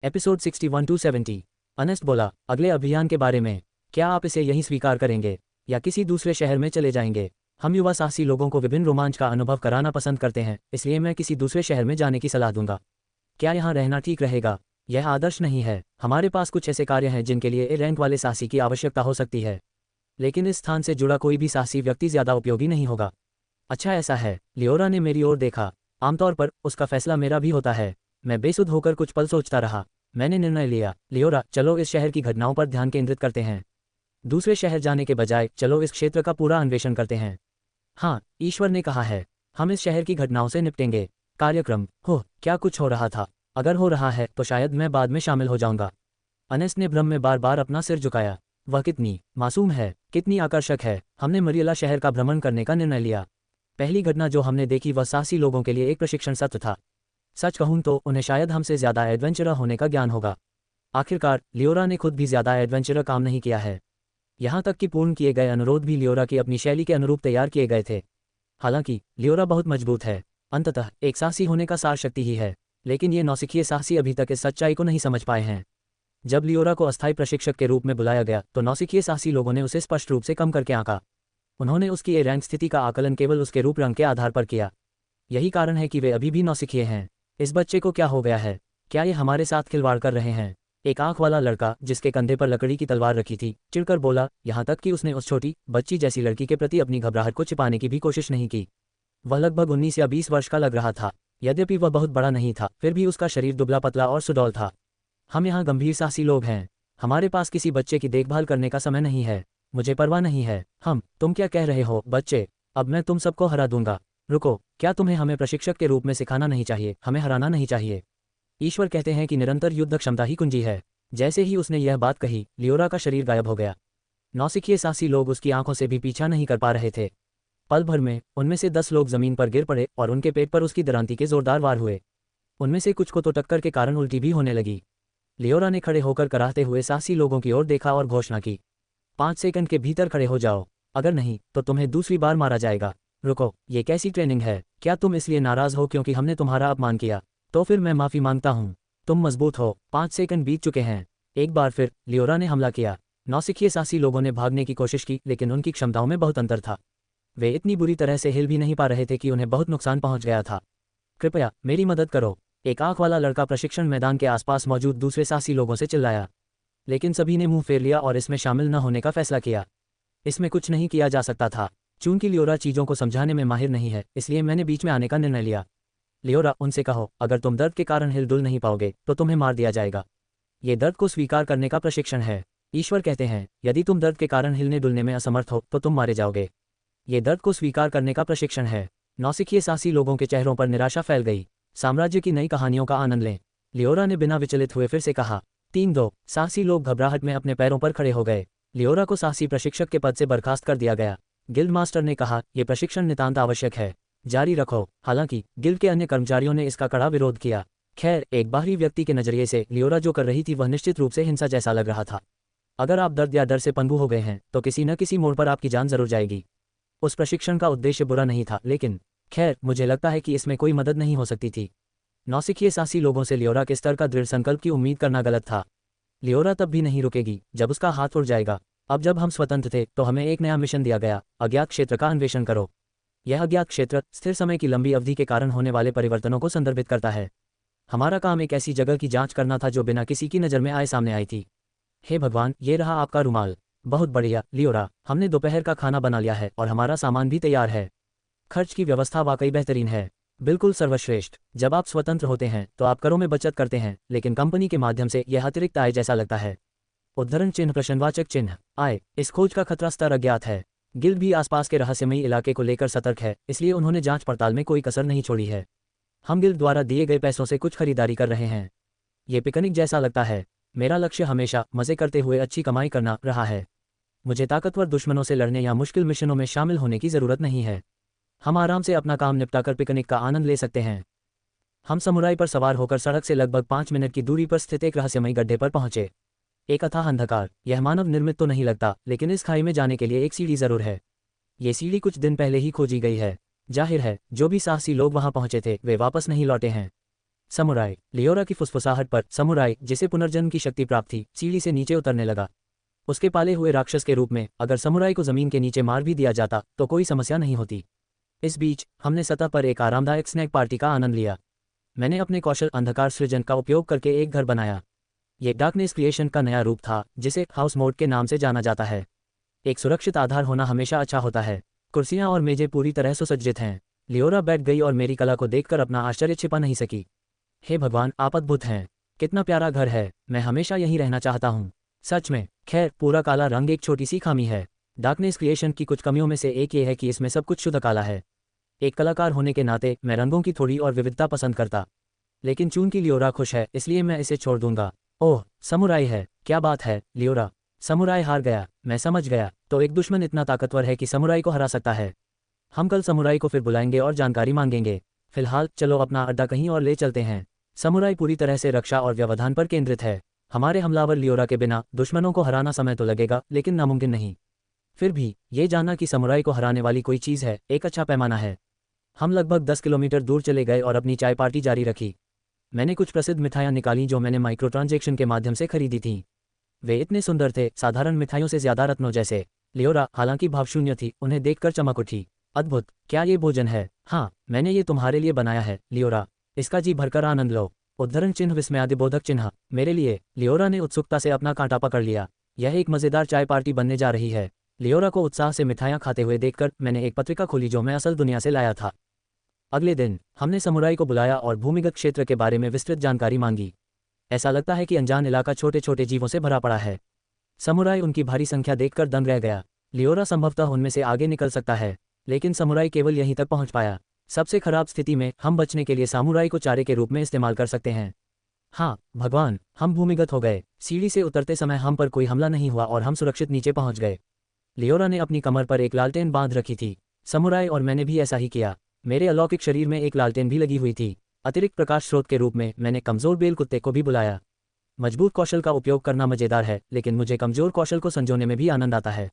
Episode 61 to 70। Honest बोला, अगले अभियान के बारे में क्या आप इसे यहीं स्वीकार करेंगे या किसी दूसरे शहर में चले जाएंगे? हम युवा साहसी लोगों को विभिन्न रोमांच का अनुभव कराना पसंद करते हैं, इसलिए मैं किसी दूसरे शहर में जाने की सलाह दूंगा। क्या यहाँ रहना ठीक रहेगा? यह आदर्श नहीं है। हमारे पास कुछ ऐसे कार्य हैं जिनके लिए ए रैंक वाले साहसी की आवश्यकता हो सकती है, लेकिन इस स्थान से जुड़ा कोई भी साहसी व्यक्ति ज्यादा उपयोगी नहीं होगा। अच्छा ऐसा है। लियोरा ने मेरी ओर देखा। आमतौर पर उसका फैसला मेरा भी होता है। मैं बेसुध होकर कुछ पल सोचता रहा। मैंने निर्णय लिया, लियोरा, चलो इस शहर की घटनाओं पर ध्यान केंद्रित करते हैं। दूसरे शहर जाने के बजाय चलो इस क्षेत्र का पूरा अन्वेषण करते हैं। हाँ, ईश्वर ने कहा है, हम इस शहर की घटनाओं से निपटेंगे। कार्यक्रम हो, क्या कुछ हो रहा था? अगर हो रहा है तो शायद मैं बाद में शामिल हो जाऊंगा। अनेस ने भ्रम में बार बार अपना सिर झुकाया। वह कितनी मासूम है, कितनी आकर्षक है। हमने मरियला शहर का भ्रमण करने का निर्णय लिया। पहली घटना जो हमने देखी वह साहसी लोगों के लिए एक प्रशिक्षण सत्र था। सच कहूं तो उन्हें शायद हमसे ज्यादा एडवेंचरर होने का ज्ञान होगा। आखिरकार लियोरा ने खुद भी ज्यादा एडवेंचरर काम नहीं किया है। यहाँ तक कि पूर्ण किए गए अनुरोध भी लियोरा की अपनी शैली के अनुरूप तैयार किए गए थे। हालांकि लियोरा बहुत मजबूत है। अंततः एक साहसी होने का सार शक्ति ही है, लेकिन ये नौसिखिए साहसी अभी तक इस सच्चाई को नहीं समझ पाए हैं। जब लियोरा को अस्थायी प्रशिक्षक के रूप में बुलाया गया तो नौसिखिए साहसी लोगों ने उसे स्पष्ट रूप से कम करके आंका। उन्होंने उसकी ए रैंक स्थिति का आकलन केवल उसके रूप रंग के आधार पर किया। यही कारण है कि वे अभी भी नौसिखिए हैं। इस बच्चे को क्या हो गया है? क्या ये हमारे साथ खिलवाड़ कर रहे हैं? एक आंख वाला लड़का जिसके कंधे पर लकड़ी की तलवार रखी थी चिढ़कर बोला, यहाँ तक कि उसने उस छोटी बच्ची जैसी लड़की के प्रति अपनी घबराहट को छिपाने की भी कोशिश नहीं की। वह लगभग 19 या 20 वर्ष का लग रहा था। यद्यपि वह बहुत बड़ा नहीं था, फिर भी उसका शरीर दुबला पतला और सुडौल था। हम यहाँ गंभीर साहसी लोग हैं। हमारे पास किसी बच्चे की देखभाल करने का समय नहीं है। मुझे परवाह नहीं है। तुम क्या कह रहे हो बच्चे? अब मैं तुम सबको हरा दूंगा। रुको, क्या तुम्हें हमें प्रशिक्षक के रूप में सिखाना नहीं चाहिए? हमें हराना नहीं चाहिए। ईश्वर कहते हैं कि निरंतर युद्ध क्षमता ही कुंजी है। जैसे ही उसने यह बात कही, लियोरा का शरीर गायब हो गया। नौसिखिए साहसी लोग उसकी आंखों से भी पीछा नहीं कर पा रहे थे। पल भर में उनमें से 10 लोग जमीन पर गिर पड़े और उनके पेट पर उसकी दरांती के जोरदार वार हुए। उनमें से कुछ को तो टक्कर के कारण उल्टी भी होने लगी। लियोरा ने खड़े होकर कराहते हुए साहसी लोगों की ओर देखा और घोषणा की, 5 सेकंड के भीतर खड़े हो जाओ, अगर नहीं तो तुम्हें दूसरी बार मारा जाएगा। रुको, ये कैसी ट्रेनिंग है? क्या तुम इसलिए नाराज हो क्योंकि हमने तुम्हारा अपमान किया? तो फिर मैं माफी मांगता हूँ। तुम मजबूत हो। 5 सेकंड बीत चुके हैं। एक बार फिर लियोरा ने हमला किया। नौसिखिए साहसी लोगों ने भागने की कोशिश की, लेकिन उनकी क्षमताओं में बहुत अंतर था। वे इतनी बुरी तरह से हिल भी नहीं पा रहे थे कि उन्हें बहुत नुकसान पहुंच गया था। कृपया मेरी मदद करो, एक आंख वाला लड़का प्रशिक्षण मैदान के आसपास मौजूद दूसरे साहसी लोगों से चिल्लाया। लेकिन सभी ने मुंह फेर लिया और इसमें शामिल न होने का फैसला किया। इसमें कुछ नहीं किया जा सकता था। चूंकि लियोरा चीजों को समझाने में माहिर नहीं है, इसलिए मैंने बीच में आने का निर्णय लिया। लियोरा, उनसे कहो, अगर तुम दर्द के कारण हिलडुल नहीं पाओगे तो तुम्हें मार दिया जाएगा। ये दर्द को स्वीकार करने का प्रशिक्षण है। ईश्वर कहते हैं, यदि तुम दर्द के कारण हिलने डुलने में असमर्थ हो तो तुम मारे जाओगे। ये दर्द को स्वीकार करने का प्रशिक्षण है। नौसिखिए साहसी लोगों के चेहरों पर निराशा फैल गई। साम्राज्य की नई कहानियों का आनंद लें। लियोरा ने बिना विचलित हुए फिर से कहा, 3-2। साहसी लोग घबराहट में अपने पैरों पर खड़े हो गए। लियोरा को साहसी प्रशिक्षक के पद से बर्खास्त कर दिया गया। गिल्ड मास्टर ने कहा, यह प्रशिक्षण नितांत आवश्यक है, जारी रखो। हालांकि गिल्ड के अन्य कर्मचारियों ने इसका कड़ा विरोध किया। खैर, एक बाहरी व्यक्ति के नजरिए से लियोरा जो कर रही थी वह निश्चित रूप से हिंसा जैसा लग रहा था। अगर आप दर्द या डर से पंगु हो गए हैं तो किसी न किसी मोड़ पर आपकी जान जरूर जाएगी। उस प्रशिक्षण का उद्देश्य बुरा नहीं था, लेकिन खैर, मुझे लगता है कि इसमें कोई मदद नहीं हो सकती थी। नौसिखिए साहसी लोगों से लियोरा के स्तर का दृढ़ संकल्प की उम्मीद करना गलत था। लियोरा तब भी नहीं रुकेगी जब उसका हाथ उड़ जाएगा। अब जब हम स्वतंत्र थे तो हमें एक नया मिशन दिया गया, अज्ञात क्षेत्र का अन्वेषण करो। यह अज्ञात क्षेत्र स्थिर समय की लंबी अवधि के कारण होने वाले परिवर्तनों को संदर्भित करता है। हमारा काम एक ऐसी जगह की जांच करना था जो बिना किसी की नज़र में आए सामने आई थी। हे भगवान, ये रहा आपका रुमाल। बहुत बढ़िया लियोरा, हमने दोपहर का खाना बना लिया है और हमारा सामान भी तैयार है। खर्च की व्यवस्था वाकई बेहतरीन है, बिल्कुल सर्वश्रेष्ठ। जब आप स्वतंत्र होते हैं तो आप करों में बचत करते हैं, लेकिन कंपनी के माध्यम से यह अतिरिक्त आय जैसा लगता है। उद्धरण चिन्ह प्रश्नवाचक चिन्ह आय। इस खोज का खतरा स्तर अज्ञात है। गिल्ड भी आसपास के रहस्यमयी इलाके को लेकर सतर्क है, इसलिए उन्होंने जांच पड़ताल में कोई कसर नहीं छोड़ी है। हम गिल्ड द्वारा दिए गए पैसों से कुछ खरीदारी कर रहे हैं। ये पिकनिक जैसा लगता है। मेरा लक्ष्य हमेशा मजे करते हुए अच्छी कमाई करना रहा है। मुझे ताकतवर दुश्मनों से लड़ने या मुश्किल मिशनों में शामिल होने की जरूरत नहीं है। हम आराम से अपना काम निपटाकर पिकनिक का आनंद ले सकते हैं। हम समुराई पर सवार होकर सड़क से लगभग 5 मिनट की दूरी पर स्थित एक रहस्यमयी गड्ढे पर पहुंचे। एक अथाह अंधकार। यह मानव निर्मित तो नहीं लगता, लेकिन इस खाई में जाने के लिए एक सीढ़ी जरूर है। ये सीढ़ी कुछ दिन पहले ही खोजी गई है। जाहिर है जो भी साहसी लोग वहां पहुंचे थे वे वापस नहीं लौटे हैं। समुराई। लियोरा की फुसफुसाहट पर समुराई, जिसे पुनर्जन्म की शक्ति प्राप्त थी, सीढ़ी से नीचे उतरने लगा। उसके पाले हुए राक्षस के रूप में अगर समुराई को जमीन के नीचे मार भी दिया जाता तो कोई समस्या नहीं होती। इस बीच हमने सतह पर एक आरामदायक स्नैक पार्टी का आनंद लिया। मैंने अपने कौशल अंधकार सृजन का उपयोग करके एक घर बनाया। ये डार्कनेस क्रिएशन का नया रूप था, जिसे हाउस मोड के नाम से जाना जाता है। एक सुरक्षित आधार होना हमेशा अच्छा होता है। कुर्सियां और मेजें पूरी तरह सुसज्जित हैं। लियोरा बैठ गई और मेरी कला को देखकर अपना आश्चर्य छिपा नहीं सकी। हे भगवान, आप अद्भुत हैं। कितना प्यारा घर है, मैं हमेशा यहीं रहना चाहता हूँ। सच में। खैर, पूरा काला रंग एक छोटी सी खामी है। डार्कनेस क्रिएशन की कुछ कमियों में से एक ये है कि इसमें सब कुछ शुद्ध काला है। एक कलाकार होने के नाते मैं रंगों की थोड़ी और विविधता पसंद करता, लेकिन चूंकि लियोरा खुश है इसलिए मैं इसे छोड़ दूंगा। ओह, समुराई है, क्या बात है लियोरा। समुराई हार गया, मैं समझ गया। तो एक दुश्मन इतना ताकतवर है कि समुराई को हरा सकता है। हम कल समुराई को फिर बुलाएंगे और जानकारी मांगेंगे। फिलहाल चलो अपना अड्डा कहीं और ले चलते हैं। समुराई पूरी तरह से रक्षा और व्यवधान पर केंद्रित है। हमारे हमलावर लियोरा के बिना दुश्मनों को हराना समय तो लगेगा, लेकिन नामुमकिन नहीं। फिर भी ये जानना कि समुराई को हराने वाली कोई चीज़ है, एक अच्छा पैमाना है। हम लगभग 10 किलोमीटर दूर चले गए और अपनी चाय पार्टी जारी रखी। मैंने कुछ प्रसिद्ध मिठाइयाँ निकालीं जो मैंने माइक्रो ट्रांजैक्शन के माध्यम से खरीदी थीं। वे इतने सुंदर थे, साधारण मिठाइयों से ज्यादा रत्नों जैसे। लियोरा, हालांकि भावशून्य थी, उन्हें देखकर चमक उठी। अद्भुत, क्या ये भोजन है? हाँ, मैंने ये तुम्हारे लिए बनाया है लियोरा, इसका जी भरकर आनंद लो। उद्धरण चिन्ह विस्मयादिबोधक चिन्ह, मेरे लिए। लियोरा ने उत्सुकता से अपना कांटा पकड़ लिया। यह एक मजेदार चाय पार्टी बनने जा रही है। लियोरा को उत्साह से मिठाइयाँ खाते हुए देखकर मैंने एक पत्रिका खोली जो मैं असल दुनिया से लाया था। अगले दिन हमने समुराई को बुलाया और भूमिगत क्षेत्र के बारे में विस्तृत जानकारी मांगी। ऐसा लगता है कि अनजान इलाका छोटे छोटे जीवों से भरा पड़ा है। समुराई उनकी भारी संख्या देखकर दंग रह गया। लियोरा संभवतः उनमें से आगे निकल सकता है, लेकिन समुराई केवल यहीं तक पहुंच पाया। सबसे खराब स्थिति में हम बचने के लिए समुराई को चारे के रूप में इस्तेमाल कर सकते हैं। हाँ भगवान, हम भूमिगत हो गए। सीढ़ी से उतरते समय हम पर कोई हमला नहीं हुआ और हम सुरक्षित नीचे पहुंच गए। लियोरा ने अपनी कमर पर एक लालटेन बांध रखी थी। समुराई और मैंने भी ऐसा ही किया। मेरे अलौकिक शरीर में एक लालटेन भी लगी हुई थी। अतिरिक्त प्रकाश स्रोत के रूप में मैंने कमजोर बेल कुत्ते को भी बुलाया। मजबूत कौशल का उपयोग करना मजेदार है, लेकिन मुझे कमजोर कौशल को संजोने में भी आनंद आता है।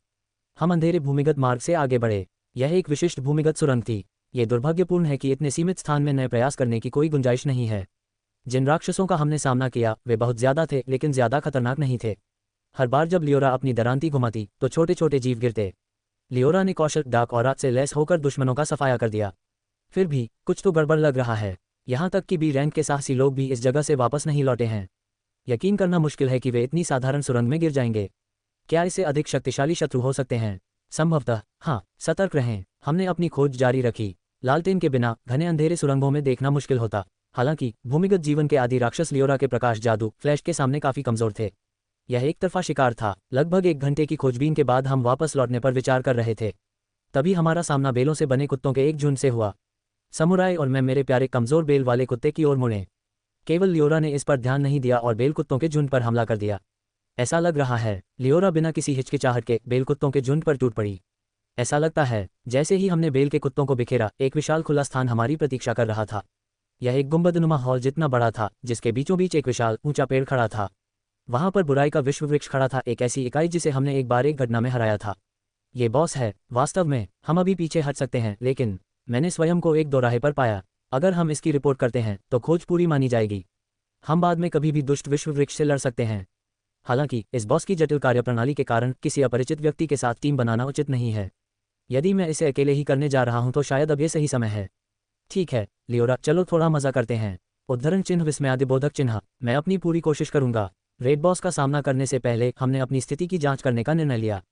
हम अंधेरे भूमिगत मार्ग से आगे बढ़े। यह एक विशिष्ट भूमिगत सुरंग थी। ये दुर्भाग्यपूर्ण है कि इतने सीमित स्थान में नए प्रयास करने की कोई गुंजाइश नहीं है। जिन राक्षसों का हमने सामना किया वे बहुत ज्यादा थे, लेकिन ज्यादा खतरनाक नहीं थे। हर बार जब लियोरा अपनी दरांती घुमाती तो छोटे छोटे जीव गिरते। लियोरा ने कौशल डाक और रात से लैस होकर दुश्मनों का सफाया कर दिया। फिर भी कुछ तो गड़बड़ लग रहा है। यहाँ तक कि बी रैंक के साहसी लोग भी इस जगह से वापस नहीं लौटे हैं। यकीन करना मुश्किल है कि वे इतनी साधारण सुरंग में गिर जाएंगे। क्या इससे अधिक शक्तिशाली शत्रु हो सकते हैं? संभवतः हाँ। सतर्क रहें। हमने अपनी खोज जारी रखी। लालटेन के बिना घने अंधेरे सुरंगों में देखना मुश्किल होता। हालांकि भूमिगत जीवन के आदि राक्षस लियोरा के प्रकाश जादू फ्लैश के सामने काफी कमजोर थे। यह एक तरफा शिकार था। लगभग 1 घंटे की खोजबीन के बाद हम वापस लौटने पर विचार कर रहे थे। तभी हमारा सामना बेलों से बने कुत्तों के एक झुंड से हुआ। समुराई और मैं मेरे प्यारे कमजोर बेल वाले कुत्ते की ओर मुड़े। केवल लियोरा ने इस पर ध्यान नहीं दिया और बेल कुत्तों के झुंड पर हमला कर दिया। ऐसा लग रहा है लियोरा बिना किसी हिचकिचाहट के बेल कुत्तों के झुंड पर टूट पड़ी। ऐसा लगता है जैसे ही हमने बेल के कुत्तों को बिखेरा, एक विशाल खुला स्थान हमारी प्रतीक्षा कर रहा था। यह एक गुंबदनुमा हॉल जितना बड़ा था, जिसके बीचों बीच एक विशाल ऊंचा पेड़ खड़ा था। वहां पर बुराई का विश्व वृक्ष खड़ा था, एक ऐसी इकाई जिसे हमने एक बार एक घटना में हराया था। ये बॉस है। वास्तव में हम अभी पीछे हट सकते हैं, लेकिन मैंने स्वयं को एक दोराहे पर पाया। अगर हम इसकी रिपोर्ट करते हैं तो खोज पूरी मानी जाएगी। हम बाद में कभी भी दुष्ट विश्व वृक्ष से लड़ सकते हैं। हालांकि इस बॉस की जटिल कार्यप्रणाली के कारण किसी अपरिचित व्यक्ति के साथ टीम बनाना उचित नहीं है। यदि मैं इसे अकेले ही करने जा रहा हूं तो शायद अब ये सही समय है। ठीक है लियोरा, चलो थोड़ा मजा करते हैं। उद्धरण चिन्ह विस्मयादिबोधक चिन्ह, मैं अपनी पूरी कोशिश करूंगा। रेड बॉस का सामना करने से पहले हमने अपनी स्थिति की जांच करने का निर्णय लिया।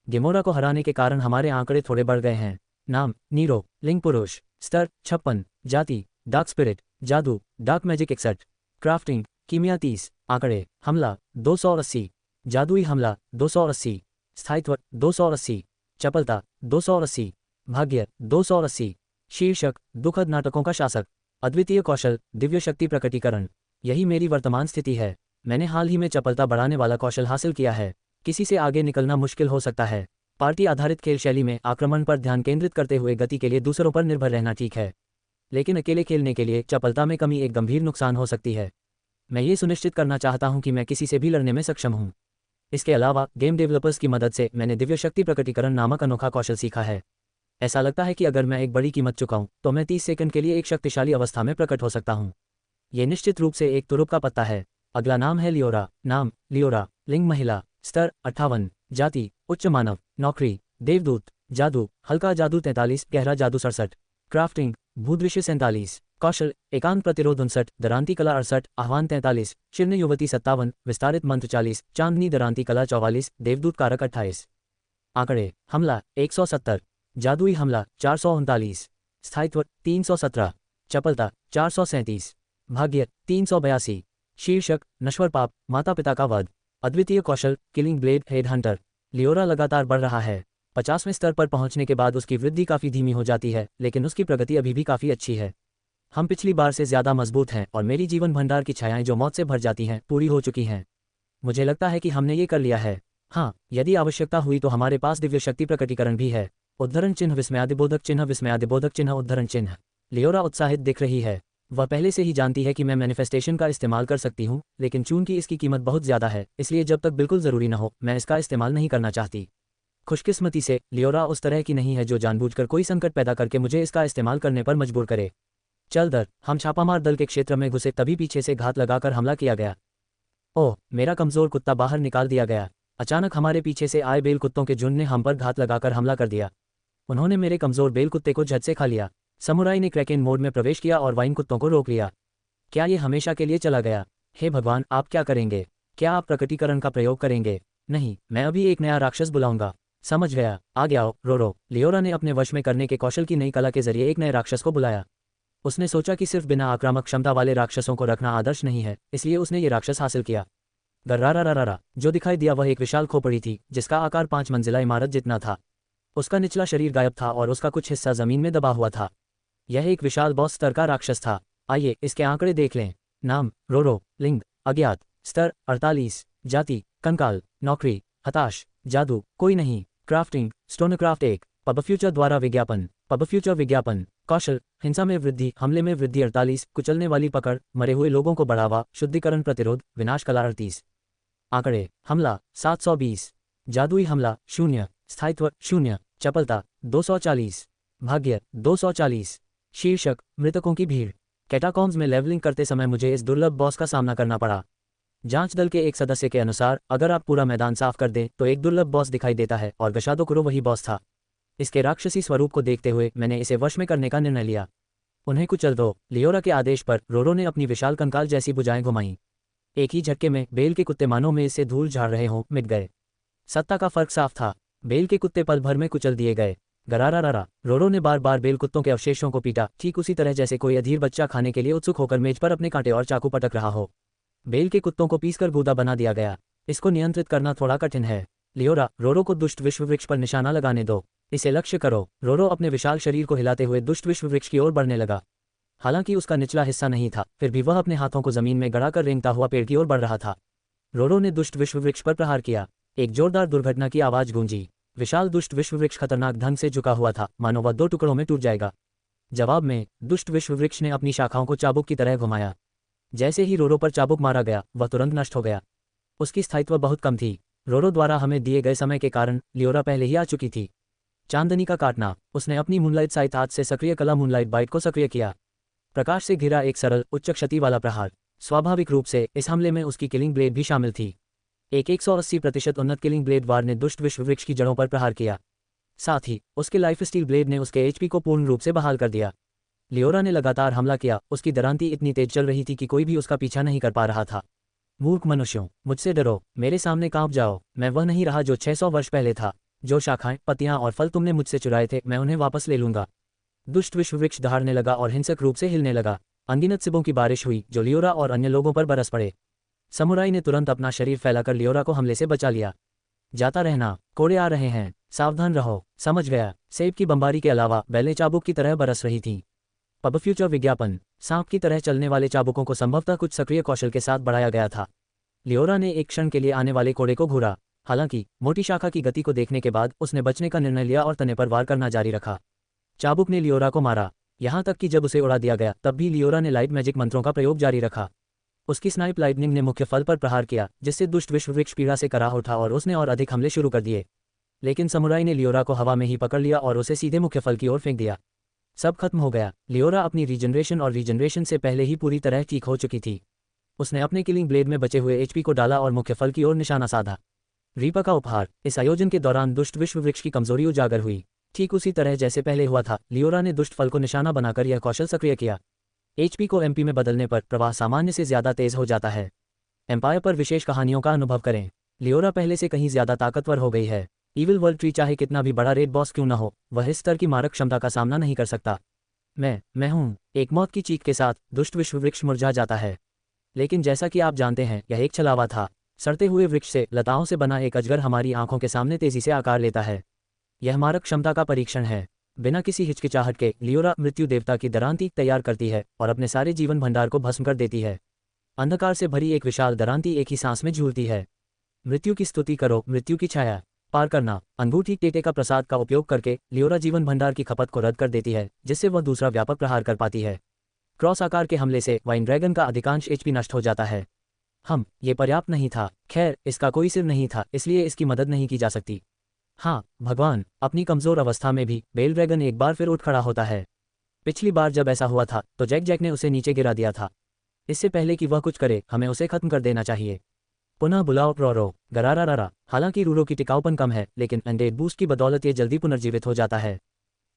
गिमोरा को हराने के कारण हमारे आंकड़े थोड़े बढ़ गए हैं। नाम नीरो, लिंग पुरुष, स्तर 56, जाति डार्क स्पिरिट, जादू डार्क मैजिक 61, क्राफ्टिंग कीमिया 30, आंकड़े हमला 280, जादुई हमला 280, स्थायित्व 280, चपलता 280, भाग्य 280, शीर्षक दुखद नाटकों का शासक, अद्वितीय कौशल दिव्य शक्ति प्रकटीकरण। यही मेरी वर्तमान स्थिति है। मैंने हाल ही में चपलता बढ़ाने वाला कौशल हासिल किया है। किसी से आगे निकलना मुश्किल हो सकता है। पार्टी आधारित खेल शैली में आक्रमण पर ध्यान केंद्रित करते हुए गति के लिए दूसरों पर निर्भर रहना ठीक है, लेकिन अकेले खेलने के लिए चपलता में कमी एक गंभीर नुकसान हो सकती है। मैं ये सुनिश्चित करना चाहता हूं कि मैं किसी से भी लड़ने में सक्षम हूं। इसके अलावा गेम डेवलपर्स की मदद से मैंने दिव्य शक्ति प्रकटीकरण नामक अनोखा कौशल सीखा है। ऐसा लगता है कि अगर मैं एक बड़ी कीमत चुकाऊं तो मैं 30 सेकंड के लिए एक शक्तिशाली अवस्था में प्रकट हो सकता हूं। ये निश्चित रूप से एक तुरुप का पत्ता है। अगला नाम है लियोरा। नाम लियोरा, लिंग महिला, स्तर 58, जाति उच्च मानव, नौकरी देवदूत, जादू हल्का जादू 43, गहरा जादू 67, क्राफ्टिंग भूदृश्य 47, कौशल एकांत प्रतिरोध 59, दरांती कला 68, आह्वान 43, शिर्ण युवती 57, विस्तारित मंत्र 40, चांदनी दरांती कला 44, देवदूत कारक 28। आंकड़े हमला 170, जादुई हमला 439, स्थायित्व 317, चपलता 437, भाग्य 382, शीर्षक नश्वर पाप माता पिता का वध, अद्वितीय कौशल किलिंग ब्लेड हेड हंटर। लियोरा लगातार बढ़ रहा है। 50वें स्तर पर पहुंचने के बाद उसकी वृद्धि काफ़ी धीमी हो जाती है, लेकिन उसकी प्रगति अभी भी काफ़ी अच्छी है। हम पिछली बार से ज़्यादा मजबूत हैं और मेरी जीवन भंडार की छायाएं जो मौत से भर जाती हैं पूरी हो चुकी हैं। मुझे लगता है कि हमने ये कर लिया है। हाँ, यदि आवश्यकता हुई तो हमारे पास दिव्य शक्ति प्रकटीकरण भी है। उद्धरण चिन्ह विस्मयादिबोधक चिन्ह विस्मयादिबोधक चिन्ह उद्धरण चिन्ह। लियोरा उत्साहित दिख रही है। वह पहले से ही जानती है कि मैं मैनिफेस्टेशन का इस्तेमाल कर सकती हूँ, लेकिन चूंकि इसकी कीमत बहुत ज़्यादा है, इसलिए जब तक बिल्कुल ज़रूरी न हो मैं इसका इस्तेमाल नहीं करना चाहती। खुशकिस्मती से लियोरा उस तरह की नहीं है जो जानबूझकर कोई संकट पैदा करके मुझे इसका इस्तेमाल करने पर मजबूर करे। चल दर, हम छापामार दल के क्षेत्र में घुसे तभी पीछे से घात लगाकर हमला किया गया। ओह, मेरा कमज़ोर कुत्ता बाहर निकाल दिया गया। अचानक हमारे पीछे से आए बेल कुत्तों के झुंड ने हम पर घात लगाकर हमला कर दिया। उन्होंने मेरे कमज़ोर बेल कुत्ते को झट से खा लिया। समुराई ने क्रैकेन मोड में प्रवेश किया और वाइन कुत्तों को रोक लिया। क्या ये हमेशा के लिए चला गया? हे भगवान, आप क्या करेंगे? क्या आप प्रकटीकरण का प्रयोग करेंगे? नहीं, मैं अभी एक नया राक्षस बुलाऊंगा। समझ गया, आगे आओ रोरो। लियोरा ने अपने वश में करने के कौशल की नई कला के जरिए एक नए राक्षस को बुलाया। उसने सोचा कि सिर्फ बिना आक्रामक क्षमता वाले राक्षसों को रखना आदर्श नहीं है, इसलिए उसने ये राक्षस हासिल किया। गर्रारारारा, जो दिखाई दिया वह एक विशाल खोपड़ी थी जिसका आकार 5 मंजिला इमारत जितना था। उसका निचला शरीर गायब था और उसका कुछ हिस्सा जमीन में दबा हुआ था। यह एक विशाल बॉस स्तर का राक्षस था। आइए इसके आंकड़े देख लें। नाम रोरो, लिंग अज्ञात, स्तर 48, जाति कंकाल, नौकरी हताश, जादू कोई नहीं, क्राफ्टिंग स्टोनक्राफ्ट 1, पबफ्यूचर द्वारा विज्ञापन, पबफ्यूचर विज्ञापन, कौशल हिंसा में वृद्धि, हमले में वृद्धि 48, कुचलने वाली पकड़, मरे हुए लोगों को बढ़ावा, शुद्धिकरण प्रतिरोध, विनाश कला 38। आंकड़े हमला 720, जादुई हमला 0, स्थायित्व 0, चपलता 240, भाग्य 240, शीर्षक मृतकों की भीड़। कैटाकॉम्स में लेवलिंग करते समय मुझे इस दुर्लभ बॉस का सामना करना पड़ा। जांच दल के एक सदस्य के अनुसार अगर आप पूरा मैदान साफ कर दें तो एक दुर्लभ बॉस दिखाई देता है और गशादो कुरो वही बॉस था। इसके राक्षसी स्वरूप को देखते हुए मैंने इसे वश में करने का निर्णय लिया। उन्हें कुचल दो। लियोरा के आदेश पर रोरो ने अपनी विशाल कंकाल जैसी भुजाएं घुमाईं। एक ही झटके में बेल के कुत्ते मानो में इससे धूल झाड़ रहे हों मिट गए। सत्ता का फर्क साफ था। बेल के कुत्ते पल भर में कुचल दिए गए। गरारारारा, रोरो ने बार बार बेल कुत्तों के अवशेषों को पीटा, ठीक उसी तरह जैसे कोई अधीर बच्चा खाने के लिए उत्सुक होकर मेज पर अपने कांटे और चाकू पटक रहा हो। बेल के कुत्तों को पीसकर गूदा बना दिया गया। इसको नियंत्रित करना थोड़ा कठिन है। लियोरा, रोरो को दुष्ट विश्व वृक्ष पर निशाना लगाने दो। इसे लक्ष्य करो। रोरो अपने विशाल शरीर को हिलाते हुए दुष्ट विश्व वृक्ष की ओर बढ़ने लगा। हालांकि उसका निचला हिस्सा नहीं था, फिर भी वह अपने हाथों को जमीन में गड़ाकर रेंगता हुआ पेड़ की ओर बढ़ रहा था। रोरो ने दुष्ट विश्व वृक्ष पर प्रहार किया। एक जोरदार दुर्घटना की आवाज गूंजी। विशाल दुष्ट विश्व वृक्ष खतरनाक ढंग से झुका हुआ था, मानो वह 2 टुकड़ों में टूट जाएगा। जवाब में दुष्ट विश्व वृक्ष ने अपनी शाखाओं को चाबुक की तरह घुमाया। जैसे ही रोरो पर चाबुक मारा गया वह तुरंत नष्ट हो गया। उसकी स्थायित्व बहुत कम थी। रोरो द्वारा हमें दिए गए समय के कारण लियोरा पहले ही आ चुकी थी। चांदनी का काटना। उसने अपनी मूनलाइट साइट हाथ से सक्रिय कला मूनलाइट बाइट को सक्रिय किया। प्रकाश से घिरा एक सरल उच्च क्षति वाला प्रहार। स्वाभाविक रूप से इस हमले में उसकी किलिंग ब्लेड भी शामिल थी। एक 180% उन्नत किलिंग ब्लेड वार ने दुष्ट विश्व वृक्ष की जड़ों पर प्रहार किया। साथ ही उसके लाइफ स्टील ब्लेड ने उसके एचपी को पूर्ण रूप से बहाल कर दिया। लियोरा ने लगातार हमला किया। उसकी दरांती इतनी तेज चल रही थी कि कोई भी उसका पीछा नहीं कर पा रहा था। मूर्ख मनुष्यों, मुझसे डरो, मेरे सामने कांप जाओ। मैं वह नहीं रहा जो 600 वर्ष पहले था। जो शाखाएं, पत्तियां और फल तुमने मुझसे चुराए थे मैं उन्हें वापस ले लूंगा। दुष्ट विश्व वृक्ष दहाड़ने लगा और हिंसक रूप से हिलने लगा। अनगिनत सिबों की बारिश हुई जो लियोरा और अन्य लोगों पर बरस पड़े। समुराई ने तुरंत अपना शरीर फैलाकर लियोरा को हमले से बचा लिया। जाता रहना, कोड़े आ रहे हैं, सावधान रहो। समझ गया। सेब की बमबारी के अलावा बैलें चाबुक की तरह बरस रही थीं। पबफ्यूचर विज्ञापन। सांप की तरह चलने वाले चाबुकों को संभवतः कुछ सक्रिय कौशल के साथ बढ़ाया गया था। लियोरा ने एक क्षण के लिए आने वाले कोड़े को घूरा। हालांकि मोटी शाखा की गति को देखने के बाद उसने बचने का निर्णय लिया और तने पर वार करना जारी रखा। चाबुक ने लियोरा को मारा, यहां तक कि जब उसे उड़ा दिया गया तब भी लियोरा ने लाइट मैजिक मंत्रों का प्रयोग जारी रखा। उसकी स्नाइप लाइटनिंग ने मुख्य फल पर प्रहार किया, जिससे दुष्ट विश्व वृक्ष पीड़ा से कराह उठा और उसने और अधिक हमले शुरू कर दिए। लेकिन समुराई ने लियोरा को हवा में ही पकड़ लिया और उसे सीधे मुख्य फल की ओर फेंक दिया। सब खत्म हो गया। लियोरा अपनी रीजनरेशन और रीजनरेशन से पहले ही पूरी तरह ठीक हो चुकी थी। उसने अपने किलिंग ब्लेड में बचे हुए एचपी को डाला और मुख्य फल की ओर निशाना साधा। रीपा का उपहार। इस आयोजन के दौरान दुष्ट विश्व वृक्ष की कमजोरी उजागर हुई। ठीक उसी तरह जैसे पहले हुआ था, लियोरा ने दुष्ट फल को निशाना बनाकर यह कौशल सक्रिय किया। एचपी को एमपी में बदलने पर प्रवाह सामान्य से ज्यादा तेज हो जाता है। एम्पायर पर विशेष कहानियों का अनुभव करें। लियोरा पहले से कहीं ज्यादा ताकतवर हो गई है। ईविल वर्ल्ड ट्री चाहे कितना भी बड़ा रेड बॉस क्यों न हो, वह इस स्तर की मारक क्षमता का सामना नहीं कर सकता। मैं हूं। एक मौत की चीख के साथ दुष्ट विश्व वृक्ष मुरझा जाता है। लेकिन जैसा कि आप जानते हैं, यह एक छलावा था। सड़ते हुए वृक्ष से लताओं से बना एक अजगर हमारी आंखों के सामने तेजी से आकार लेता है। यह मारक क्षमता का परीक्षण है। बिना किसी हिचकिचाहट के लियोरा मृत्यु देवता की दरांती तैयार करती है और अपने सारे जीवन भंडार को भस्म कर देती है। अंधकार से भरी एक विशाल दरांती एक ही सांस में झूलती है। मृत्यु की स्तुति करो, मृत्यु की छाया पार करना। अंगूठी टेटे का प्रसाद का उपयोग करके लियोरा जीवन भंडार की खपत को रद्द कर देती है, जिससे वह दूसरा व्यापक प्रहार कर पाती है। क्रॉस आकार के हमले से वाइन ड्रैगन का अधिकांश एचपी नष्ट हो जाता है। ये पर्याप्त नहीं था। खैर, इसका कोई सिर नहीं था, इसलिए इसकी मदद नहीं की जा सकती। हाँ भगवान, अपनी कमजोर अवस्था में भी बेल ड्रैगन एक बार फिर उठ खड़ा होता है। पिछली बार जब ऐसा हुआ था तो जैक ने उसे नीचे गिरा दिया था। इससे पहले कि वह कुछ करे, हमें उसे खत्म कर देना चाहिए। पुनः बुलाओ रोरो, गरारा। हालांकि रूरो की टिकाऊपन कम है, लेकिन अनडेड बूस्ट की बदौलत ये जल्दी पुनर्जीवित हो जाता है।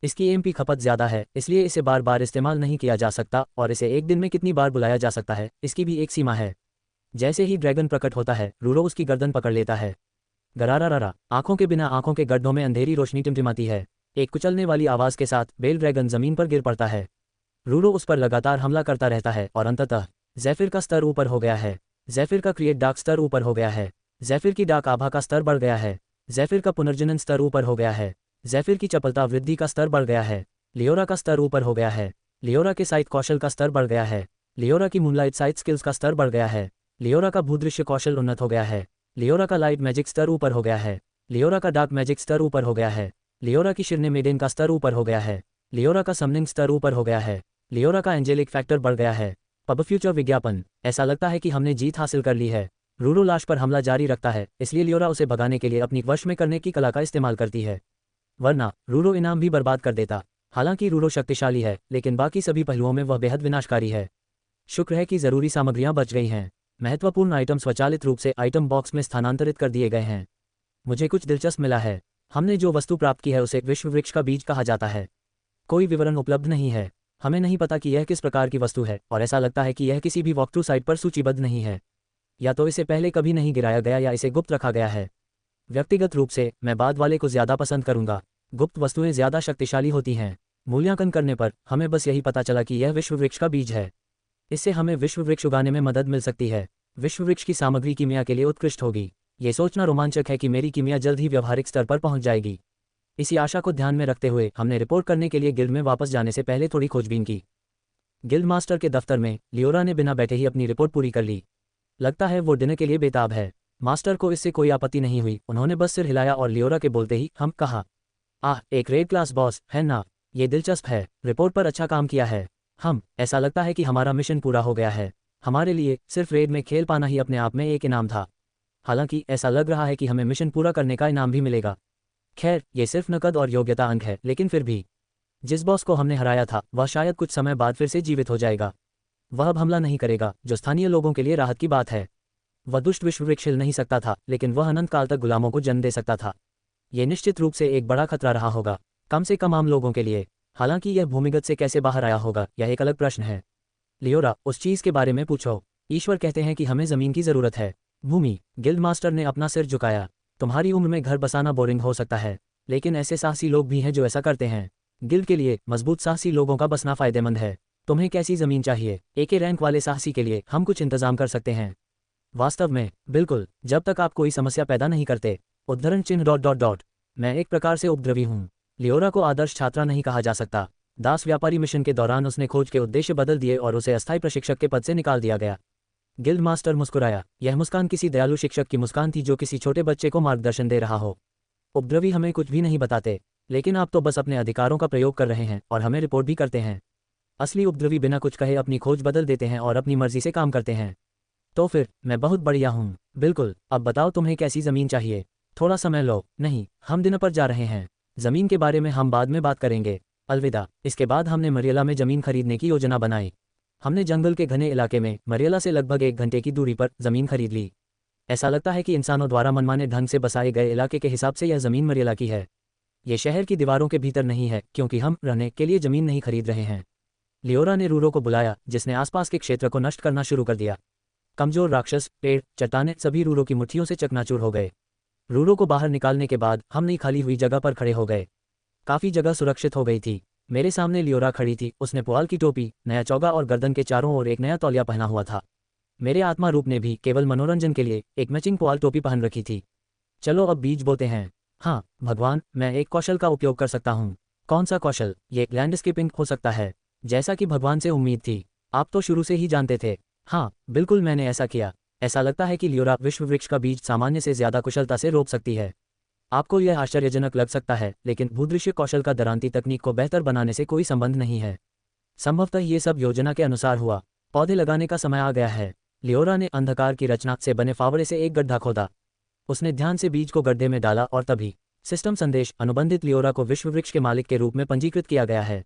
इसकी एमपी खपत ज्यादा है, इसलिए इसे बार बार इस्तेमाल नहीं किया जा सकता, और इसे एक दिन में कितनी बार बुलाया जा सकता है, इसकी भी एक सीमा है। जैसे ही ड्रैगन प्रकट होता है, रूरो उसकी गर्दन पकड़ लेता है। गरारा। आंखों के बिना आंखों के गड्ढों में अंधेरी रोशनी टिमटिमाती है। एक कुचलने वाली आवाज के साथ बेल ड्रैगन जमीन पर गिर पड़ता है। रूरो उस पर लगातार हमला करता रहता है और अंततः ज़ेफिर का स्तर ऊपर हो गया है। ज़ेफिर का क्रिएट डार्क स्तर ऊपर हो गया है। ज़ेफिर की डार्क आभा का स्तर बढ़ गया है। ज़ेफिर का पुनर्जनन स्तर ऊपर हो गया है। ज़ेफिर की चपलता वृद्धि का स्तर बढ़ गया है। लियोरा का स्तर ऊपर हो गया है। लियोरा के साइट कौशल का स्तर बढ़ गया है। लियोरा की मूनलाइट साइट स्किल्स का स्तर बढ़ गया है। लियोरा का भूदृश्य कौशल उन्नत हो गया है। लियोरा का लाइट मैजिक स्तर ऊपर हो गया है। लियोरा का डार्क मैजिक स्तर ऊपर हो गया है। लियोरा की शिरने मेडेन का स्तर ऊपर हो गया है। लियोरा का समनिंग स्तर ऊपर हो गया है। लियोरा का एंजेलिक फैक्टर बढ़ गया है। पब फ्यूचर विज्ञापन। ऐसा लगता है कि हमने जीत हासिल कर ली है। रूरो लाश पर हमला जारी रखता है, इसलिए लियोरा उसे भगाने के लिए अपनी वश में करने की कला का इस्तेमाल करती है, वरना रूरो इनाम भी बर्बाद कर देता। हालांकि रूरो शक्तिशाली है, लेकिन बाकी सभी पहलुओं में वह बेहद विनाशकारी है। शुक्र है कि जरूरी सामग्रियां बच गई हैं। महत्वपूर्ण आइटम स्वचालित रूप से आइटम बॉक्स में स्थानांतरित कर दिए गए हैं। मुझे कुछ दिलचस्प मिला है। हमने जो वस्तु प्राप्त की है उसे विश्व वृक्ष का बीज कहा जाता है। कोई विवरण उपलब्ध नहीं है। हमें नहीं पता कि यह किस प्रकार की वस्तु है, और ऐसा लगता है कि यह किसी भी वॉकथ्रू साइट पर सूचीबद्ध नहीं है। या तो इसे पहले कभी नहीं गिराया गया या इसे गुप्त रखा गया है। व्यक्तिगत रूप से मैं बाद वाले को ज्यादा पसंद करूंगा। गुप्त वस्तुएं ज्यादा शक्तिशाली होती हैं। मूल्यांकन करने पर हमें बस यही पता चला कि यह विश्व वृक्ष का बीज है। इससे हमें विश्व वृक्ष उगाने में मदद मिल सकती है। विश्व वृक्ष की सामग्री कीमिया के लिए उत्कृष्ट होगी। ये सोचना रोमांचक है कि मेरी कीमिया जल्द ही व्यवहारिक स्तर पर पहुंच जाएगी। इसी आशा को ध्यान में रखते हुए हमने रिपोर्ट करने के लिए गिल्ड में वापस जाने से पहले थोड़ी खोजबीन की। गिल्ड मास्टर के दफ्तर में लियोरा ने बिना बैठे ही अपनी रिपोर्ट पूरी कर ली। लगता है वो डिनर के लिए बेताब है। मास्टर को इससे कोई आपत्ति नहीं हुई। उन्होंने बस सिर हिलाया और लियोरा के बोलते ही हम कहा, एक रेड क्लास बॉस है ना, ये दिलचस्प है। रिपोर्ट पर अच्छा काम किया है। ऐसा लगता है कि हमारा मिशन पूरा हो गया है। हमारे लिए सिर्फ रेड में खेल पाना ही अपने आप में एक इनाम था। हालांकि ऐसा लग रहा है कि हमें मिशन पूरा करने का इनाम भी मिलेगा। खैर, ये सिर्फ नकद और योग्यता अंक है, लेकिन फिर भी जिस बॉस को हमने हराया था वह शायद कुछ समय बाद फिर से जीवित हो जाएगा। वह अब हमला नहीं करेगा, जो स्थानीय लोगों के लिए राहत की बात है। वह दुष्ट विश्व वृक्ष हिल नहीं सकता था, लेकिन वह अनंत काल तक गुलामों को जन्म दे सकता था। यह निश्चित रूप से एक बड़ा खतरा रहा होगा, कम से कम आम लोगों के लिए। हालांकि यह भूमिगत से कैसे बाहर आया होगा, यह एक अलग प्रश्न है। लियोरा, उस चीज के बारे में पूछो। ईश्वर कहते हैं कि हमें जमीन की जरूरत है। भूमि। गिल्ड मास्टर ने अपना सिर झुकाया। तुम्हारी उम्र में घर बसाना बोरिंग हो सकता है, लेकिन ऐसे साहसी लोग भी हैं जो ऐसा करते हैं। गिल्ड के लिए मजबूत साहसी लोगों का बसना फायदेमंद है। तुम्हें कैसी जमीन चाहिए? एक रैंक वाले साहसी के लिए हम कुछ इंतजाम कर सकते हैं। वास्तव में बिल्कुल, जब तक आप कोई समस्या पैदा नहीं करते। उद्धरण चिन्ह ... मैं एक प्रकार से उपद्रवी हूँ। लियोरा को आदर्श छात्रा नहीं कहा जा सकता। दास व्यापारी मिशन के दौरान उसने खोज के उद्देश्य बदल दिए और उसे अस्थायी प्रशिक्षक के पद से निकाल दिया गया। गिल्ड मास्टर मुस्कुराया। यह मुस्कान किसी दयालु शिक्षक की मुस्कान थी जो किसी छोटे बच्चे को मार्गदर्शन दे रहा हो। उपद्रवी हमें कुछ भी नहीं बताते, लेकिन आप तो बस अपने अधिकारों का प्रयोग कर रहे हैं और हमें रिपोर्ट भी करते हैं। असली उपद्रवी बिना कुछ कहे अपनी खोज बदल देते हैं और अपनी मर्जी से काम करते हैं। तो फिर मैं बहुत बढ़िया हूँ। बिल्कुल, अब बताओ तुम्हें कैसी जमीन चाहिए? थोड़ा समय लो। नहीं, हम दिन पर जा रहे हैं। जमीन के बारे में हम बाद में बात करेंगे। अलविदा। इसके बाद हमने मरियला में ज़मीन खरीदने की योजना बनाई। हमने जंगल के घने इलाके में मरियला से लगभग 1 घंटे की दूरी पर ज़मीन खरीद ली। ऐसा लगता है कि इंसानों द्वारा मनमाने ढंग से बसाए गए इलाके के हिसाब से यह ज़मीन मरियला की है। ये शहर की दीवारों के भीतर नहीं है, क्योंकि हम रहने के लिए ज़मीन नहीं खरीद रहे हैं। लियोरा ने रूरो को बुलाया, जिसने आसपास के क्षेत्र को नष्ट करना शुरू कर दिया। कमजोर राक्षस, पेड़, चट्टानें सभी रूरो की मुट्ठियों से चकनाचूर हो गए। रूरो को बाहर निकालने के बाद हम नई खाली हुई जगह पर खड़े हो गए। काफ़ी जगह सुरक्षित हो गई थी। मेरे सामने लियोरा खड़ी थी। उसने पुआल की टोपी, नया चौगा और गर्दन के चारों ओर एक नया तौलिया पहना हुआ था। मेरे आत्मा रूप ने भी केवल मनोरंजन के लिए एक मैचिंग पुआल टोपी पहन रखी थी। चलो अब बीज बोते हैं। हाँ भगवान, मैं एक कौशल का उपयोग कर सकता हूँ। कौन सा कौशल? ये लैंडस्केपिंग हो सकता है। जैसा कि भगवान से उम्मीद थी। आप तो शुरू से ही जानते थे। हाँ बिल्कुल, मैंने ऐसा किया। ऐसा लगता है कि लियोरा विश्व वृक्ष का बीज सामान्य से ज़्यादा कुशलता से रोप सकती है। आपको यह आश्चर्यजनक लग सकता है, लेकिन भूदृश्य कौशल का दरांती तकनीक को बेहतर बनाने से कोई संबंध नहीं है। संभवतः ये सब योजना के अनुसार हुआ। पौधे लगाने का समय आ गया है। लियोरा ने अंधकार की रचना से बने फावड़े से एक गड्ढा खोदा। उसने ध्यान से बीज को गड्ढे में डाला और तभी सिस्टम संदेश, अनुबंधित लियोरा को विश्व वृक्ष के मालिक के रूप में पंजीकृत किया गया है।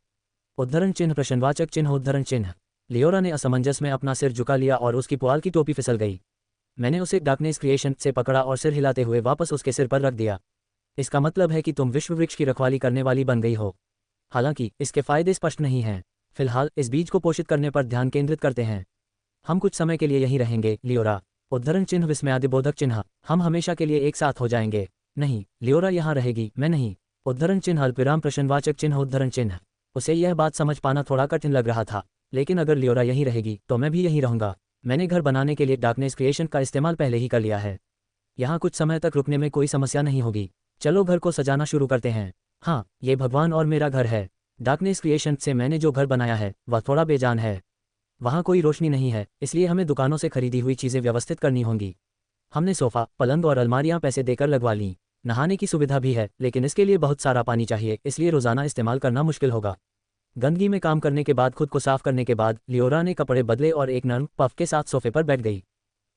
उद्धरण चिन्ह, प्रश्नवाचक चिन्ह, उद्धरण चिन्ह। लियोरा ने असमंजस में अपना सिर झुका लिया और उसकी पुआल की टोपी फिसल गई। मैंने उसे डार्कनेस क्रिएशन से पकड़ा और सिर हिलाते हुए वापस उसके सिर पर रख दिया। इसका मतलब है कि तुम विश्व वृक्ष की रखवाली करने वाली बन गई हो। हालांकि इसके फायदे स्पष्ट नहीं हैं। फिलहाल इस बीज को पोषित करने पर ध्यान केंद्रित करते हैं। हम कुछ समय के लिए यहीं रहेंगे लियोरा। उद्धरण चिन्ह, विस्मयादिबोधक चिन्ह। हम हमेशा के लिए एक साथ हो जाएंगे। नहीं, लियोरा यहाँ रहेगी, मैं नहीं। उद्धरण चिन्ह, अल्पविराम, प्रश्नवाचक चिन्ह, उद्धरण चिन्ह। उसे यह बात समझ पाना थोड़ा कठिन लग रहा था, लेकिन अगर लियोरा यहीं रहेगी तो मैं भी यहीं रहूंगा। मैंने घर बनाने के लिए डार्कनेस क्रिएशन का इस्तेमाल पहले ही कर लिया है। यहाँ कुछ समय तक रुकने में कोई समस्या नहीं होगी। चलो घर को सजाना शुरू करते हैं। हाँ, ये भगवान और मेरा घर है। डार्कनेस क्रिएशन से मैंने जो घर बनाया है वह थोड़ा बेजान है। वहाँ कोई रोशनी नहीं है, इसलिए हमें दुकानों से खरीदी हुई चीज़ें व्यवस्थित करनी होंगी। हमने सोफ़ा, पलंग और अलमारियाँ पैसे देकर लगवा लीं। नहाने की सुविधा भी है, लेकिन इसके लिए बहुत सारा पानी चाहिए, इसलिए रोज़ाना इस्तेमाल करना मुश्किल होगा। गंदगी में काम करने के बाद, खुद को साफ करने के बाद, लियोरा ने कपड़े बदले और एक नर्म पफ के साथ सोफे पर बैठ गई।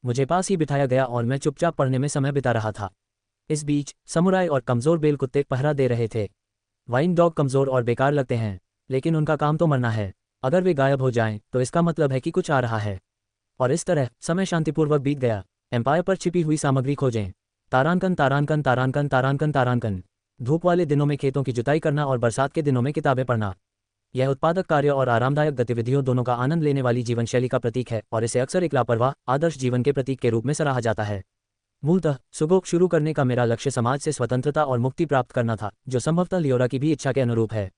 मुझे पास ही बिठाया गया और मैं चुपचाप पढ़ने में समय बिता रहा था। इस बीच समुराई और कमज़ोर बेल कुत्ते पहरा दे रहे थे। वाइन डॉग कमज़ोर और बेकार लगते हैं, लेकिन उनका काम तो मरना है। अगर वे गायब हो जाएं, तो इसका मतलब है कि कुछ आ रहा है। और इस तरह समय शांतिपूर्वक बीत गया। एम्पायर पर छिपी हुई सामग्री खोजें। तारांकन, तारांकन, तारांकन, तारांकन, तारांकन। धूप वाले दिनों में खेतों की जुताई करना और बरसात के दिनों में किताबें पढ़ना। यह उत्पादक कार्य और आरामदायक गतिविधियों दोनों का आनंद लेने वाली जीवनशैली का प्रतीक है, और इसे अक्सर एक लापरवाह आदर्श जीवन के प्रतीक के रूप में सराहा जाता है। मूलतः सुगो शुरू करने का मेरा लक्ष्य समाज से स्वतंत्रता और मुक्ति प्राप्त करना था, जो संभवतः लियोरा की भी इच्छा के अनुरूप है।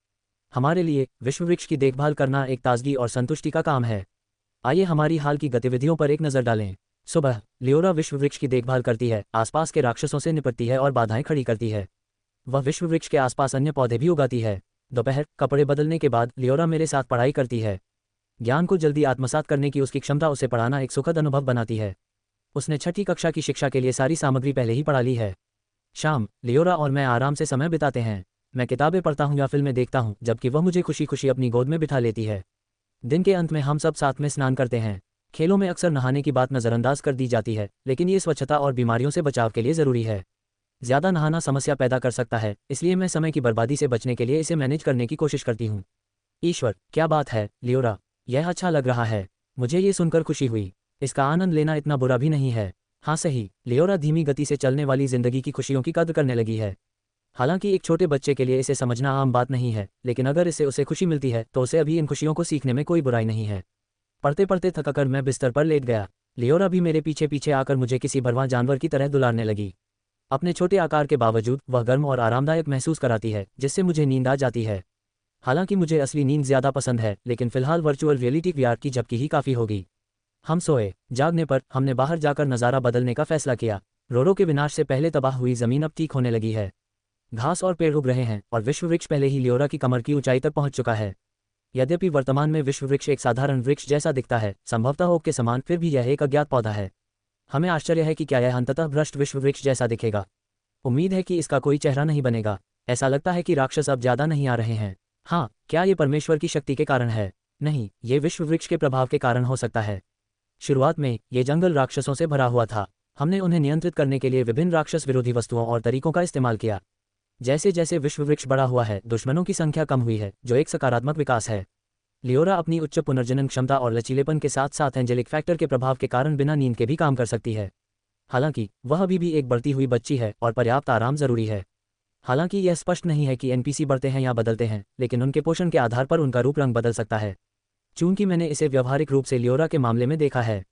हमारे लिए विश्व वृक्ष की देखभाल करना एक ताजगी और संतुष्टि का काम है। आइए हमारी हाल की गतिविधियों पर एक नज़र डालें। सुबह लियोरा विश्व वृक्ष की देखभाल करती है, आसपास के राक्षसों से निपटती है और बाधाएं खड़ी करती है। वह विश्व वृक्ष के आसपास अन्य पौधे भी उगाती है। दोपहर, कपड़े बदलने के बाद लियोरा मेरे साथ पढ़ाई करती है। ज्ञान को जल्दी आत्मसात करने की उसकी क्षमता उसे पढ़ाना एक सुखद अनुभव बनाती है। उसने 6ठी कक्षा की शिक्षा के लिए सारी सामग्री पहले ही पढ़ा ली है। शाम, लियोरा और मैं आराम से समय बिताते हैं। मैं किताबें पढ़ता हूँ या फिल्में देखता हूँ, जबकि वह मुझे खुशी खुशी अपनी गोद में बिठा लेती है। दिन के अंत में हम सब साथ में स्नान करते हैं। खेलों में अक्सर नहाने की बात नज़रअंदाज कर दी जाती है, लेकिन ये स्वच्छता और बीमारियों से बचाव के लिए ज़रूरी है। ज़्यादा नहाना समस्या पैदा कर सकता है, इसलिए मैं समय की बर्बादी से बचने के लिए इसे मैनेज करने की कोशिश करती हूँ। ईश्वर, क्या बात है लियोरा, यह अच्छा लग रहा है। मुझे ये सुनकर खुशी हुई। इसका आनंद लेना इतना बुरा भी नहीं है। हाँ सही, लियोरा धीमी गति से चलने वाली जिंदगी की खुशियों की कद्र करने लगी है। हालांकि एक छोटे बच्चे के लिए इसे समझना आम बात नहीं है, लेकिन अगर इससे उसे खुशी मिलती है तो उसे अभी इन खुशियों को सीखने में कोई बुराई नहीं है। पढ़ते पढ़ते थकाकर मैं बिस्तर पर लेट गया। लियोरा भी मेरे पीछे पीछे आकर मुझे किसी भरवां जानवर की तरह दुलारने लगी। अपने छोटे आकार के बावजूद वह गर्म और आरामदायक महसूस कराती है, जिससे मुझे नींद आ जाती है। हालांकि मुझे असली नींद ज़्यादा पसंद है, लेकिन फिलहाल वर्चुअल रियलिटी VR की झपकी ही काफ़ी होगी। हम सोए। जागने पर हमने बाहर जाकर नज़ारा बदलने का फैसला किया। रोरो के विनाश से पहले तबाह हुई ज़मीन अब ठीक होने लगी है। घास और पेड़ उग रहे हैं और विश्व वृक्ष पहले ही लियोरा की कमर की ऊंचाई तक पहुंच चुका है। यद्यपि वर्तमान में विश्व वृक्ष एक साधारण वृक्ष जैसा दिखता है, संभवतः ओक के समान, फिर भी यह एक अज्ञात पौधा है। हमें आश्चर्य है कि क्या यह अंततः भ्रष्ट विश्व वृक्ष जैसा दिखेगा। उम्मीद है कि इसका कोई चेहरा नहीं बनेगा। ऐसा लगता है कि राक्षस अब ज़्यादा नहीं आ रहे हैं। हाँ, क्या ये परमेश्वर की शक्ति के कारण है? नहीं, ये विश्व वृक्ष के प्रभाव के कारण हो सकता है। शुरुआत में ये जंगल राक्षसों से भरा हुआ था। हमने उन्हें नियंत्रित करने के लिए विभिन्न राक्षस विरोधी वस्तुओं और तरीकों का इस्तेमाल किया। जैसे जैसे विश्व वृक्ष बड़ा हुआ है, दुश्मनों की संख्या कम हुई है, जो एक सकारात्मक विकास है। लियोरा अपनी उच्च पुनर्जनन क्षमता और लचीलेपन के साथ साथ एंजेलिक फैक्टर के प्रभाव के कारण बिना नींद के भी काम कर सकती है। हालांकि वह अभी भी एक बढ़ती हुई बच्ची है और पर्याप्त आराम जरूरी है। हालांकि यह स्पष्ट नहीं है कि एनपीसी बढ़ते हैं या बदलते हैं, लेकिन उनके पोषण के आधार पर उनका रूप रंग बदल सकता है। चूंकि मैंने इसे व्यवहारिक रूप से लियोरा के मामले में देखा है।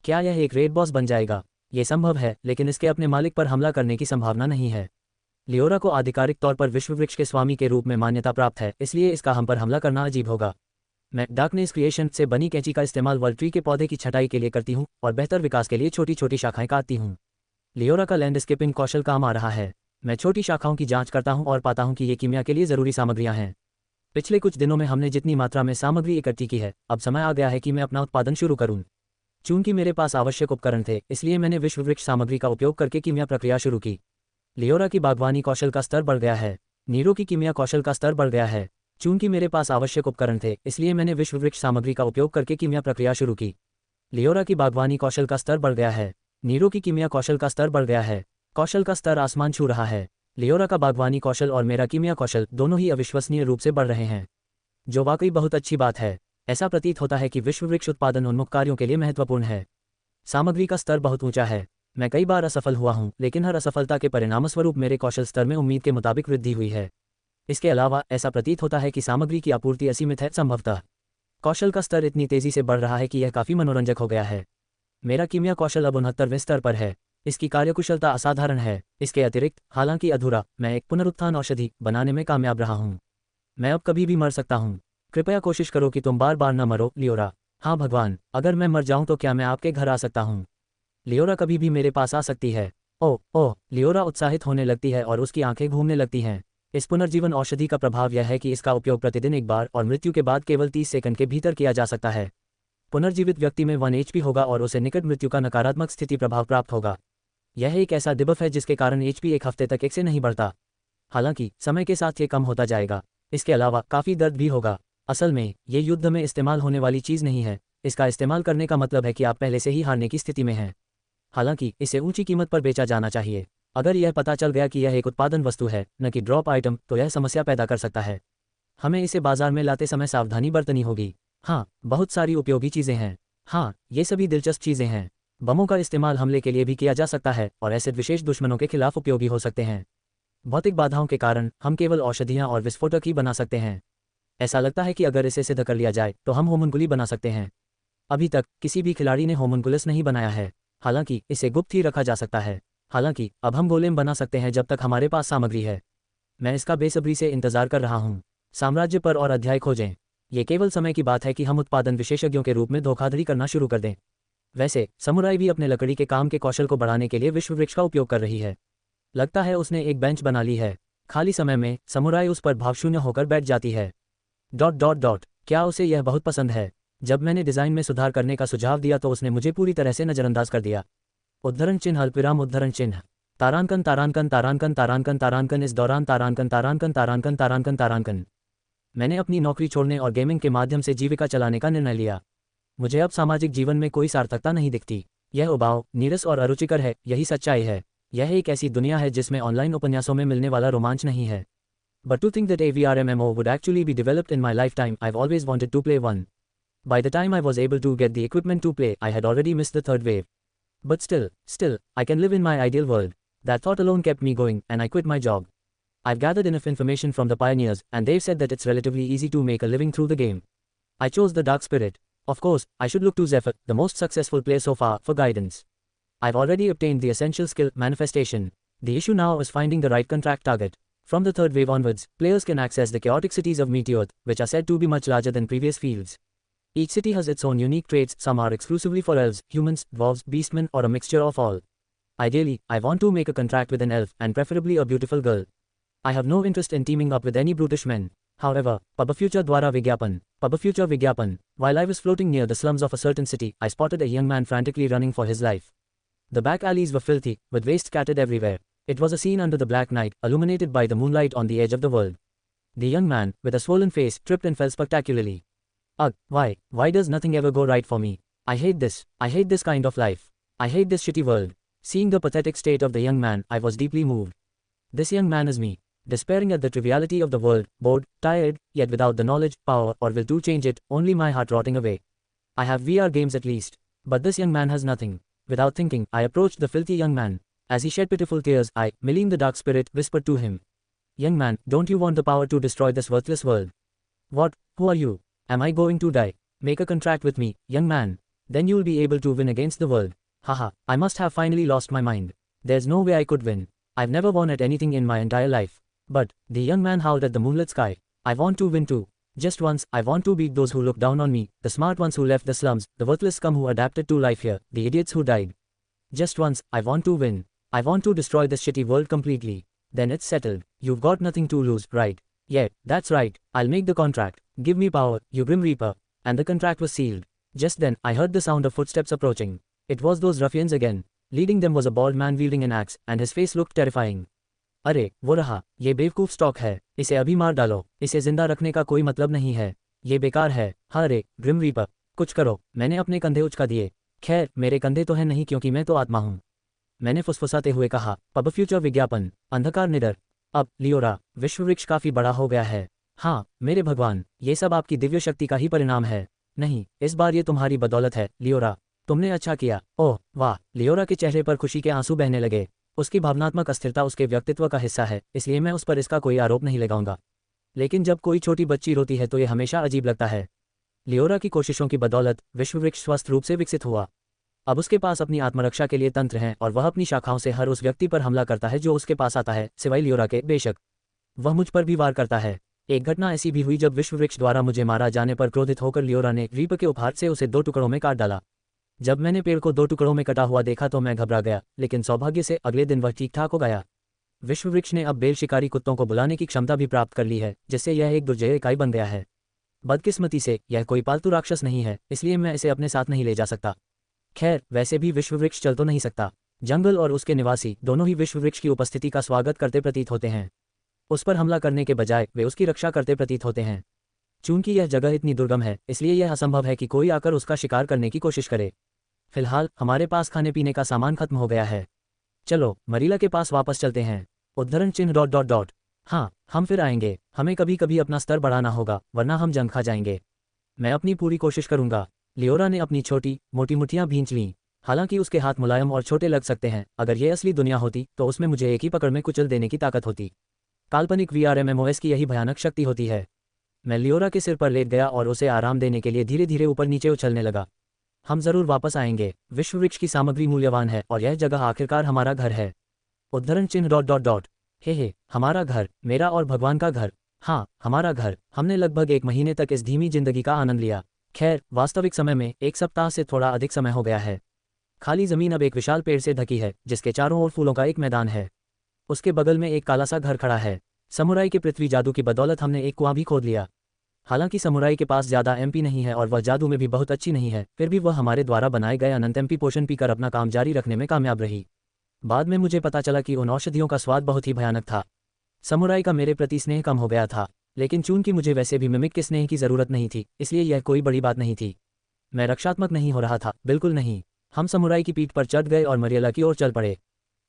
क्या यह एक रेड बॉस बन जाएगा? ये संभव है, लेकिन इसके अपने मालिक पर हमला करने की संभावना नहीं है। लियोरा को आधिकारिक तौर पर विश्व वृक्ष के स्वामी के रूप में मान्यता प्राप्त है, इसलिए इसका हम पर हमला करना अजीब होगा। मैं डार्कनेस क्रिएशन से बनी कैंची का इस्तेमाल वर्ल्ड ट्री के पौधे की छटाई के लिए करती हूँ और बेहतर विकास के लिए छोटी छोटी शाखाएं काटती हूँ। लियोरा का लैंडस्केपिंग कौशल काम आ रहा है। मैं छोटी शाखाओं की जांच करता हूं और पाता हूं कि ये कीमिया के लिए ज़रूरी सामग्रियां हैं। पिछले कुछ दिनों में हमने जितनी मात्रा में सामग्री इकट्ठी की है, अब समय आ गया है कि मैं अपना उत्पादन शुरू करूं। चूंकि मेरे पास आवश्यक उपकरण थे, इसलिए मैंने विश्व वृक्ष सामग्री का उपयोग करके कीमिया प्रक्रिया शुरू की। लियोरा की बागवानी कौशल का स्तर बढ़ गया है। नीरो की कीमिया कौशल का स्तर बढ़ गया है। चूंकि मेरे पास आवश्यक उपकरण थे, इसलिए मैंने विश्व वृक्ष सामग्री का उपयोग करके कीमिया प्रक्रिया शुरू की। लियोरा की बागवानी कौशल का स्तर बढ़ गया है। नीरो की कीमिया कौशल का स्तर बढ़ गया है। कौशल का स्तर आसमान छू रहा है। लियोरा का बागवानी कौशल और मेरा कीमिया कौशल दोनों ही अविश्वसनीय रूप से बढ़ रहे हैं, जो वाकई बहुत अच्छी बात है। ऐसा प्रतीत होता है कि विश्व वृक्ष उत्पादन उन्मुख कार्यों के लिए महत्वपूर्ण है। सामग्री का स्तर बहुत ऊंचा है। मैं कई बार असफल हुआ हूं, लेकिन हर असफलता के परिणामस्वरूप मेरे कौशल स्तर में उम्मीद के मुताबिक वृद्धि हुई है। इसके अलावा ऐसा प्रतीत होता है कि सामग्री की आपूर्ति असीमित है। संभवतः कौशल का स्तर इतनी तेजी से बढ़ रहा है कि यह काफ़ी मनोरंजक हो गया है। मेरा कीमिया कौशल अब 69वें स्तर पर है। इसकी कार्यकुशलता असाधारण है। इसके अतिरिक्त, हालांकि अधूरा, मैं एक पुनरुत्थान औषधि बनाने में कामयाब रहा हूं। मैं अब कभी भी मर सकता हूं। कृपया कोशिश करो कि तुम बार बार न मरो, लियोरा। हाँ भगवान, अगर मैं मर जाऊं तो क्या मैं आपके घर आ सकता हूं? लियोरा कभी भी मेरे पास आ सकती है। ओह ओह, लियोरा उत्साहित होने लगती है और उसकी आंखें घूमने लगती हैं। इस पुनर्जीवन औषधि का प्रभाव यह है कि इसका उपयोग प्रतिदिन एक बार और मृत्यु के बाद केवल 30 सेकंड के भीतर किया जा सकता है। पुनर्जीवित व्यक्ति में 1 HP होगा और उसे निकट मृत्यु का नकारात्मक स्थिति प्रभाव प्राप्त होगा। यह एक ऐसा डिबफ है जिसके कारण HP एक हफ्ते तक 1 से नहीं बढ़ता। हालांकि समय के साथ ये कम होता जाएगा। इसके अलावा काफ़ी दर्द भी होगा। असल में ये युद्ध में इस्तेमाल होने वाली चीज़ नहीं है। इसका इस्तेमाल करने का मतलब है कि आप पहले से ही हारने की स्थिति में हैं। हालांकि इसे ऊंची कीमत पर बेचा जाना चाहिए। अगर यह पता चल गया कि यह एक उत्पादन वस्तु है, न कि ड्रॉप आइटम, तो यह समस्या पैदा कर सकता है। हमें इसे बाजार में लाते समय सावधानी बरतनी होगी। हाँ, बहुत सारी उपयोगी चीज़ें हैं। हाँ, ये सभी दिलचस्प चीज़ें हैं। बमों का इस्तेमाल हमले के लिए भी किया जा सकता है और एसिड विशेष दुश्मनों के खिलाफ उपयोगी हो सकते हैं। भौतिक बाधाओं के कारण हम केवल औषधियाँ और विस्फोटक ही बना सकते हैं। ऐसा लगता है कि अगर इसे सिद्ध कर लिया जाए तो हम होमुनकुली बना सकते हैं। अभी तक किसी भी खिलाड़ी ने होमुनकुलस नहीं बनाया है। हालांकि इसे गुप्त ही रखा जा सकता है। हालांकि अब हम गोलेम बना सकते हैं जब तक हमारे पास सामग्री है। मैं इसका बेसब्री से इंतजार कर रहा हूँ। साम्राज्य पर और अध्याय खोजें। ये केवल समय की बात है कि हम उत्पादन विशेषज्ञों के रूप में धोखाधड़ी करना शुरू कर दें। वैसे समुराई भी अपने लकड़ी के काम के कौशल को बढ़ाने के लिए विश्व वृक्ष का उपयोग कर रही है। लगता है उसने एक बेंच बना ली है। खाली समय में समुराई उस पर भावशून्य होकर बैठ जाती है। ... क्या उसे यह बहुत पसंद है? जब मैंने डिज़ाइन में सुधार करने का सुझाव दिया तो उसने मुझे पूरी तरह से नज़रअंदाज कर दिया। उद्धरण चिन्ह अल्पविराम उद्धरण चिन्ह। तारांकन तारांकन तारांकन तारांकन तारांकन इस दौरान तारांकन तारांकन तारांकन तारांकन तारांकन। मैंने अपनी नौकरी छोड़ने और गेमिंग के माध्यम से जीविका चलाने का निर्णय लिया। मुझे अब सामाजिक जीवन में कोई सार्थकता नहीं दिखती। यह उबाऊ, नीरस और अरुचिकर है, यही सच्चाई है। यह एक ऐसी दुनिया है जिसमें ऑनलाइन उपन्यासों में मिलने वाला रोमांच नहीं है। But to think that a VR MMO would actually be developed in my lifetime, I've always wanted to play one. By the time I was able to get the equipment to play, I had already missed the third wave. But still, I can live in my ideal world. That thought alone kept me going, and I quit my job. I've gathered enough information from the pioneers, and they've said that it's relatively easy to make a living through the game. I chose the Dark Spirit. Of course, I should look to Zephyr, the most successful player so far, for guidance. I've already obtained the essential skill, Manifestation. The issue now is finding the right contract target. From the third wave onwards, players can access the chaotic cities of Meteor, which are said to be much larger than previous fields. Each city has its own unique traits, some are exclusively for elves, humans, dwarves, beastmen, or a mixture of all. Ideally, I want to make a contract with an elf, and preferably a beautiful girl. I have no interest in teaming up with any brutish men. However, Pabafuture Dwara Vigyapan. Pabafuture Vigyapan. While I was floating near the slums of a certain city, I spotted a young man frantically running for his life. The back alleys were filthy, with waste scattered everywhere. It was a scene under the black night, illuminated by the moonlight on the edge of the world. The young man, with a swollen face, tripped and fell spectacularly. Ugh, why does nothing ever go right for me? I hate this kind of life. I hate this shitty world. Seeing the pathetic state of the young man, I was deeply moved. This young man is me. Despairing at the triviality of the world, bored, tired, yet without the knowledge, power, or will to change it, only my heart rotting away. I have VR games at least. But this young man has nothing. Without thinking, I approached the filthy young man. As he shed pitiful tears, I, Milim the dark spirit, whispered to him. Young man, don't you want the power to destroy this worthless world? What? Who are you? Am I going to die? Make a contract with me, young man. Then you'll be able to win against the world. Haha, I must have finally lost my mind. There's no way I could win. I've never won at anything in my entire life. But, the young man howled at the moonlit sky. I want to win too. Just once, I want to beat those who look down on me, the smart ones who left the slums, the worthless scum who adapted to life here, the idiots who died. Just once, I want to win. I want to destroy this shitty world completely. Then it's settled. You've got nothing to lose, right? Yeah, that's right. I'll make the contract. Give me power, you Grim Reaper. And the contract was sealed. Just then, I heard the sound of footsteps approaching. It was those ruffians again. Leading them was a bald man wielding an axe, and his face looked terrifying. अरे वो रहा, ये बेवकूफ stock है, इसे अभी मार डालो, इसे जिंदा रखने का कोई मतलब नहीं है, ये बेकार है। हाँ अरे ग्रिम रीपर, कुछ करो। मैंने अपने कंधे उचका दिए। खैर मेरे कंधे तो हैं नहीं क्योंकि मैं तो आत्मा हूँ। मैंने फुसफुसाते हुए कहा। पब फ्यूचर विज्ञापन, अंधकार निडर। अब लियोरा, विश्ववृक्ष काफी बड़ा हो गया है। हाँ मेरे भगवान, ये सब आपकी दिव्य शक्ति का ही परिणाम है। नहीं, इस बार ये तुम्हारी बदौलत है लियोरा, तुमने अच्छा किया। ओह वाह, लियोरा के चेहरे पर खुशी के आंसू बहने लगे। उसकी भावनात्मक अस्थिरता उसके व्यक्तित्व का हिस्सा है, इसलिए मैं उस पर इसका कोई आरोप नहीं लगाऊंगा। लेकिन जब कोई छोटी बच्ची रोती है तो ये हमेशा अजीब लगता है। लियोरा की कोशिशों की बदौलत विश्ववृक्ष स्वस्थ रूप से विकसित हुआ। अब उसके पास अपनी आत्मरक्षा के लिए तंत्र हैं और वह अपनी शाखाओं से हर उस व्यक्ति पर हमला करता है जो उसके पास आता है, सिवाय लियोरा के। बेशक वह मुझ पर भी वार करता है। एक घटना ऐसी भी हुई जब विश्ववृक्ष द्वारा मुझे मारा जाने पर क्रोधित होकर लियोरा ने रीपर के उपहार से उसे 2 टुकड़ों में काट डाला। जब मैंने पेड़ को 2 टुकड़ों में कटा हुआ देखा तो मैं घबरा गया, लेकिन सौभाग्य से अगले दिन वह ठीक ठाक हो गया। विश्ववृक्ष ने अब बेल शिकारी कुत्तों को बुलाने की क्षमता भी प्राप्त कर ली है, जिससे यह एक दुर्जय इकाई बन गया है। बदकिस्मती से यह कोई पालतू राक्षस नहीं है, इसलिए मैं इसे अपने साथ नहीं ले जा सकता। खैर वैसे भी विश्ववृक्ष चल तो नहीं सकता। जंगल और उसके निवासी दोनों ही विश्ववृक्ष की उपस्थिति का स्वागत करते प्रतीत होते हैं। उस पर हमला करने के बजाय वे उसकी रक्षा करते प्रतीत होते हैं। चूंकि यह जगह इतनी दुर्गम है, इसलिए यह असंभव है कि कोई आकर उसका शिकार करने की कोशिश करे। फिलहाल हमारे पास खाने पीने का सामान खत्म हो गया है। चलो मरीला के पास वापस चलते हैं। उद्धरण चिन्ह ... हाँ हम फिर आएंगे। हमें कभी कभी अपना स्तर बढ़ाना होगा, वरना हम जंग खा जाएंगे। मैं अपनी पूरी कोशिश करूंगा। लियोरा ने अपनी छोटी मोटी मुट्ठियां भींच लीं। हालांकि उसके हाथ मुलायम और छोटे लग सकते हैं, अगर ये असली दुनिया होती तो उसमें मुझे एक ही पकड़ में कुचल देने की ताकत होती। काल्पनिक VRMMOS की यही भयानक शक्ति होती है। मैं लियोरा के सिर पर लेट गया और उसे आराम देने के लिए धीरे धीरे ऊपर नीचे उछलने लगा। हम जरूर वापस आएंगे। विश्ववृक्ष की सामग्री मूल्यवान है और यह जगह आखिरकार हमारा घर है। उद्धरण चिन्ह ... हे हमारा घर, मेरा और भगवान का घर। हाँ हमारा घर। हमने लगभग 1 महीने तक इस धीमी जिंदगी का आनंद लिया। खैर वास्तविक समय में 1 सप्ताह से थोड़ा अधिक समय हो गया है। खाली जमीन अब एक विशाल पेड़ से ढकी है, जिसके चारों ओर फूलों का एक मैदान है। उसके बगल में एक काला सा घर खड़ा है। समुराई के पृथ्वी जादू की बदौलत हमने एक कुआं भी खोद लिया। हालांकि समुराई के पास ज़्यादा MP नहीं है और वह जादू में भी बहुत अच्छी नहीं है, फिर भी वह हमारे द्वारा बनाए गए अनंत MP पोषण पीकर अपना काम जारी रखने में कामयाब रही। बाद में मुझे पता चला कि उन औषधियों का स्वाद बहुत ही भयानक था। समुराई का मेरे प्रति स्नेह कम हो गया था, लेकिन चूंकि मुझे वैसे भी मिमिक के स्नेह की ज़रूरत नहीं थी, इसलिए यह कोई बड़ी बात नहीं थी। मैं रक्षात्मक नहीं हो रहा था, बिल्कुल नहीं। हम समुराई की पीठ पर चढ़ गए और मरियला की ओर चल पड़े।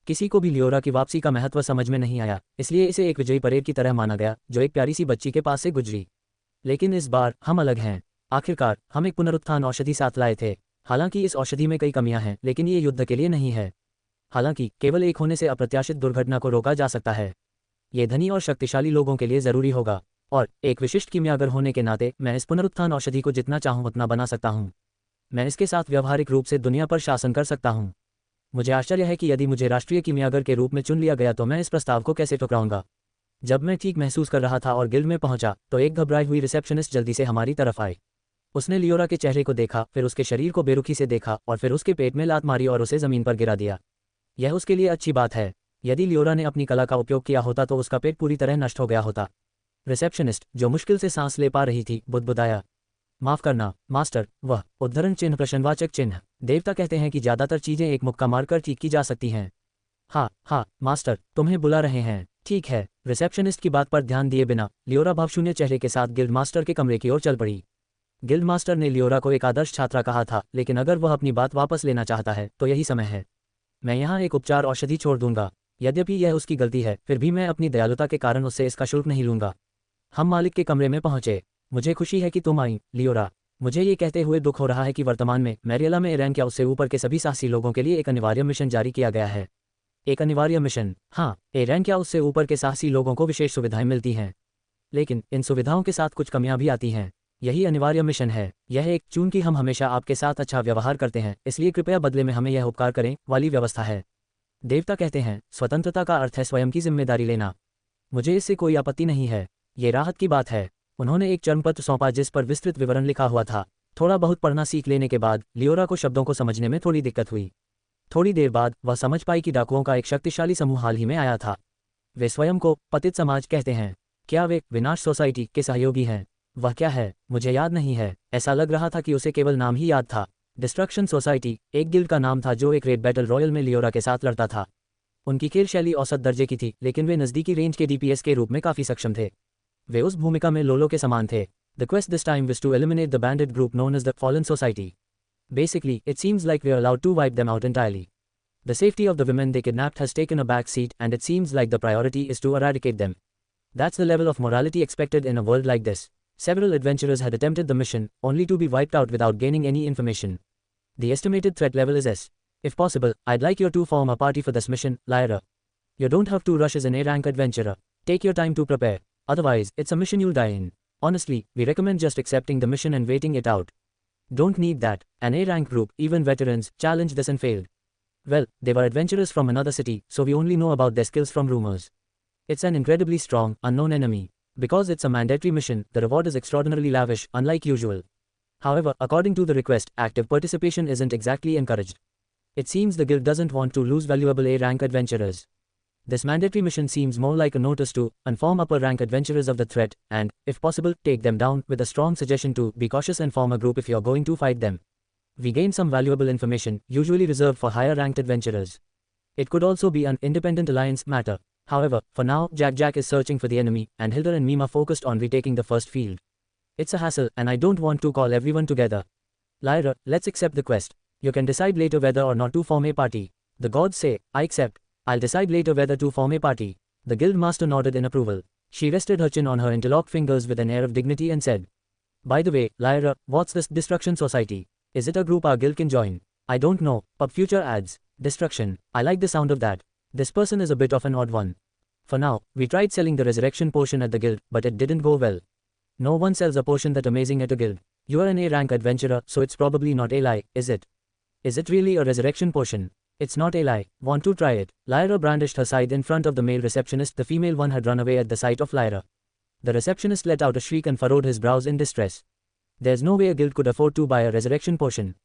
किसी को भी लियोरा की वापसी का महत्व समझ में नहीं आया, इसलिए इसे एक विजयी परेड की तरह माना गया जो एक प्यारी सी बच्ची के पास से गुजरी। लेकिन इस बार हम अलग हैं। आखिरकार हम एक पुनरुत्थान औषधि साथ लाए थे। हालांकि इस औषधि में कई कमियां हैं, लेकिन ये युद्ध के लिए नहीं है। हालांकि केवल एक होने से अप्रत्याशित दुर्घटना को रोका जा सकता है। ये धनी और शक्तिशाली लोगों के लिए ज़रूरी होगा, और एक विशिष्ट कीमियागर होने के नाते मैं इस पुनरुत्थान औषधि को जितना चाहूँ उतना बना सकता हूँ। मैं इसके साथ व्यावहारिक रूप से दुनिया पर शासन कर सकता हूँ। मुझे आश्चर्य है कि यदि मुझे राष्ट्रीय कीमियागर के रूप में चुन लिया गया तो मैं इस प्रस्ताव को कैसे ठुकराऊंगा। जब मैं ठीक महसूस कर रहा था और गिल्ड में पहुंचा तो एक घबराई हुई रिसेप्शनिस्ट जल्दी से हमारी तरफ आई। उसने लियोरा के चेहरे को देखा, फिर उसके शरीर को बेरुखी से देखा और फिर उसके पेट में लात मारी और उसे ज़मीन पर गिरा दिया। यह उसके लिए अच्छी बात है। यदि लियोरा ने अपनी कला का उपयोग किया होता तो उसका पेट पूरी तरह नष्ट हो गया होता। रिसेप्शनिस्ट, जो मुश्किल से सांस ले पा रही थी, बुदबुदाया, माफ करना मास्टर। वह उद्धरण चिन्ह प्रश्नवाचक चिन्ह। देवता कहते हैं कि ज़्यादातर चीज़ें एक मुक्का मारकर ठीक की जा सकती हैं। हाँ मास्टर, तुम्हें बुला रहे हैं। ठीक है। रिसेप्शनिस्ट की बात पर ध्यान दिए बिना लियोरा भावशून्य चेहरे के साथ गिल्ड मास्टर के कमरे की ओर चल पड़ी। गिल्ड मास्टर ने लियोरा को एक आदर्श छात्रा कहा था, लेकिन अगर वह अपनी बात वापस लेना चाहता है तो यही समय है। मैं यहाँ एक उपचार औषधि छोड़ दूंगा। यद्यपि यह उसकी गलती है, फिर भी मैं अपनी दयालुता के कारण उससे इसका शुल्क नहीं लूंगा। हम मालिक के कमरे में पहुंचे। मुझे खुशी है कि तुम आई, लियोरा। मुझे ये कहते हुए दुख हो रहा है कि वर्तमान में मैरियला में एरैन क्या उससे ऊपर के सभी साहसी लोगों के लिए एक अनिवार्य मिशन जारी किया गया है। एक अनिवार्य मिशन? हाँ, एरैन क्या उससे ऊपर के साहसी लोगों को विशेष सुविधाएं मिलती हैं, लेकिन इन सुविधाओं के साथ कुछ कमियां भी आती हैं। यही अनिवार्य मिशन है। यह एक चूंकि हम हमेशा आपके साथ अच्छा व्यवहार करते हैं, इसलिए कृपया बदले में हमें यह उपकार करें वाली व्यवस्था है। देवता कहते हैं, स्वतंत्रता का अर्थ है स्वयं की जिम्मेदारी लेना। मुझे इससे कोई आपत्ति नहीं है। ये राहत की बात है। उन्होंने एक चर्मपत्र सौंपा जिस पर विस्तृत विवरण लिखा हुआ था। थोड़ा बहुत पढ़ना सीख लेने के बाद लियोरा को शब्दों को समझने में थोड़ी दिक्कत हुई। थोड़ी देर बाद वह समझ पाई कि डाकुओं का एक शक्तिशाली समूह हाल ही में आया था। वे स्वयं को पतित समाज कहते हैं। क्या वे विनाश सोसाइटी के सहयोगी हैं? वह क्या है, मुझे याद नहीं है। ऐसा लग रहा था कि उसे केवल नाम ही याद था। डिस्ट्रक्शन सोसाइटी एक गिल्ड का नाम था जो एक रेड बैटल रॉयल में लियोरा के साथ लड़ता था। उनकी खेल शैली औसत दर्जे की थी, लेकिन वे नज़दीकी रेंज के DPS के रूप में काफ़ी सक्षम थे। वे उस भूमिका में लोलो के समान थे। The quest this time was to eliminate the bandit group known as the Fallen Society. Basically, it seems like we are allowed to wipe them out entirely. The safety of the women they kidnapped has taken a back seat, and it seems like the priority is to eradicate them. That's the level of morality expected in a world like this. Several adventurers had attempted the mission, only to be wiped out without gaining any information. The estimated threat level is S. If possible, I'd like you to form a party for this mission, Lyra. You don't have to rush as an A-rank adventurer. Take your time to prepare. Otherwise, it's a mission you'll die in. Honestly, we recommend just accepting the mission and waiting it out. Don't need that. An A-rank group, even veterans, challenged this and failed. Well, they were adventurers from another city, so we only know about their skills from rumors. It's an incredibly strong, unknown enemy. Because it's a mandatory mission, the reward is extraordinarily lavish, unlike usual. However, according to the request, active participation isn't exactly encouraged. It seems the guild doesn't want to lose valuable A-rank adventurers. This mandatory mission seems more like a notice to inform upper-rank adventurers of the threat, and, if possible, take them down, with a strong suggestion to be cautious and form a group if you're going to fight them. We gain some valuable information, usually reserved for higher-ranked adventurers. It could also be an independent alliance matter. However, for now, Jack is searching for the enemy, and Hilda and Mima focused on retaking the first field. It's a hassle, and I don't want to call everyone together. Lyra, let's accept the quest. You can decide later whether or not to form a party. The gods say, I accept. I'll decide later whether to form a party. The guild master nodded in approval. She rested her chin on her interlocked fingers with an air of dignity and said, By the way, Lyra, what's this Destruction Society? Is it a group our guild can join? I don't know, Pub Future adds. Destruction. I like the sound of that. This person is a bit of an odd one. For now, we tried selling the resurrection potion at the guild, but it didn't go well. No one sells a potion that amazing at a guild. You are an A-rank adventurer, so it's probably not a lie, is it? Is it really a resurrection potion? It's not a lie. Want to try it? Lyra brandished her scythe in front of the male receptionist. The female one had run away at the sight of Lyra. The receptionist let out a shriek and furrowed his brows in distress. There's no way a guild could afford to buy a resurrection potion.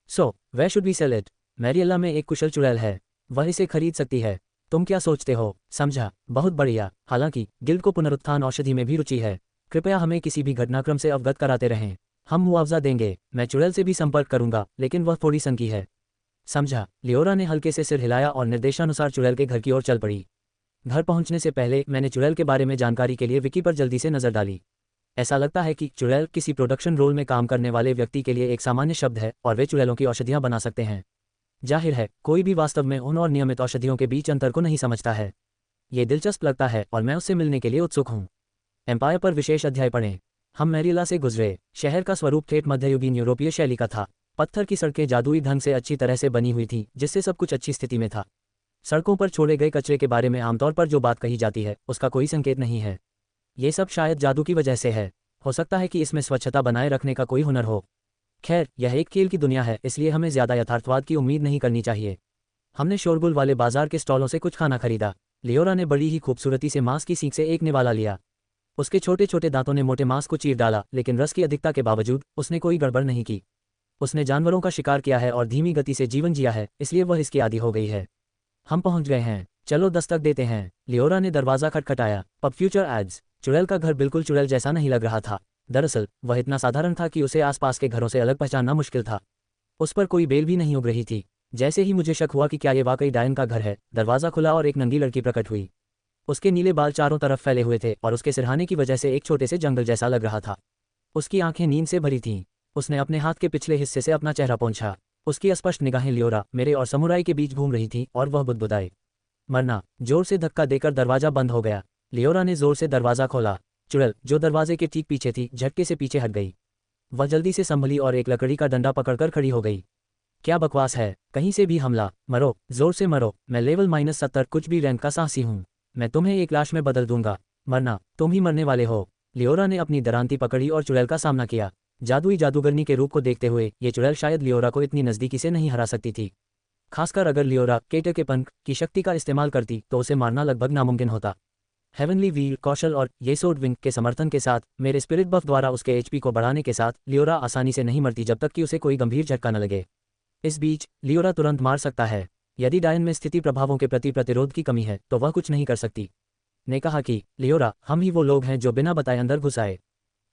So, where should we sell it? मैरियला में एक कुशल चुड़ैल है, वह इसे खरीद सकती है। तुम क्या सोचते हो? समझा, बहुत बढ़िया। हालांकि गिल्ड को पुनरुत्थान औषधि में भी रुचि है। कृपया हमें किसी भी घटनाक्रम से अवगत कराते रहें। हम मुआवजा देंगे। मैं चुड़ैल से भी संपर्क करूंगा, लेकिन वह थोड़ी सनकी है। समझा। लियोरा ने हल्के से सिर हिलाया और निर्देशानुसार चुड़ैल के घर की ओर चल पड़ी। घर पहुंचने से पहले मैंने चुड़ैल के बारे में जानकारी के लिए विकी पर जल्दी से नजर डाली। ऐसा लगता है कि चुड़ैल किसी प्रोडक्शन रोल में काम करने वाले व्यक्ति के लिए एक सामान्य शब्द है और वे चुड़ैलों की औषधियां बना सकते हैं। जाहिर है, कोई भी वास्तव में उन और नियमित औषधियों के बीच अंतर को नहीं समझता है। ये दिलचस्प लगता है और मैं उससे मिलने के लिए उत्सुक हूँ। एम्पायर पर विशेष अध्याय पढ़ें। हम मैरियला से गुजरे। शहर का स्वरूप ठेठ मध्ययुगीन यूरोपीय शैली का था। पत्थर की सड़कें जादुई ढंग से अच्छी तरह से बनी हुई थी, जिससे सब कुछ अच्छी स्थिति में था। सड़कों पर छोड़े गए कचरे के बारे में आमतौर पर जो बात कही जाती है, उसका कोई संकेत नहीं है। ये सब शायद जादू की वजह से है। हो सकता है कि इसमें स्वच्छता बनाए रखने का कोई हुनर हो। खैर, यह एक खेल की दुनिया है, इसलिए हमें ज़्यादा यथार्थवाद की उम्मीद नहीं करनी चाहिए। हमने शोरगुल वाले बाजार के स्टॉलों से कुछ खाना खरीदा। लियोरा ने बड़ी ही खूबसूरती से मांस की सीख से एक निवाला लिया। उसके छोटे छोटे दांतों ने मोटे मांस को चीर डाला, लेकिन रस की अधिकता के बावजूद उसने कोई गड़बड़ नहीं की। उसने जानवरों का शिकार किया है और धीमी गति से जीवन जिया है, इसलिए वह इसकी आदी हो गई है। हम पहुंच गए हैं, चलो दस्तक देते हैं। लियोरा ने दरवाज़ा खटखटाया। Pub future ads. चुड़ैल का घर बिल्कुल चुड़ैल जैसा नहीं लग रहा था। दरअसल वह इतना साधारण था कि उसे आसपास के घरों से अलग पहचानना मुश्किल था। उस पर कोई बेल भी नहीं उग रही थी। जैसे ही मुझे शक हुआ कि क्या ये वाकई डायन का घर है, दरवाज़ा खुला और एक नंगी लड़की प्रकट हुई। उसके नीले बाल चारों तरफ फैले हुए थे और उसके सिरहाने की वजह से एक छोटे से जंगल जैसा लग रहा था। उसकी आंखें नींद से भरी थीं। उसने अपने हाथ के पिछले हिस्से से अपना चेहरा पोंछा। उसकी अस्पष्ट निगाहें लियोरा, मेरे और समुराई के बीच घूम रही थीं और वह बुदबुदाए, मरना। जोर से धक्का देकर दरवाजा बंद हो गया। लियोरा ने जोर से दरवाजा खोला। चुड़ैल, जो दरवाजे के ठीक पीछे थी, झटके से पीछे हट गई। वह जल्दी से संभली और एक लकड़ी का डंडा पकड़कर खड़ी हो गई। क्या बकवास है, कहीं से भी हमला। मरो, जोर से मरो। मैं लेवल -70 कुछ भी रैंक का साहसी हूँ। मैं तुम्हें एक लाश में बदल दूंगा। मरना, तुम ही मरने वाले हो। लियोरा ने अपनी दरांती पकड़ी और चुड़ैल का सामना किया। जादुई जादूगरनी के रूप को देखते हुए ये चुड़ैल शायद लियोरा को इतनी नज़दीकी से नहीं हरा सकती थी। खासकर अगर लियोरा केटर के पंख की शक्ति का इस्तेमाल करती तो उसे मारना लगभग नामुमकिन होता। हेवनली वीर कौशल और येसोड विंग के समर्थन के साथ मेरे स्पिरिट बफ द्वारा उसके एचपी को बढ़ाने के साथ लियोरा आसानी से नहीं मरती जब तक कि उसे कोई गंभीर झटका न लगे। इस बीच लियोरा तुरंत मार सकता है। यदि डायन में स्थिति प्रभावों के प्रति प्रतिरोध की कमी है तो वह कुछ नहीं कर सकती। ने कहा कि लियोरा, हम ही वो लोग हैं जो बिना बताए अंदर घुस आए।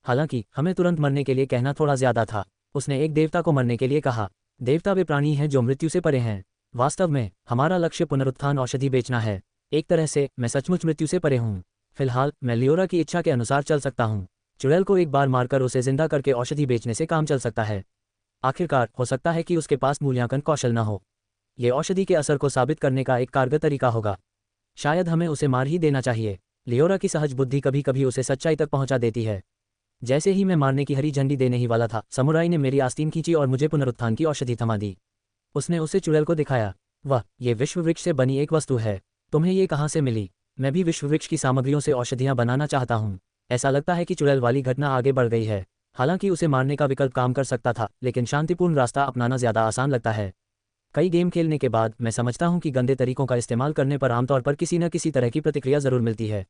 हालांकि हमें तुरंत मरने के लिए कहना थोड़ा ज्यादा था। उसने एक देवता को मरने के लिए कहा। देवता वे प्राणी हैं जो मृत्यु से परे हैं। वास्तव में हमारा लक्ष्य पुनरुत्थान औषधि बेचना है। एक तरह से मैं सचमुच मृत्यु से परे हूँ। फिलहाल मैं लियोरा की इच्छा के अनुसार चल सकता हूँ। चुड़ैल को एक बार मारकर उसे जिंदा करके औषधि बेचने से काम चल सकता है। आखिरकार हो सकता है कि उसके पास मूल्यांकन कौशल न हो। ये औषधि के असर को साबित करने का एक कारगर तरीका होगा। शायद हमें उसे मार ही देना चाहिए। लियोरा की सहज बुद्धि कभी कभी उसे सच्चाई तक पहुंचा देती है। जैसे ही मैं मारने की हरी झंडी देने ही वाला था, समुराई ने मेरी आस्तीन खींची और मुझे पुनरुत्थान की औषधि थमा दी। उसने उसे चुड़ैल को दिखाया। वह, ये विश्व वृक्ष से बनी एक वस्तु है। तुम्हें ये कहाँ से मिली? मैं भी विश्व वृक्ष की सामग्रियों से औषधियाँ बनाना चाहता हूँ। ऐसा लगता है कि चुड़ैल वाली घटना आगे बढ़ गई है। हालांकि उसे मारने का विकल्प काम कर सकता था, लेकिन शांतिपूर्ण रास्ता अपनाना ज़्यादा आसान लगता है। कई गेम खेलने के बाद मैं समझता हूँ कि गंदे तरीकों का इस्तेमाल करने पर आमतौर पर किसी न किसी तरह की प्रतिक्रिया जरूर मिलती है।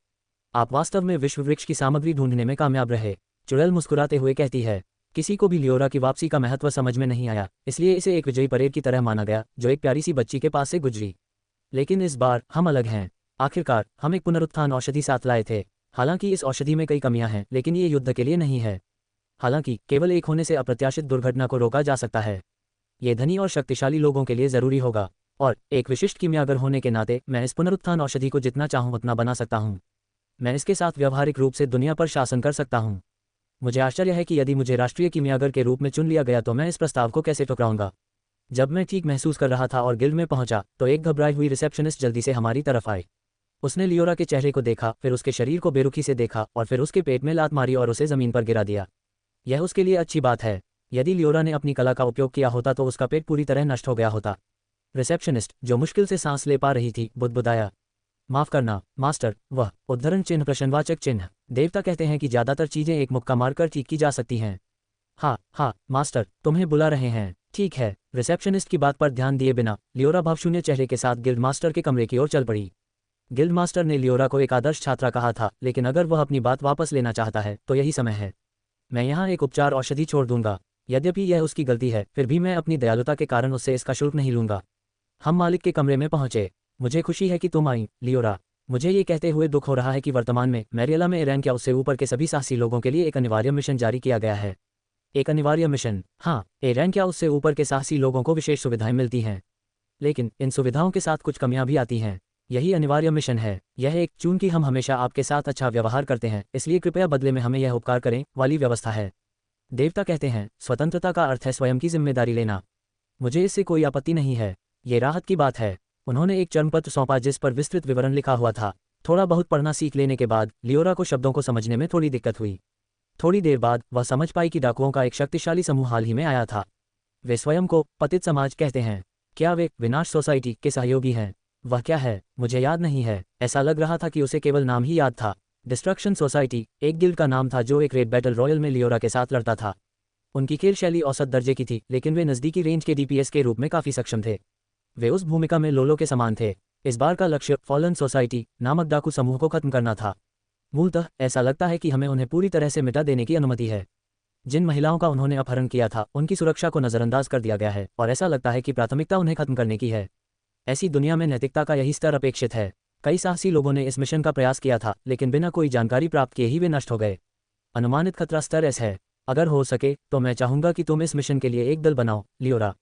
आप वास्तव में विश्व वृक्ष की सामग्री ढूंढने में कामयाब रहे। चुड़ैल मुस्कुराते हुए कहती है। किसी को भी लियोरा की वापसी का महत्व समझ में नहीं आया, इसलिए इसे एक विजयी परेड की तरह माना गया जो एक प्यारी सी बच्ची के पास से गुजरी। लेकिन इस बार हम अलग हैं। आखिरकार हम एक पुनरुत्थान औषधि साथ लाए थे। हालांकि इस औषधि में कई कमियां हैं, लेकिन ये युद्ध के लिए नहीं है। हालांकि केवल एक होने से अप्रत्याशित दुर्घटना को रोका जा सकता है। ये धनी और शक्तिशाली लोगों के लिए जरूरी होगा, और एक विशिष्ट कीमियागर होने के नाते मैं इस पुनरुत्थान औषधि को जितना चाहूँ उतना बना सकता हूँ। मैं इसके साथ व्यवहारिक रूप से दुनिया पर शासन कर सकता हूँ। मुझे आश्चर्य है कि यदि मुझे राष्ट्रीय कीमियागर के रूप में चुन लिया गया तो मैं इस प्रस्ताव को कैसे ठुकराऊंगा। जब मैं ठीक महसूस कर रहा था और गिल्ड में पहुंचा तो एक घबराई हुई रिसेप्शनिस्ट जल्दी से हमारी तरफ आई। उसने लियोरा के चेहरे को देखा, फिर उसके शरीर को बेरुखी से देखा और फिर उसके पेट में लात मारी और उसे जमीन पर गिरा दिया। यह उसके लिए अच्छी बात है। यदि लियोरा ने अपनी कला का उपयोग किया होता तो उसका पेट पूरी तरह नष्ट हो गया होता। रिसेप्शनिस्ट, जो मुश्किल से सांस ले पा रही थी, बुदबुदाया। माफ करना मास्टर। वह उद्धरण चिन्ह प्रश्नवाचक चिन्ह। देवता कहते हैं कि ज्यादातर चीजें एक मुक्का मारकर ठीक की जा सकती हैं। हाँ मास्टर, तुम्हें बुला रहे हैं। ठीक है। रिसेप्शनिस्ट की बात पर ध्यान दिए बिना लियोरा भावशून्य चेहरे के साथ गिल्ड मास्टर के कमरे की ओर चल पड़ी। गिल्ड मास्टर ने लियोरा को एक आदर्श छात्रा कहा था, लेकिन अगर वह अपनी बात वापस लेना चाहता है तो यही समय है। मैं यहाँ एक उपचार औषधि छोड़ दूंगा। यद्यपि यह उसकी गलती है, फिर भी मैं अपनी दयालुता के कारण उससे इसका शुल्क नहीं लूंगा। हम मालिक के कमरे में पहुंचे। मुझे खुशी है कि तुम आई, लियोरा। मुझे ये कहते हुए दुख हो रहा है कि वर्तमान में मैरियला में रैंक या उससे ऊपर के सभी साहसी लोगों के लिए एक अनिवार्य मिशन जारी किया गया है। एक अनिवार्य मिशन? हाँ, ए रैंक या उससे ऊपर के साहसी लोगों को विशेष सुविधाएं मिलती हैं, लेकिन इन सुविधाओं के साथ कुछ कमियां भी आती हैं। यही अनिवार्य मिशन है। यह एक चूंकि हम हमेशा आपके साथ अच्छा व्यवहार करते हैं, इसलिए कृपया बदले में हमें यह उपकार करें वाली व्यवस्था है। देवता कहते हैं, स्वतंत्रता का अर्थ है स्वयं की जिम्मेदारी लेना। मुझे इससे कोई आपत्ति नहीं है। ये राहत की बात है। उन्होंने एक चर्मपत्र सौंपा जिस पर विस्तृत विवरण लिखा हुआ था। थोड़ा बहुत पढ़ना सीख लेने के बाद लियोरा को शब्दों को समझने में थोड़ी दिक्कत हुई। थोड़ी देर बाद वह समझ पाई कि डाकुओं का एक शक्तिशाली समूह हाल ही में आया था। वे स्वयं को पतित समाज कहते हैं। क्या वे विनाश सोसाइटी के सहयोगी हैं? वह क्या है, मुझे याद नहीं है। ऐसा लग रहा था कि उसे केवल नाम ही याद था। डिस्ट्रक्शन सोसाइटी एक गिल्ड का नाम था जो एक रेड बैटल रॉयल में लियोरा के साथ लड़ता था। उनकी खेल शैली औसत दर्जे की थी, लेकिन वे नज़दीकी रेंज के डीपीएस के रूप में काफ़ी सक्षम थे। वे उस भूमिका में लोलो के समान थे। इस बार का लक्ष्य फॉलन सोसाइटी नामक डाकू समूह को खत्म करना था। मूलतः ऐसा लगता है कि हमें उन्हें पूरी तरह से मिटा देने की अनुमति है। जिन महिलाओं का उन्होंने अपहरण किया था उनकी सुरक्षा को नज़रअंदाज कर दिया गया है, और ऐसा लगता है कि प्राथमिकता उन्हें खत्म करने की है। ऐसी दुनिया में नैतिकता का यही स्तर अपेक्षित है। कई साहसी लोगों ने इस मिशन का प्रयास किया था, लेकिन बिना कोई जानकारी प्राप्त किए ही वे नष्ट हो गए। अनुमानित खतरा स्तर एस है। अगर हो सके तो मैं चाहूंगा कि तुम इस मिशन के लिए एक दल बनाओ, लियोरा।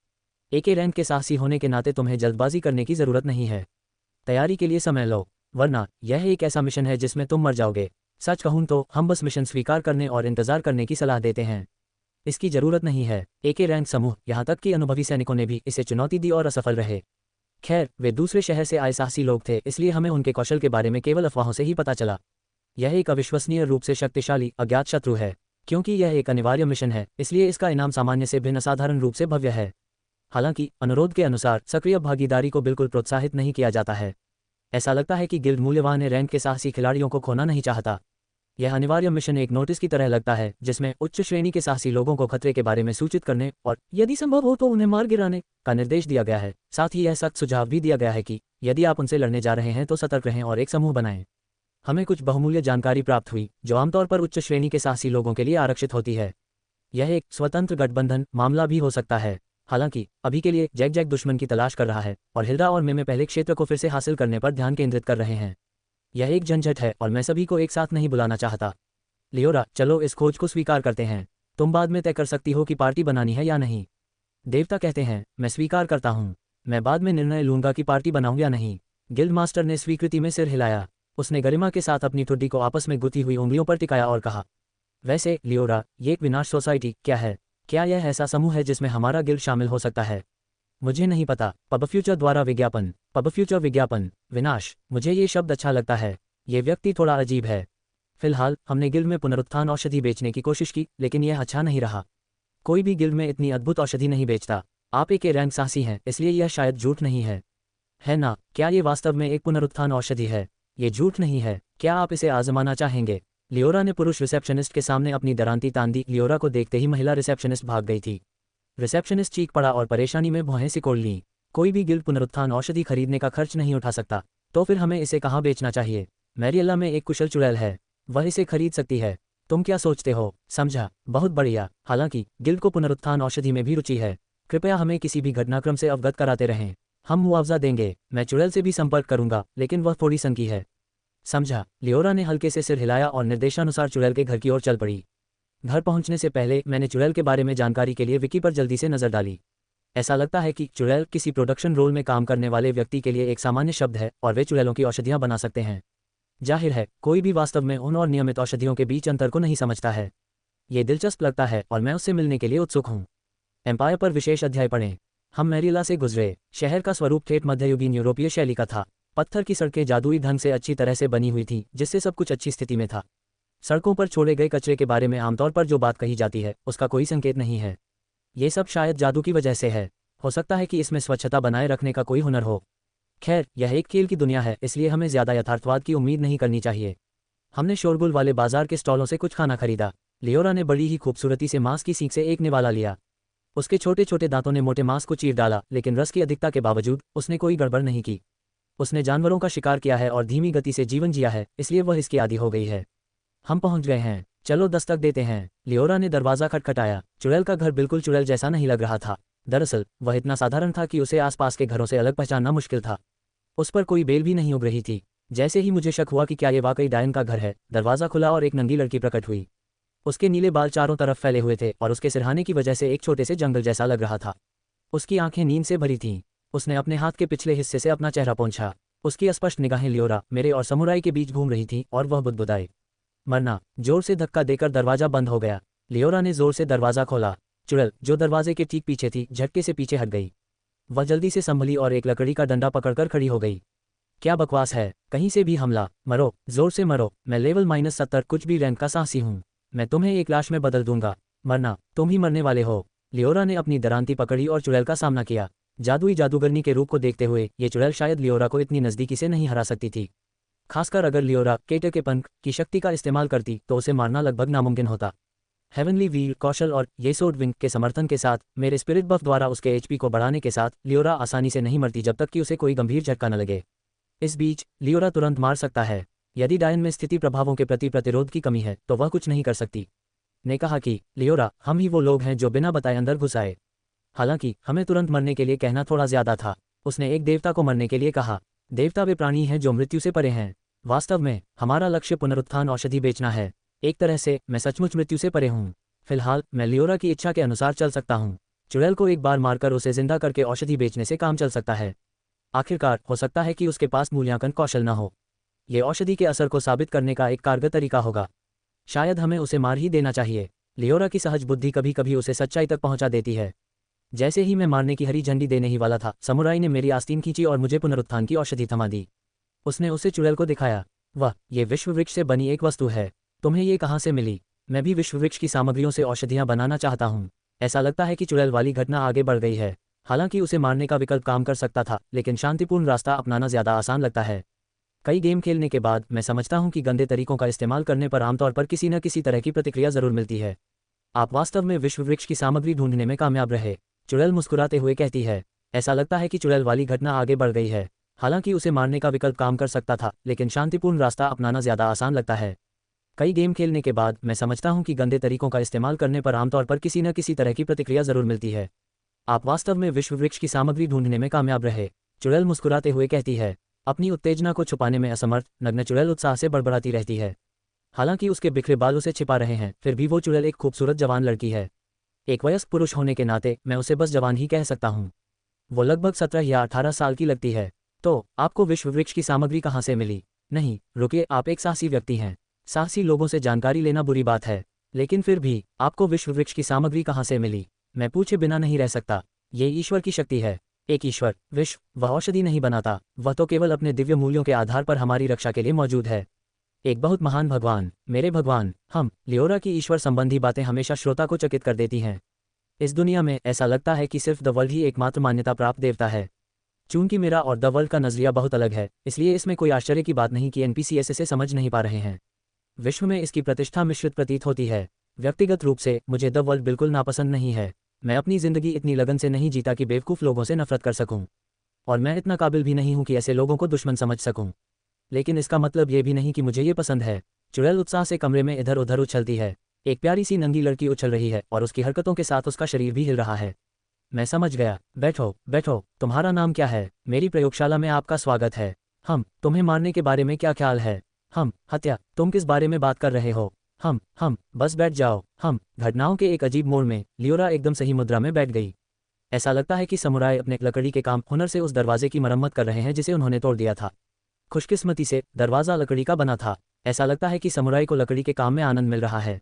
एक रैंक के साहसी होने के नाते तुम्हें जल्दबाजी करने की जरूरत नहीं है। तैयारी के लिए समय लो, वरना यह एक ऐसा मिशन है जिसमें तुम मर जाओगे। सच कहूं तो हम बस मिशन स्वीकार करने और इंतजार करने की सलाह देते हैं। इसकी जरूरत नहीं है। एक रैंक समूह, यहाँ तक कि अनुभवी सैनिकों ने भी इसे चुनौती दी और असफल रहे। खैर, वे दूसरे शहर से आए साहसी लोग थे, इसलिए हमें उनके कौशल के बारे में केवल अफवाहों से ही पता चला। यह एक अविश्वसनीय रूप से शक्तिशाली अज्ञात शत्रु है। क्योंकि यह एक अनिवार्य मिशन है, इसलिए इसका इनाम सामान्य से भिन्न असाधारण रूप से भव्य है। हालांकि अनुरोध के अनुसार सक्रिय भागीदारी को बिल्कुल प्रोत्साहित नहीं किया जाता है। ऐसा लगता है कि गिल्ड मूल्यवान रैंक के साहसी खिलाड़ियों को खोना नहीं चाहता। यह अनिवार्य मिशन एक नोटिस की तरह लगता है, जिसमें उच्च श्रेणी के साहसी लोगों को खतरे के बारे में सूचित करने और यदि संभव हो तो उन्हें मार गिराने का निर्देश दिया गया है। साथ ही यह सख्त सुझाव भी दिया गया है कि यदि आप उनसे लड़ने जा रहे हैं तो सतर्क रहें और एक समूह बनाएं। हमें कुछ बहुमूल्य जानकारी प्राप्त हुई, जो आमतौर पर उच्च श्रेणी के साहसी लोगों के लिए आरक्षित होती है। यह एक स्वतंत्र गठबंधन मामला भी हो सकता है। हालांकि अभी के लिए जैक दुश्मन की तलाश कर रहा है और हिल्डा और मैं पहले क्षेत्र को फिर से हासिल करने पर ध्यान केंद्रित कर रहे हैं। यह एक झंझट है और मैं सभी को एक साथ नहीं बुलाना चाहता। लियोरा, चलो इस खोज को स्वीकार करते हैं। तुम बाद में तय कर सकती हो कि पार्टी बनानी है या नहीं। देवता कहते हैं, मैं स्वीकार करता हूँ। मैं बाद में निर्णय लूंगा कि पार्टी बनाऊं या नहीं। गिल्ड मास्टर ने स्वीकृति में सिर हिलाया। उसने गरिमा के साथ अपनी ठुड्डी को आपस में गुथी हुई उंगलियों पर टिकाया और कहा, वैसे लियोरा, ये एक विनाश सोसाइटी क्या है? क्या यह ऐसा समूह है जिसमें हमारा गिल्ड शामिल हो सकता है? मुझे नहीं पता। पब फ्यूचर द्वारा विज्ञापन। पब फ्यूचर विज्ञापन। विनाश, मुझे ये शब्द अच्छा लगता है। ये व्यक्ति थोड़ा अजीब है। फिलहाल हमने गिल्ड में पुनरुत्थान औषधि बेचने की कोशिश की, लेकिन यह अच्छा नहीं रहा। कोई भी गिल्ड में इतनी अद्भुत औषधि नहीं बेचता। आप एक रैंक साहसी हैं, इसलिए यह शायद झूठ नहीं है ना? क्या ये वास्तव में एक पुनरुत्थान औषधि है? ये झूठ नहीं है। क्या आप इसे आजमाना चाहेंगे? लियोरा ने पुरुष रिसेप्शनिस्ट के सामने अपनी दरांती तान दी। लियोरा को देखते ही महिला रिसेप्शनिस्ट भाग गई थी। रिसेप्शनिस्ट चीख पड़ा और परेशानी में भौहें सिकोड़ लीं। कोई भी गिल्ड पुनरुत्थान औषधि खरीदने का खर्च नहीं उठा सकता, तो फिर हमें इसे कहाँ बेचना चाहिए? मैरियल्ला में एक कुशल चुड़ैल है, वह इसे खरीद सकती है। तुम क्या सोचते हो? समझा, बहुत बढ़िया। हालांकि गिल्ड को पुनरुत्थान औषधि में भी रुचि है। कृपया हमें किसी भी घटनाक्रम से अवगत कराते रहें। हम मुआवजा देंगे। मैं चुड़ैल से भी संपर्क करूंगा, लेकिन वह थोड़ी संकी है। समझा। लियोरा ने हल्के से सिर हिलाया और निर्देशानुसार चुड़ैल के घर की ओर चल पड़ी। घर पहुंचने से पहले मैंने चुड़ैल के बारे में जानकारी के लिए विकी पर जल्दी से नजर डाली। ऐसा लगता है कि चुड़ैल किसी प्रोडक्शन रोल में काम करने वाले व्यक्ति के लिए एक सामान्य शब्द है और वे चुड़ैलों की औषधियां बना सकते हैं। जाहिर है, कोई भी वास्तव में उन और नियमित औषधियों के बीच अंतर को नहीं समझता है। ये दिलचस्प लगता है और मैं उससे मिलने के लिए उत्सुक हूँ। एम्पायर पर विशेष अध्याय पढ़ें। हम मैरियल्ला से गुजरे। शहर का स्वरूप ठेठ मध्ययुगीन यूरोपीय शैली का था। पत्थर की सड़कें जादुई ढंग से अच्छी तरह से बनी हुई थीं, जिससे सब कुछ अच्छी स्थिति में था। सड़कों पर छोड़े गए कचरे के बारे में आमतौर पर जो बात कही जाती है, उसका कोई संकेत नहीं है। ये सब शायद जादू की वजह से है। हो सकता है कि इसमें स्वच्छता बनाए रखने का कोई हुनर हो। खैर, यह एक खेल की दुनिया है, इसलिए हमें ज्यादा यथार्थवाद की उम्मीद नहीं करनी चाहिए। हमने शोरगुल वाले बाजार के स्टॉलों से कुछ खाना खरीदा। लियोरा ने बड़ी ही खूबसूरती से मांस की सीख से एक निवाला लिया। उसके छोटे छोटे दांतों ने मोटे मांस को चीर डाला, लेकिन रस की अधिकता के बावजूद उसने कोई गड़बड़ नहीं की। उसने जानवरों का शिकार किया है और धीमी गति से जीवन जिया है, इसलिए वह इसकी आदी हो गई है। हम पहुंच गए हैं, चलो दस्तक देते हैं। लियोरा ने दरवाजा खटखटाया। चुड़ैल का घर बिल्कुल चुड़ैल जैसा नहीं लग रहा था। दरअसल वह इतना साधारण था कि उसे आसपास के घरों से अलग पहचानना मुश्किल था। उस पर कोई बेल भी नहीं उग रही थी। जैसे ही मुझे शक हुआ कि क्या ये वाकई डायन का घर है, दरवाजा खुला और एक नंगी लड़की प्रकट हुई। उसके नीले बाल चारों तरफ फैले हुए थे और उसके सिरहाने की वजह से एक छोटे से जंगल जैसा लग रहा था। उसकी आंखें नींद से भरी थीं। उसने अपने हाथ के पिछले हिस्से से अपना चेहरा पोंछा। उसकी अस्पष्ट निगाहें लियोरा, मेरे और समुराई के बीच घूम रही थीं और वह बुदबुदाए। मरना। जोर से धक्का देकर दरवाजा बंद हो गया। लियोरा ने जोर से दरवाजा खोला। चुड़ैल, जो दरवाजे के ठीक पीछे थी, झटके से पीछे हट गई। वह जल्दी से संभली और एक लकड़ी का डंडा पकड़कर खड़ी हो गई। क्या बकवास है? कहीं से भी हमला। मरो, जोर से मरो। मैं लेवल -70 कुछ भी रैंक का साहसी हूँ। मैं तुम्हें एक लाश में बदल दूंगा। मरना, तुम ही मरने वाले हो। लियोरा ने अपनी दरांती पकड़ी और चुड़ैल का सामना किया। जादुई जादूगरनी के रूप को देखते हुए ये चुड़ैल शायद लियोरा को इतनी नज़दीकी से नहीं हरा सकती थी। खासकर अगर लियोरा केटर के पंख की शक्ति का इस्तेमाल करती तो उसे मारना लगभग नामुमकिन होता। हेवनली व्हील कौशल और येसोड विंग के समर्थन के साथ मेरे स्पिरिट बफ द्वारा उसके एचपी को बढ़ाने के साथ लियोरा आसानी से नहीं मरती जब तक कि उसे कोई गंभीर झटका न लगे। इस बीच लियोरा तुरंत मार सकता है। यदि डायन में स्थिति प्रभावों के प्रति प्रतिरोध की कमी है तो वह कुछ नहीं कर सकती। ने कहा कि लियोरा, हम ही वो लोग हैं जो बिना बताए अंदर घुस आए। हालांकि हमें तुरंत मरने के लिए कहना थोड़ा ज्यादा था। उसने एक देवता को मरने के लिए कहा। देवता वे प्राणी हैं जो मृत्यु से परे हैं। वास्तव में हमारा लक्ष्य पुनरुत्थान औषधि बेचना है। एक तरह से मैं सचमुच मृत्यु से परे हूँ। फिलहाल मैं लियोरा की इच्छा के अनुसार चल सकता हूँ। चुड़ैल को एक बार मारकर उसे जिंदा करके औषधि बेचने से काम चल सकता है। आखिरकार हो सकता है कि उसके पास मूल्यांकन कौशल न हो। ये औषधि के असर को साबित करने का एक कारगर तरीका होगा। शायद हमें उसे मार ही देना चाहिए। लियोरा की सहज बुद्धि कभी कभी उसे सच्चाई तक पहुंचा देती है। जैसे ही मैं मारने की हरी झंडी देने ही वाला था, समुराई ने मेरी आस्तीन खींची और मुझे पुनरुत्थान की औषधि थमा दी। उसने उसे चुड़ैल को दिखाया। वह, ये विश्व वृक्ष से बनी एक वस्तु है। तुम्हें ये कहाँ से मिली? मैं भी विश्व वृक्ष की सामग्रियों से औषधियाँ बनाना चाहता हूँ। ऐसा लगता है कि चुड़ैल वाली घटना आगे बढ़ गई है। हालांकि उसे मारने का विकल्प काम कर सकता था, लेकिन शांतिपूर्ण रास्ता अपनाना ज़्यादा आसान लगता है। कई गेम खेलने के बाद मैं समझता हूँ कि गंदे तरीकों का इस्तेमाल करने पर आमतौर पर किसी न किसी तरह की प्रतिक्रिया ज़रूर मिलती है। आप वास्तव में विश्व वृक्ष की सामग्री ढूंढने में कामयाब रहे, चुड़ैल मुस्कुराते हुए कहती है। ऐसा लगता है कि चुड़ैल वाली घटना आगे बढ़ गई है। हालांकि उसे मारने का विकल्प काम कर सकता था, लेकिन शांतिपूर्ण रास्ता अपनाना ज़्यादा आसान लगता है। कई गेम खेलने के बाद मैं समझता हूँ कि गंदे तरीकों का इस्तेमाल करने पर आमतौर पर किसी न किसी तरह की प्रतिक्रिया ज़रूर मिलती है। आप वास्तव में विश्व वृक्ष की सामग्री ढूंढने में कामयाब रहे, चुड़ैल मुस्कुराते हुए कहती है। अपनी उत्तेजना को छुपाने में असमर्थ नग्न चुड़ैल उत्साह से बड़बड़ाती रहती है। हालांकि उसके बिखरे बाल उसे छिपा रहे हैं, फिर भी वो चुड़ैल एक खूबसूरत जवान लड़की है। एक वयस्क पुरुष होने के नाते मैं उसे बस जवान ही कह सकता हूँ। वो लगभग 17 या 18 साल की लगती है। तो आपको विश्व वृक्ष की सामग्री कहाँ से मिली? नहीं रुकिए, आप एक साहसी व्यक्ति हैं। साहसी लोगों से जानकारी लेना बुरी बात है, लेकिन फिर भी आपको विश्व वृक्ष की सामग्री कहाँ से मिली? मैं पूछे बिना नहीं रह सकता। ये ईश्वर की शक्ति है। एक ईश्वर, विश्व, वह औषधि नहीं बनाता, वह तो केवल अपने दिव्य मूल्यों के आधार पर हमारी रक्षा के लिए मौजूद है। एक बहुत महान भगवान, मेरे भगवान। हम लियोरा की ईश्वर संबंधी बातें हमेशा श्रोता को चकित कर देती हैं। इस दुनिया में ऐसा लगता है कि सिर्फ द वर्ल्ड ही एकमात्र मान्यता प्राप्त देवता है। चूंकि मेरा और द वर्ल्ड का नजरिया बहुत अलग है, इसलिए इसमें कोई आश्चर्य की बात नहीं कि एनपीसी इसे समझ नहीं पा रहे हैं। विश्व में इसकी प्रतिष्ठा मिश्रित प्रतीत होती है। व्यक्तिगत रूप से मुझे द वर्ल्ड बिल्कुल नापसंद नहीं है। मैं अपनी जिंदगी इतनी लगन से नहीं जीता कि बेवकूफ़ लोगों से नफरत कर सकूं, और मैं इतना काबिल भी नहीं हूं कि ऐसे लोगों को दुश्मन समझ सकूं। लेकिन इसका मतलब ये भी नहीं कि मुझे ये पसंद है। चुड़ैल उत्साह से कमरे में इधर उधर उछलती है। एक प्यारी सी नंगी लड़की उछल रही है और उसकी हरकतों के साथ उसका शरीर भी हिल रहा है। मैं समझ गया। बैठो बैठो, तुम्हारा नाम क्या है? मेरी प्रयोगशाला में आपका स्वागत है। तुम्हें मारने के बारे में क्या ख्याल है? हत्या, तुम किस बारे में बात कर रहे हो? बस बैठ जाओ। घटनाओं के एक अजीब मोड़ में लियोरा एकदम सही मुद्रा में बैठ गई। ऐसा लगता है कि समुराई अपने लकड़ी के काम हुनर से उस दरवाजे की मरम्मत कर रहे हैं जिसे उन्होंने तोड़ दिया था। खुशकिस्मती से दरवाज़ा लकड़ी का बना था। ऐसा लगता है कि समुराई को लकड़ी के काम में आनंद मिल रहा है।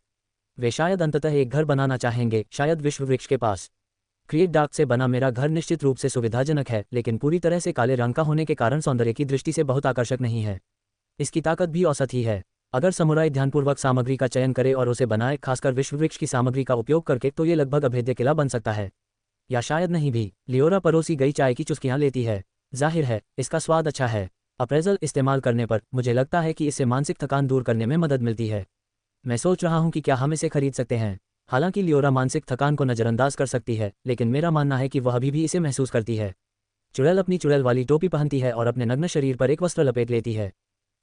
वे शायद अंततः एक घर बनाना चाहेंगे, शायद विश्व वृक्ष के पास। क्रिएट डार्क से बना मेरा घर निश्चित रूप से सुविधाजनक है, लेकिन पूरी तरह से काले रंग का होने के कारण सौंदर्य की दृष्टि से बहुत आकर्षक नहीं है। इसकी ताकत भी औसत ही है। अगर समुराई ध्यानपूर्वक सामग्री का चयन करे और उसे बनाए, खासकर विश्व वृक्ष की सामग्री का उपयोग करके, तो ये लगभग अभेद्य किला बन सकता है। या शायद नहीं भी। लियोरा परोसी गई चाय की चुस्कियां लेती है। जाहिर है इसका स्वाद अच्छा है। अप्रेजल इस्तेमाल करने पर मुझे लगता है कि इससे मानसिक थकान दूर करने में मदद मिलती है। मैं सोच रहा हूं कि क्या हम इसे खरीद सकते हैं। हालांकि लियोरा मानसिक थकान को नज़रअंदाज कर सकती है, लेकिन मेरा मानना है कि वह अभी भी इसे महसूस करती है। चुड़ैल अपनी चुड़ैल वाली टोपी पहनती है और अपने नग्न शरीर पर एक वस्त्र लपेट लेती है।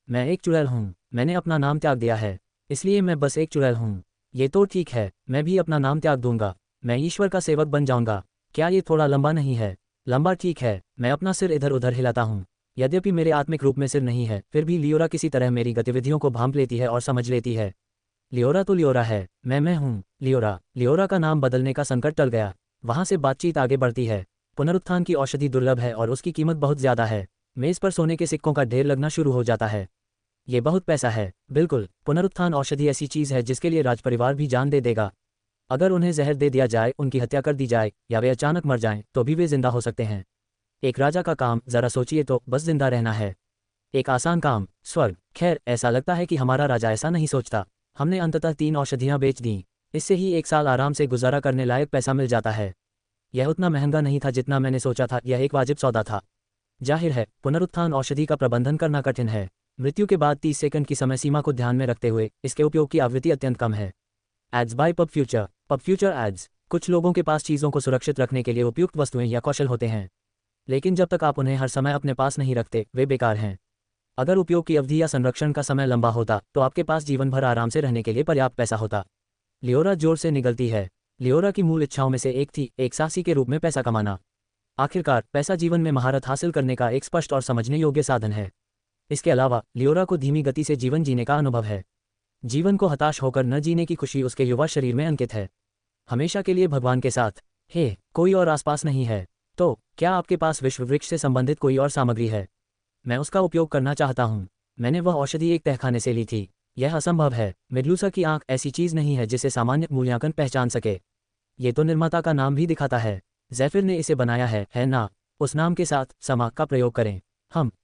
मैं एक चुड़ैल हूँ। मैंने अपना नाम त्याग दिया है, इसलिए मैं बस एक चुड़ैल हूँ। ये तो ठीक है, मैं भी अपना नाम त्याग दूंगा। मैं ईश्वर का सेवक बन जाऊंगा। क्या ये थोड़ा लंबा नहीं है? लंबा ठीक है। मैं अपना सिर इधर उधर हिलाता हूँ। यद्यपि मेरे आत्मिक रूप में सिर नहीं है, फिर भी लियोरा किसी तरह मेरी गतिविधियों को भांप लेती है और समझ लेती है। लियोरा तो लियोरा है, मैं हूँ लियोरा। लियोरा का नाम बदलने का संकट टल गया। वहाँ से बातचीत आगे बढ़ती है। पुनरुत्थान की औषधि दुर्लभ है और उसकी कीमत बहुत ज़्यादा है। मेज़ पर सोने के सिक्कों का ढेर लगना शुरू हो जाता है। ये बहुत पैसा है। बिल्कुल, पुनरुत्थान औषधि ऐसी चीज़ है जिसके लिए राजपरिवार भी जान दे देगा। अगर उन्हें जहर दे दिया जाए, उनकी हत्या कर दी जाए, या वे अचानक मर जाएं, तो भी वे जिंदा हो सकते हैं। एक राजा का काम, जरा सोचिए तो, बस जिंदा रहना है। एक आसान काम, स्वर्ग। खैर, ऐसा लगता है कि हमारा राजा ऐसा नहीं सोचता। हमने अंततः 3 औषधियाँ बेच दीं। इससे ही 1 साल आराम से गुजारा करने लायक पैसा मिल जाता है। यह उतना महंगा नहीं था जितना मैंने सोचा था। यह एक वाजिब सौदा था। जाहिर है पुनरुत्थान औषधि का प्रबंधन करना कठिन है। मृत्यु के बाद 30 सेकंड की समय सीमा को ध्यान में रखते हुए इसके उपयोग की आवृत्ति अत्यंत कम है। Ads by pub future. Pub future ads. कुछ लोगों के पास चीज़ों को सुरक्षित रखने के लिए उपयुक्त वस्तुएं या कौशल होते हैं, लेकिन जब तक आप उन्हें हर समय अपने पास नहीं रखते, वे बेकार हैं। अगर उपयोग की अवधि या संरक्षण का समय लंबा होता, तो आपके पास जीवन भर आराम से रहने के लिए पर्याप्त पैसा होता। लियोरा जोर से निगलती है। लियोरा की मूल इच्छाओं में से एक थी एक साहसी के रूप में पैसा कमाना। आखिरकार पैसा जीवन में महारत हासिल करने का एक स्पष्ट और समझने योग्य साधन है। इसके अलावा लियोरा को धीमी गति से जीवन जीने का अनुभव है। जीवन को हताश होकर न जीने की खुशी उसके युवा शरीर में अंकित है। हमेशा के लिए भगवान के साथ। हे, कोई और आसपास नहीं है। तो क्या आपके पास विश्व वृक्ष से संबंधित कोई और सामग्री है? मैं उसका उपयोग करना चाहता हूँ। मैंने वह औषधि एक तहखाने से ली थी। यह असंभव है। मेडुसा की आंख ऐसी चीज़ नहीं है जिसे सामान्य मूल्यांकन पहचान सके। ये तो निर्माता का नाम भी दिखाता है। ज़ैफिर ने इसे बनाया है ना? उस नाम के साथ समा का प्रयोग करें।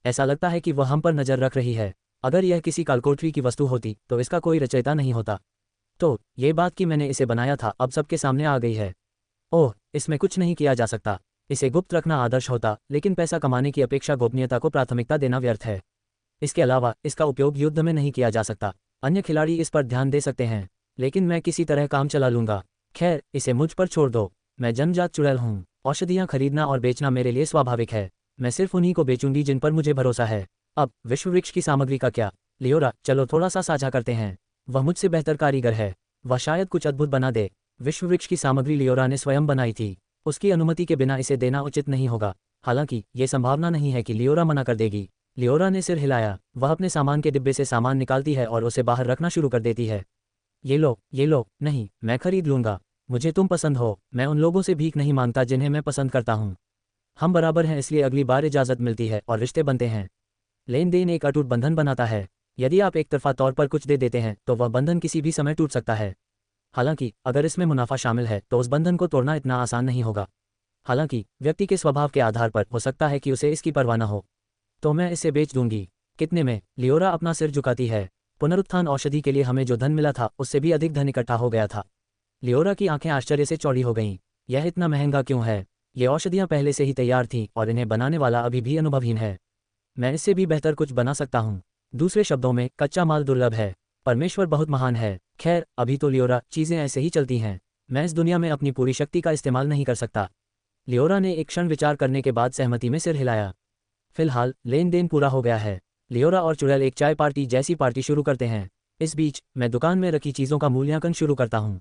ऐसा लगता है कि वह हम पर नज़र रख रही है। अगर यह किसी कालकोठरी की वस्तु होती तो इसका कोई रचयिता नहीं होता। तो ये बात कि मैंने इसे बनाया था अब सबके सामने आ गई है। ओह, इसमें कुछ नहीं किया जा सकता। इसे गुप्त रखना आदर्श होता, लेकिन पैसा कमाने की अपेक्षा गोपनीयता को प्राथमिकता देना व्यर्थ है। इसके अलावा इसका उपयोग युद्ध में नहीं किया जा सकता। अन्य खिलाड़ी इस पर ध्यान दे सकते हैं, लेकिन मैं किसी तरह काम चला लूंगा। खैर, इसे मुझ पर छोड़ दो। मैं जन्मजात चुड़ैल हूँ। औषधियाँ खरीदना और बेचना मेरे लिए स्वाभाविक है। मैं सिर्फ उन्हीं को बेचूंगी जिन पर मुझे भरोसा है। अब विश्ववृक्ष की सामग्री का क्या? लियोरा, चलो थोड़ा सा साझा करते हैं। वह मुझसे बेहतर कारीगर है। वह शायद कुछ अद्भुत बना दे। विश्ववृक्ष की सामग्री लियोरा ने स्वयं बनाई थी। उसकी अनुमति के बिना इसे देना उचित नहीं होगा। हालांकि ये संभावना नहीं है कि लियोरा मना कर देगी। लियोरा ने सिर हिलाया। वह अपने सामान के डिब्बे से सामान निकालती है और उसे बाहर रखना शुरू कर देती है। ये लो, नहीं, मैं खरीद लूंगा। मुझे तुम पसंद हो। मैं उन लोगों से भीख नहीं मांगता जिन्हें मैं पसंद करता हूँ। हम बराबर हैं, इसलिए अगली बार इजाज़त मिलती है और रिश्ते बनते हैं। लेन देन एक अटूट बंधन बनाता है। यदि आप एक तरफा तौर पर कुछ दे देते हैं तो वह बंधन किसी भी समय टूट सकता है। हालांकि अगर इसमें मुनाफा शामिल है तो उस बंधन को तोड़ना इतना आसान नहीं होगा। हालांकि व्यक्ति के स्वभाव के आधार पर हो सकता है कि उसे इसकी परवाह न हो। तो मैं इसे बेच दूंगी। कितने में? लियोरा अपना सिर झुकाती है। पुनरुत्थान औषधि के लिए हमें जो धन मिला था उससे भी अधिक धन इकट्ठा हो गया था। लियोरा की आंखें आश्चर्य से चौड़ी हो गईं। यह इतना महंगा क्यों है? ये औषधियाँ पहले से ही तैयार थीं और इन्हें बनाने वाला अभी भी अनुभवहीन है। मैं इससे भी बेहतर कुछ बना सकता हूँ। दूसरे शब्दों में, कच्चा माल दुर्लभ है। परमेश्वर बहुत महान है। खैर, अभी तो लियोरा, चीज़ें ऐसे ही चलती हैं। मैं इस दुनिया में अपनी पूरी शक्ति का इस्तेमाल नहीं कर सकता। लियोरा ने एक क्षण विचार करने के बाद सहमति में सिर हिलाया। फिलहाल लेन देन पूरा हो गया है। लियोरा और चुड़ैल एक चाय पार्टी जैसी पार्टी शुरू करते हैं। इस बीच मैं दुकान में रखी चीज़ों का मूल्यांकन शुरू करता हूँ।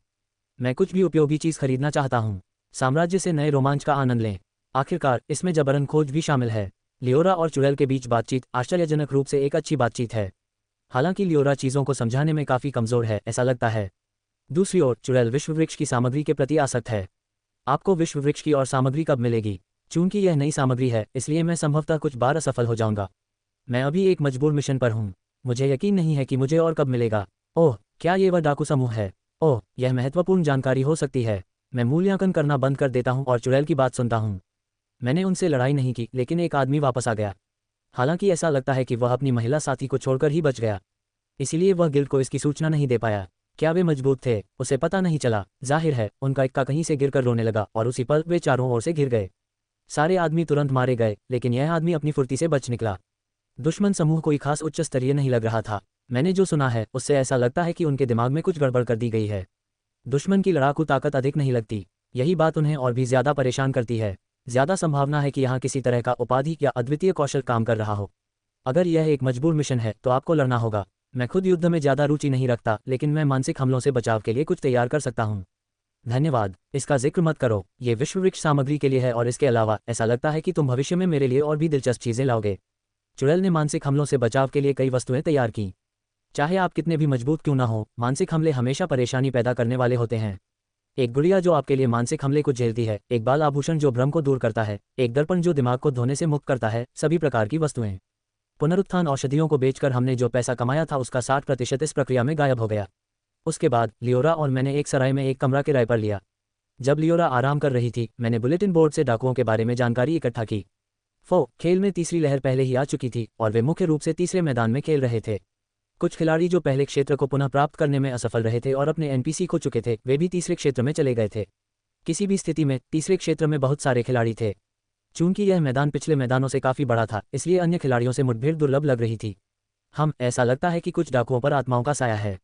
मैं कुछ भी उपयोगी चीज़ खरीदना चाहता हूँ। साम्राज्य से नए रोमांच का आनंद लें। आखिरकार इसमें जबरन खोज भी शामिल है। लियोरा और चुड़ैल के बीच बातचीत आश्चर्यजनक रूप से एक अच्छी बातचीत है। हालांकि लियोरा चीज़ों को समझाने में काफ़ी कमज़ोर है, ऐसा लगता है। दूसरी ओर चुड़ैल विश्ववृक्ष की सामग्री के प्रति आसक्त है। आपको विश्ववृक्ष की और सामग्री कब मिलेगी? चूंकि यह नई सामग्री है, इसलिए मैं संभवतः कुछ बार असफल हो जाऊंगा। मैं अभी एक मजबूर मिशन पर हूँ। मुझे यकीन नहीं है कि मुझे और कब मिलेगा। ओह, क्या ये वह डाकू समूह है? ओह, यह महत्वपूर्ण जानकारी हो सकती है। मैं मूल्यांकन करना बंद कर देता हूँ और चुड़ैल की बात सुनता हूँ। मैंने उनसे लड़ाई नहीं की, लेकिन एक आदमी वापस आ गया। हालांकि ऐसा लगता है कि वह अपनी महिला साथी को छोड़कर ही बच गया। इसीलिए वह गिल्ड को इसकी सूचना नहीं दे पाया। क्या वे मजबूत थे? उसे पता नहीं चला। जाहिर है, उनका इक्का कहीं से गिरकर रोने लगा और उसी पल वे चारों ओर से घिर गए। सारे आदमी तुरंत मारे गए, लेकिन यह आदमी अपनी फुर्ती से बच निकला। दुश्मन समूह कोई खास उच्च स्तरीय नहीं लग रहा था। मैंने जो सुना है उससे ऐसा लगता है कि उनके दिमाग में कुछ गड़बड़ कर दी गई है। दुश्मन की लड़ाकू ताकत अधिक नहीं लगती। यही बात उन्हें और भी ज्यादा परेशान करती है। ज्यादा संभावना है कि यहाँ किसी तरह का उपाधि या अद्वितीय कौशल काम कर रहा हो। अगर यह एक मजबूर मिशन है तो आपको लड़ना होगा। मैं खुद युद्ध में ज्यादा रुचि नहीं रखता, लेकिन मैं मानसिक हमलों से बचाव के लिए कुछ तैयार कर सकता हूँ। धन्यवाद। इसका जिक्र मत करो। ये विश्ववृक्ष सामग्री के लिए है और इसके अलावा ऐसा लगता है कि तुम भविष्य में मेरे लिए और भी दिलचस्प चीजें लाओगे। चुड़ैल ने मानसिक हमलों से बचाव के लिए कई वस्तुएं तैयार की। चाहे आप कितने भी मजबूत क्यों ना हो, मानसिक हमले हमेशा परेशानी पैदा करने वाले होते हैं। एक गुड़िया जो आपके लिए मानसिक हमले को झेलती है, एक बाल आभूषण जो भ्रम को दूर करता है, एक दर्पण जो दिमाग को धोने से मुक्त करता है, सभी प्रकार की वस्तुएं। पुनरुत्थान औषधियों को बेचकर हमने जो पैसा कमाया था उसका 60% इस प्रक्रिया में गायब हो गया। उसके बाद लियोरा और मैंने एक सराय में एक कमरा किराए पर लिया। जब लियोरा आराम कर रही थी, मैंने बुलेटिन बोर्ड से डाकुओं के बारे में जानकारी इकट्ठा की। खेल में तीसरी लहर पहले ही आ चुकी थी और वे मुख्य रूप से तीसरे मैदान में खेल रहे थे। कुछ खिलाड़ी जो पहले क्षेत्र को पुनः प्राप्त करने में असफल रहे थे और अपने एनपीसी खो चुके थे, वे भी तीसरे क्षेत्र में चले गए थे। किसी भी स्थिति में तीसरे क्षेत्र में बहुत सारे खिलाड़ी थे। चूंकि यह मैदान पिछले मैदानों से काफ़ी बड़ा था, इसलिए अन्य खिलाड़ियों से मुठभेड़ दुर्लभ लग रही थी। ऐसा लगता है कि कुछ डाकुओं पर आत्माओं का साया है।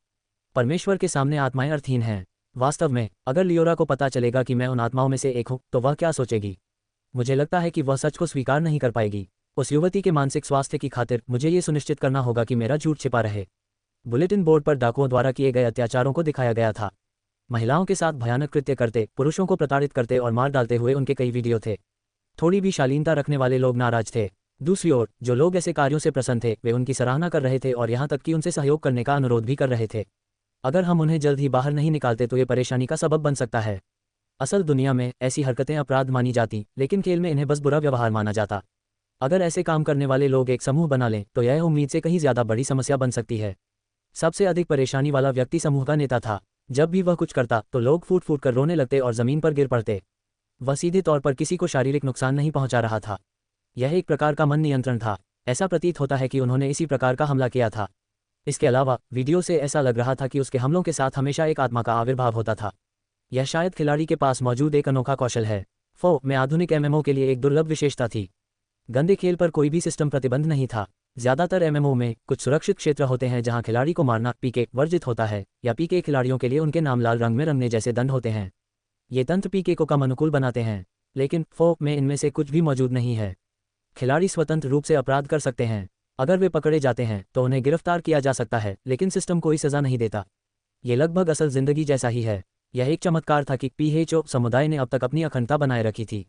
परमेश्वर के सामने आत्माएं अर्थहीन हैं। वास्तव में, अगर लियोरा को पता चलेगा कि मैं उन आत्माओं में से एक हूँ, तो वह क्या सोचेगी? मुझे लगता है कि वह सच को स्वीकार नहीं कर पाएगी। उस युवती के मानसिक स्वास्थ्य की खातिर मुझे ये सुनिश्चित करना होगा कि मेरा झूठ छिपा रहे। बुलेटिन बोर्ड पर डाकुओं द्वारा किए गए अत्याचारों को दिखाया गया था। महिलाओं के साथ भयानक कृत्य करते, पुरुषों को प्रताड़ित करते और मार डालते हुए उनके कई वीडियो थे। थोड़ी भी शालीनता रखने वाले लोग नाराज थे। दूसरी ओर, जो लोग ऐसे कार्यों से प्रसन्न थे, वे उनकी सराहना कर रहे थे और यहाँ तक कि उनसे सहयोग करने का अनुरोध भी कर रहे थे। अगर हम उन्हें जल्द ही बाहर नहीं निकालते तो ये परेशानी का सबब बन सकता है। असल दुनिया में ऐसी हरकतें अपराध मानी जाती, लेकिन खेल में इन्हें बस बुरा व्यवहार माना जाता। अगर ऐसे काम करने वाले लोग एक समूह बना लें तो यह उम्मीद से कहीं ज्यादा बड़ी समस्या बन सकती है। सबसे अधिक परेशानी वाला व्यक्ति समूह का नेता था। जब भी वह कुछ करता तो लोग फूट फूट कर रोने लगते और जमीन पर गिर पड़ते। वह सीधे तौर पर किसी को शारीरिक नुकसान नहीं पहुंचा रहा था। यह एक प्रकार का मन नियंत्रण था। ऐसा प्रतीत होता है कि उन्होंने इसी प्रकार का हमला किया था। इसके अलावा वीडियो से ऐसा लग रहा था कि उसके हमलों के साथ हमेशा एक आत्मा का आविर्भाव होता था। यह शायद खिलाड़ी के पास मौजूद एक अनोखा कौशल है। फो में आधुनिक एमएमओ के लिए एक दुर्लभ विशेषता थी। गंदे खेल पर कोई भी सिस्टम प्रतिबंध नहीं था। ज्यादातर एमएमओ में कुछ सुरक्षित क्षेत्र होते हैं जहां खिलाड़ी को मारना पीके वर्जित होता है, या पीके खिलाड़ियों के लिए उनके नाम लाल रंग में रंगने जैसे दंड होते हैं। ये तंत्र पीके को कम अनुकूल बनाते हैं, लेकिन फो में इनमें से कुछ भी मौजूद नहीं है। खिलाड़ी स्वतंत्र रूप से अपराध कर सकते हैं। अगर वे पकड़े जाते हैं तो उन्हें गिरफ्तार किया जा सकता है, लेकिन सिस्टम कोई सजा नहीं देता। ये लगभग असल जिंदगी जैसा ही है। यह एक चमत्कार था कि पीएचओ समुदाय ने अब तक अपनी अखंडता बनाए रखी थी।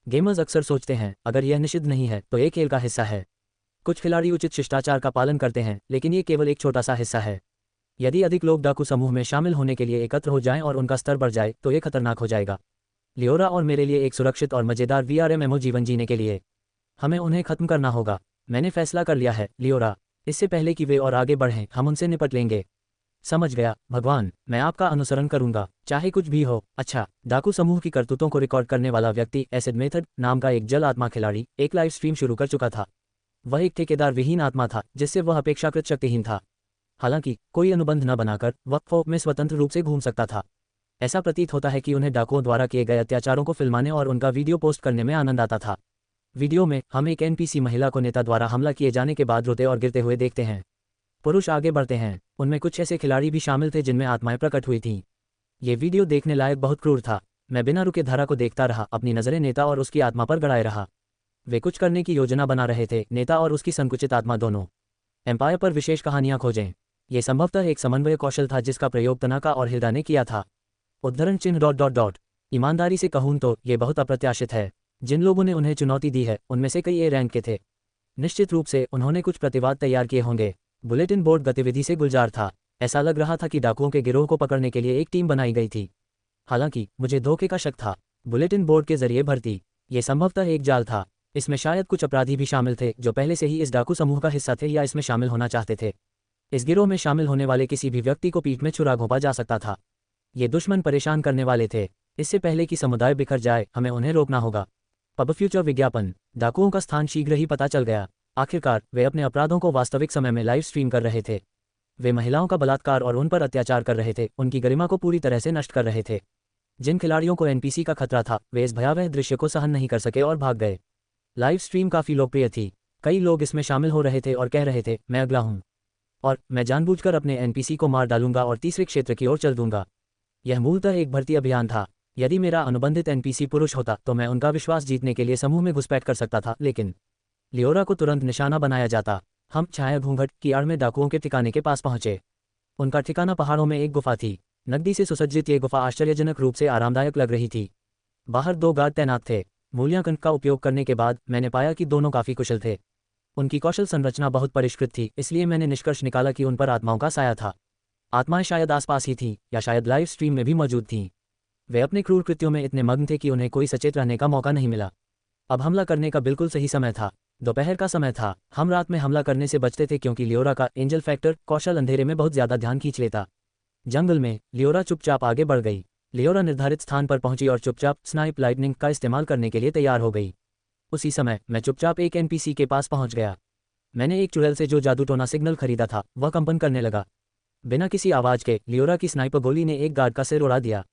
गेमर्स अक्सर सोचते हैं अगर यह निषिद्ध नहीं है तो ये खेल का हिस्सा है। कुछ खिलाड़ी उचित शिष्टाचार का पालन करते हैं, लेकिन ये केवल एक छोटा सा हिस्सा है। यदि अधिक लोग डाकू समूह में शामिल होने के लिए एकत्र हो जाएं और उनका स्तर बढ़ जाए तो ये खतरनाक हो जाएगा। लियोरा और मेरे लिए एक सुरक्षित और मजेदार वीआरएमएमओ जीवन जीने के लिए हमें उन्हें खत्म करना होगा। मैंने फैसला कर लिया है लियोरा। इससे पहले कि वे और आगे बढ़ें हम उनसे निपट लेंगे। समझ गया भगवान, मैं आपका अनुसरण करूंगा, चाहे कुछ भी हो। अच्छा, डाकू समूह की करतूतों को रिकॉर्ड करने वाला व्यक्ति एसिड मेथड नाम का एक जल आत्मा खिलाड़ी एक लाइव स्ट्रीम शुरू कर चुका था। वह एक ठेकेदार विहीन आत्मा था जिससे वह अपेक्षाकृत शक्तिहीन था। हालांकि कोई अनुबंध न बनाकर वह फो में स्वतंत्र रूप से घूम सकता था। ऐसा प्रतीत होता है कि उन्हें डाकुओं द्वारा किए गए अत्याचारों को फिल्माने और उनका वीडियो पोस्ट करने में आनंद आता था। वीडियो में हम एक एनपीसी महिला को नेता द्वारा हमला किए जाने के बाद रोते और गिरते हुए देखते हैं। पुरुष आगे बढ़ते हैं। उनमें कुछ ऐसे खिलाड़ी भी शामिल थे जिनमें आत्माएं प्रकट हुई थीं। ये वीडियो देखने लायक बहुत क्रूर था। मैं बिना रुके धारा को देखता रहा, अपनी नजरें नेता और उसकी आत्मा पर गड़ाए रहा। वे कुछ करने की योजना बना रहे थे, नेता और उसकी संकुचित आत्मा दोनों। एम्पायर पर विशेष कहानियां खोजें। ये संभवतः एक समन्वय कौशल था जिसका प्रयोग तनाका और हिल्डा ने किया था। उद्धरण चिन्ह ... ईमानदारी से कहूं तो ये बहुत अप्रत्याशित है। जिन लोगों ने उन्हें चुनौती दी है उनमें से कई ए रैंक के थे। निश्चित रूप से उन्होंने कुछ प्रतिवाद तैयार किए होंगे। बुलेटिन बोर्ड गतिविधि से गुलजार था। ऐसा लग रहा था कि डाकुओं के गिरोह को पकड़ने के लिए एक टीम बनाई गई थी। हालांकि मुझे धोखे का शक था। बुलेटिन बोर्ड के जरिए भर्ती, ये संभवतः एक जाल था। इसमें शायद कुछ अपराधी भी शामिल थे जो पहले से ही इस डाकू समूह का हिस्सा थे या इसमें शामिल होना चाहते थे। इस गिरोह में शामिल होने वाले किसी भी व्यक्ति को पीठ में छुरा घोंपा जा सकता था। ये दुश्मन परेशान करने वाले थे। इससे पहले कि समुदाय बिखर जाए हमें उन्हें रोकना होगा। पब फ्यूचर विज्ञापन। डाकुओं का स्थान शीघ्र ही पता चल गया। आखिरकार वे अपने अपराधों को वास्तविक समय में लाइव स्ट्रीम कर रहे थे। वे महिलाओं का बलात्कार और उन पर अत्याचार कर रहे थे, उनकी गरिमा को पूरी तरह से नष्ट कर रहे थे। जिन खिलाड़ियों को एनपीसी का खतरा था वे इस भयावह दृश्य को सहन नहीं कर सके और भाग गए। लाइव स्ट्रीम काफी लोकप्रिय थी। कई लोग इसमें शामिल हो रहे थे और कह रहे थे मैं अगला हूं और मैं जानबूझकर अपने एनपीसी को मार डालूंगा और तीसरे क्षेत्र की ओर चल दूंगा। यह मूलतः एक भर्ती अभियान था। यदि मेरा अनुबंधित एनपीसी पुरुष होता तो मैं उनका विश्वास जीतने के लिए समूह में घुसपैठ कर सकता था, लेकिन लियोरा को तुरंत निशाना बनाया जाता। हम छाया घूंघट की आड़ में डाकुओं के ठिकाने के पास पहुंचे। उनका ठिकाना पहाड़ों में एक गुफा थी। नकदी से सुसज्जित ये गुफा आश्चर्यजनक रूप से आरामदायक लग रही थी। बाहर 2 गार्ड तैनात थे। मूल्यांकन का उपयोग करने के बाद मैंने पाया कि दोनों काफी कुशल थे। उनकी कौशल संरचना बहुत परिष्कृत थी, इसलिए मैंने निष्कर्ष निकाला कि उन पर आत्माओं का साया था। आत्माएं शायद आसपास ही थीं या शायद लाइव स्ट्रीम में भी मौजूद थीं। वे अपने क्रूर कृत्यों में इतने मग्न थे कि उन्हें कोई सचेत रहने का मौका नहीं मिला। अब हमला करने का बिल्कुल सही समय था। दोपहर का समय था। हम रात में हमला करने से बचते थे क्योंकि लियोरा का एंजल फैक्टर कौशल अंधेरे में बहुत ज्यादा ध्यान खींच लेता। जंगल में लियोरा चुपचाप आगे बढ़ गई। लियोरा निर्धारित स्थान पर पहुंची और चुपचाप स्नाइप लाइटनिंग का इस्तेमाल करने के लिए तैयार हो गई। उसी समय मैं चुपचाप एक एनपीसी के पास पहुंच गया। मैंने एक चुड़ैल से जो जादूटोना सिग्नल खरीदा था वह कंपन करने लगा। बिना किसी आवाज के लियोरा की स्नाइपर गोली ने एक गार्ड का सिर उड़ा दिया।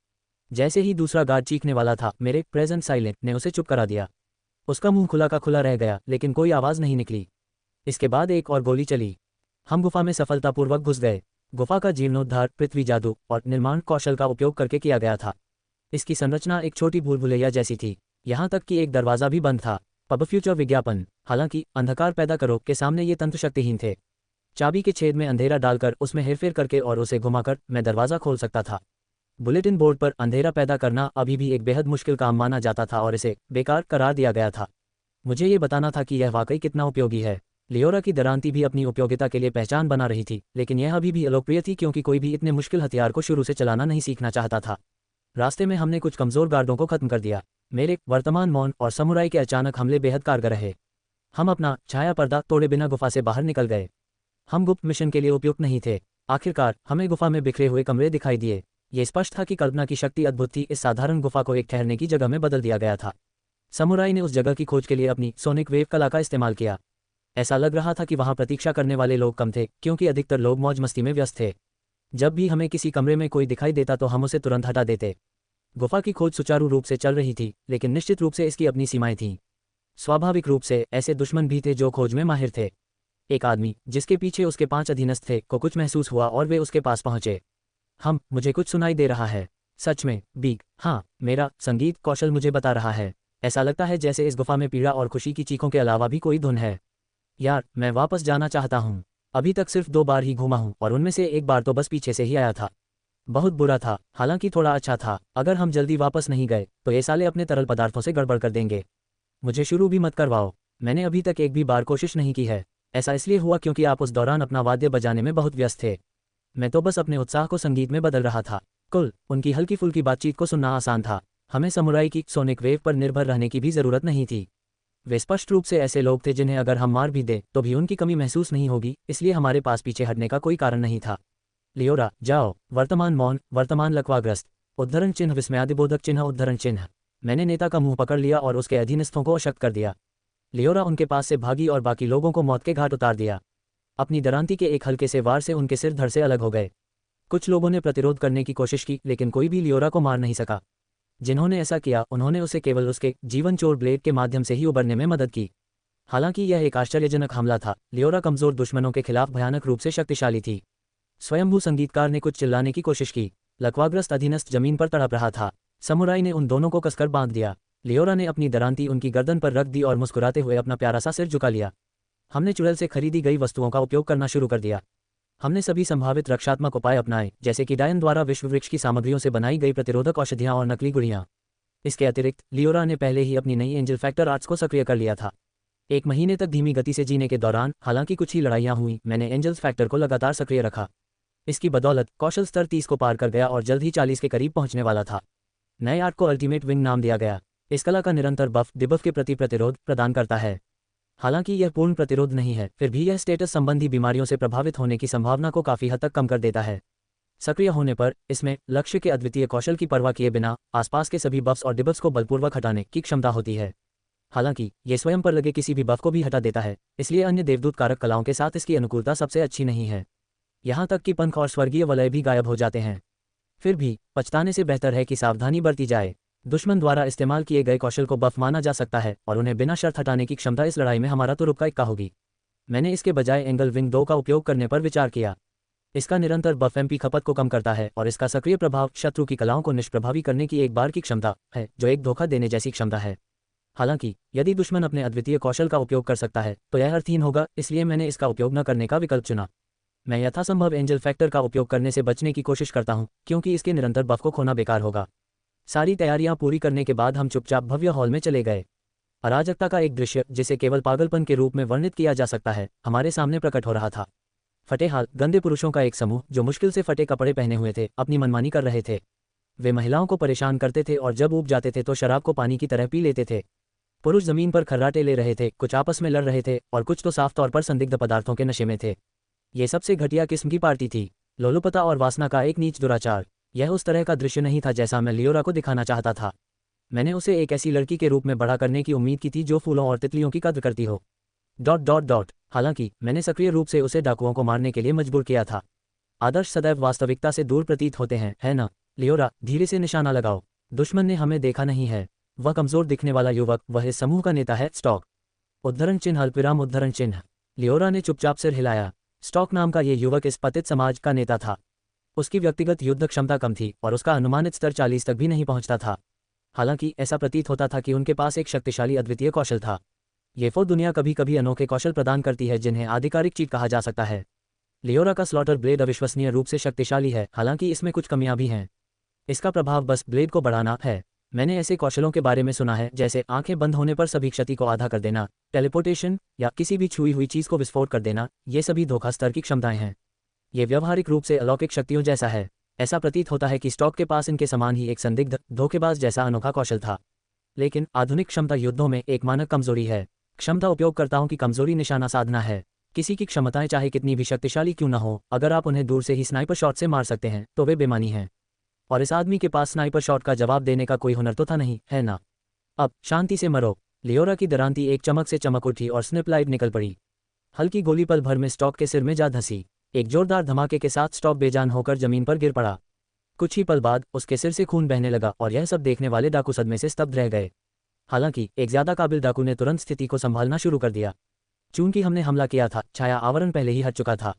जैसे ही दूसरा गार्ड चीखने वाला था मेरे प्रेजेंट साइलेंट ने उसे चुप करा दिया। उसका मुंह खुला का खुला रह गया, लेकिन कोई आवाज नहीं निकली। इसके बाद एक और गोली चली। हम गुफा में सफलतापूर्वक घुस गए। गुफा का जीर्णोद्धार पृथ्वी जादू और निर्माण कौशल का उपयोग करके किया गया था। इसकी संरचना एक छोटी भूल भुलैया जैसी थी, यहाँ तक कि एक दरवाजा भी बंद था। पब फ्यूचर विज्ञापन। हालांकि अंधकार पैदा करो के सामने ये तंत्र शक्तिहीन थे। चाबी के छेद में अंधेरा डालकर उसमें हेरफेर करके और उसे घुमाकर मैं दरवाजा खोल सकता था। बुलेटिन बोर्ड पर अंधेरा पैदा करना अभी भी एक बेहद मुश्किल काम माना जाता था और इसे बेकार करार दिया गया था। मुझे ये बताना था कि यह वाकई कितना उपयोगी है। लियोरा की दरांती भी अपनी उपयोगिता के लिए पहचान बना रही थी, लेकिन यह अभी भी अलोकप्रिय थी क्योंकि कोई भी इतने मुश्किल हथियार को शुरू से चलाना नहीं सीखना चाहता था। रास्ते में हमने कुछ कमजोर गार्डों को खत्म कर दिया। मेरे वर्तमान मौन और समुराई के अचानक हमले बेहद कारगर रहे। हम अपना छाया पर्दा तोड़े बिना गुफा से बाहर निकल गए। हम गुप्त मिशन के लिए उपयुक्त नहीं थे। आखिरकार हमें गुफा में बिखरे हुए कमरे दिखाई दिए। ये स्पष्ट था कि कल्पना की शक्ति अद्भुत थी। इस साधारण गुफा को एक ठहरने की जगह में बदल दिया गया था। समुराई ने उस जगह की खोज के लिए अपनी सोनिक वेव कला का इस्तेमाल किया। ऐसा लग रहा था कि वहां प्रतीक्षा करने वाले लोग कम थे, क्योंकि अधिकतर लोग मौज मस्ती में व्यस्त थे। जब भी हमें किसी कमरे में कोई दिखाई देता तो हम उसे तुरंत हटा देते। गुफा की खोज सुचारू रूप से चल रही थी, लेकिन निश्चित रूप से इसकी अपनी सीमाएं थीं। स्वाभाविक रूप से ऐसे दुश्मन भी थे जो खोज में माहिर थे। एक आदमी, जिसके पीछे उसके 5 अधीनस्थ थे, को कुछ महसूस हुआ और वे उसके पास पहुंचे। मुझे कुछ सुनाई दे रहा है। सच में, बीक? हाँ, मेरा संगीत कौशल मुझे बता रहा है। ऐसा लगता है जैसे इस गुफा में पीड़ा और खुशी की चीखों के अलावा भी कोई धुन है। यार, मैं वापस जाना चाहता हूँ। अभी तक सिर्फ 2 बार ही घूमा हूँ और उनमें से एक बार तो बस पीछे से ही आया था। बहुत बुरा था, हालांकि थोड़ा अच्छा था। अगर हम जल्दी वापस नहीं गए तो ये साले अपने तरल पदार्थों से गड़बड़ कर देंगे। मुझे शुरू भी मत करवाओ। मैंने अभी तक एक भी बार कोशिश नहीं की है। ऐसा इसलिए हुआ क्योंकि आप उस दौरान अपना वाद्य बजाने में बहुत व्यस्त थे। मैं तो बस अपने उत्साह को संगीत में बदल रहा था। उनकी हल्की फुल्की बातचीत को सुनना आसान था। हमें समुराई की सोनिक वेव पर निर्भर रहने की भी जरूरत नहीं थी। वे स्पष्ट रूप से ऐसे लोग थे जिन्हें अगर हम मार भी दें तो भी उनकी कमी महसूस नहीं होगी, इसलिए हमारे पास पीछे हटने का कोई कारण नहीं था। लियोरा, जाओ। वर्तमान मौन, वर्तमान लकवाग्रस्त, उद्धरण चिन्ह, विस्मयादिबोधक चिन्ह, उद्धरण चिन्ह। मैंने नेता का मुंह पकड़ लिया और उसके अधीनस्थों को अशक्त कर दिया। लियोरा उनके पास से भागी और बाकी लोगों को मौत के घाट उतार दिया। अपनी दरांती के एक हल्के से वार से उनके सिर धड़ से अलग हो गए। कुछ लोगों ने प्रतिरोध करने की कोशिश की, लेकिन कोई भी लियोरा को मार नहीं सका। जिन्होंने ऐसा किया उन्होंने उसे केवल उसके जीवन चोर ब्लेड के माध्यम से ही उबरने में मदद की। हालांकि यह एक आश्चर्यजनक हमला था। लियोरा कमजोर दुश्मनों के खिलाफ भयानक रूप से शक्तिशाली थी। स्वयंभू संगीतकार ने कुछ चिल्लाने की कोशिश की। लकवाग्रस्त अधीनस्थ जमीन पर तड़प रहा था। समुराई ने उन दोनों को कसकर बांध दिया। लियोरा ने अपनी दरांती उनकी गर्दन पर रख दी और मुस्कुराते हुए अपना प्यारा सा सिर झुका लिया। हमने चुड़ैल से खरीदी गई वस्तुओं का उपयोग करना शुरू कर दिया। हमने सभी संभावित रक्षात्मक उपाय अपनाए, जैसे कि डायन द्वारा विश्व वृक्ष की सामग्रियों से बनाई गई प्रतिरोधक औषधियां और नकली गुड़ियां। इसके अतिरिक्त लियोरा ने पहले ही अपनी नई एंजल फैक्टर आर्ट्स को सक्रिय कर लिया था। 1 महीने तक धीमी गति से जीने के दौरान, हालांकि कुछ ही लड़ाइयां हुई, मैंने एंजल्स फैक्टर को लगातार सक्रिय रखा। इसकी बदौलत कौशल स्तर 30 को पार कर गया और जल्द ही 40 के करीब पहुंचने वाला था। नए आर्ट को अल्टीमेट विंग नाम दिया गया। इस कला का निरंतर बफ डिबफ के प्रति प्रतिरोध प्रदान करता है। हालांकि यह पूर्ण प्रतिरोध नहीं है, फिर भी यह स्टेटस संबंधी बीमारियों से प्रभावित होने की संभावना को काफी हद तक कम कर देता है। सक्रिय होने पर इसमें लक्ष्य के अद्वितीय कौशल की परवाह किए बिना आसपास के सभी बफ्स और डिबफ्स को बलपूर्वक हटाने की क्षमता होती है। हालांकि ये स्वयं पर लगे किसी भी बफ को भी हटा देता है, इसलिए अन्य देवदूत कारक कलाओं के साथ इसकी अनुकूलता सबसे अच्छी नहीं है। यहाँ तक कि पंख और स्वर्गीय वलय भी गायब हो जाते हैं। फिर भी पछताने से बेहतर है कि सावधानी बरती जाए। दुश्मन द्वारा इस्तेमाल किए गए कौशल को बफ माना जा सकता है और उन्हें बिना शर्त हटाने की क्षमता इस लड़ाई में हमारा तुरुप का इक्का होगी। मैंने इसके बजाय एंगल विंग 2 का उपयोग करने पर विचार किया। इसका निरंतर बफ एमपी खपत को कम करता है और इसका सक्रिय प्रभाव शत्रु की कलाओं को निष्प्रभावी करने की एक बार की क्षमता है, जो एक धोखा देने जैसी क्षमता है। हालांकि यदि दुश्मन अपने अद्वितीय कौशल का उपयोग कर सकता है तो यह अर्थहीन होगा, इसलिए मैंने इसका उपयोग न करने का विकल्प चुना। मैं यथासंभव एंजल फैक्टर का उपयोग करने से बचने की कोशिश करता हूं, क्योंकि इसके निरंतर बफ को खोना बेकार होगा। सारी तैयारियां पूरी करने के बाद हम चुपचाप भव्य हॉल में चले गए। अराजकता का एक दृश्य, जिसे केवल पागलपन के रूप में वर्णित किया जा सकता है, हमारे सामने प्रकट हो रहा था। फटे हाल गंदे पुरुषों का एक समूह, जो मुश्किल से फटे कपड़े पहने हुए थे, अपनी मनमानी कर रहे थे। वे महिलाओं को परेशान करते थे और जब ऊब जाते थे तो शराब को पानी की तरह पी लेते थे। पुरुष जमीन पर खर्राटे ले रहे थे, कुछ आपस में लड़ रहे थे और कुछ तो साफ तौर पर संदिग्ध पदार्थों के नशे में थे। ये सबसे घटिया किस्म की पार्टी थी। लोलुपता और वासना का एक नीच दुराचार। यह उस तरह का दृश्य नहीं था जैसा मैं लियोरा को दिखाना चाहता था। मैंने उसे एक ऐसी लड़की के रूप में बड़ा करने की उम्मीद की थी जो फूलों और तितलियों की कद्र करती हो। ... हालांकि मैंने सक्रिय रूप से उसे डाकुओं को मारने के लिए मजबूर किया था। आदर्श सदैव वास्तविकता से दूर प्रतीत होते हैं, है ना? लियोरा, धीरे से निशाना लगाओ। दुश्मन ने हमें देखा नहीं है। वह कमजोर दिखने वाला युवक, वह इस समूह का नेता है। स्टॉक। उद्धरण चिन्ह, अल्पविराम उद्धरण चिन्ह। लियोरा ने चुपचाप सिर हिलाया। स्टॉक नाम का ये युवक इस पतित समाज का नेता था। उसकी व्यक्तिगत युद्ध क्षमता कम थी और उसका अनुमानित स्तर 40 तक भी नहीं पहुंचता था। हालांकि ऐसा प्रतीत होता था कि उनके पास एक शक्तिशाली अद्वितीय कौशल था। ये फो दुनिया कभी कभी अनोखे कौशल प्रदान करती है जिन्हें आधिकारिक चीट कहा जा सकता है। लियोरा का स्लॉटर ब्लेड अविश्वसनीय रूप से शक्तिशाली है, हालांकि इसमें कुछ कमियां भी हैं। इसका प्रभाव बस ब्लेड को बढ़ाना है। मैंने ऐसे कौशलों के बारे में सुना है, जैसे आंखें बंद होने पर सभी क्षति को आधा कर देना, टेलीपोर्टेशन, या किसी भी छुई हुई चीज को विस्फोट कर देना। ये सभी धोखा स्तर की क्षमताएं हैं। ये व्यवहारिक रूप से अलौकिक शक्तियों जैसा है। ऐसा प्रतीत होता है कि स्टॉक के पास इनके समान ही एक संदिग्ध धोखेबाज जैसा अनोखा कौशल था। लेकिन आधुनिक क्षमता युद्धों में एक मानक कमजोरी है। क्षमता उपयोगकर्ताओं की कमजोरी निशाना साधना है। किसी की क्षमताएं चाहे कितनी भी शक्तिशाली क्यों न हो, अगर आप उन्हें दूर से ही स्नाइपर शॉट से मार सकते हैं तो वे बेमानी हैं। और इस आदमी के पास स्नाइपर शॉट का जवाब देने का कोई हुनर तो था नहीं, है ना? अब शांति से मरो। लियोरा की दरांती एक चमक से चमक उठी और स्निप लाइट निकल पड़ी। हल्की गोली पल भर में स्टॉक के सिर में जा धंसी। एक जोरदार धमाके के साथ स्टॉक बेजान होकर जमीन पर गिर पड़ा। कुछ ही पल बाद उसके सिर से खून बहने लगा और यह सब देखने वाले डाकू सदमे से स्तब्ध रह गए। हालांकि एक ज्यादा काबिल डाकू ने तुरंत स्थिति को संभालना शुरू कर दिया। चूंकि हमने हमला किया था, छाया आवरण पहले ही हट चुका था।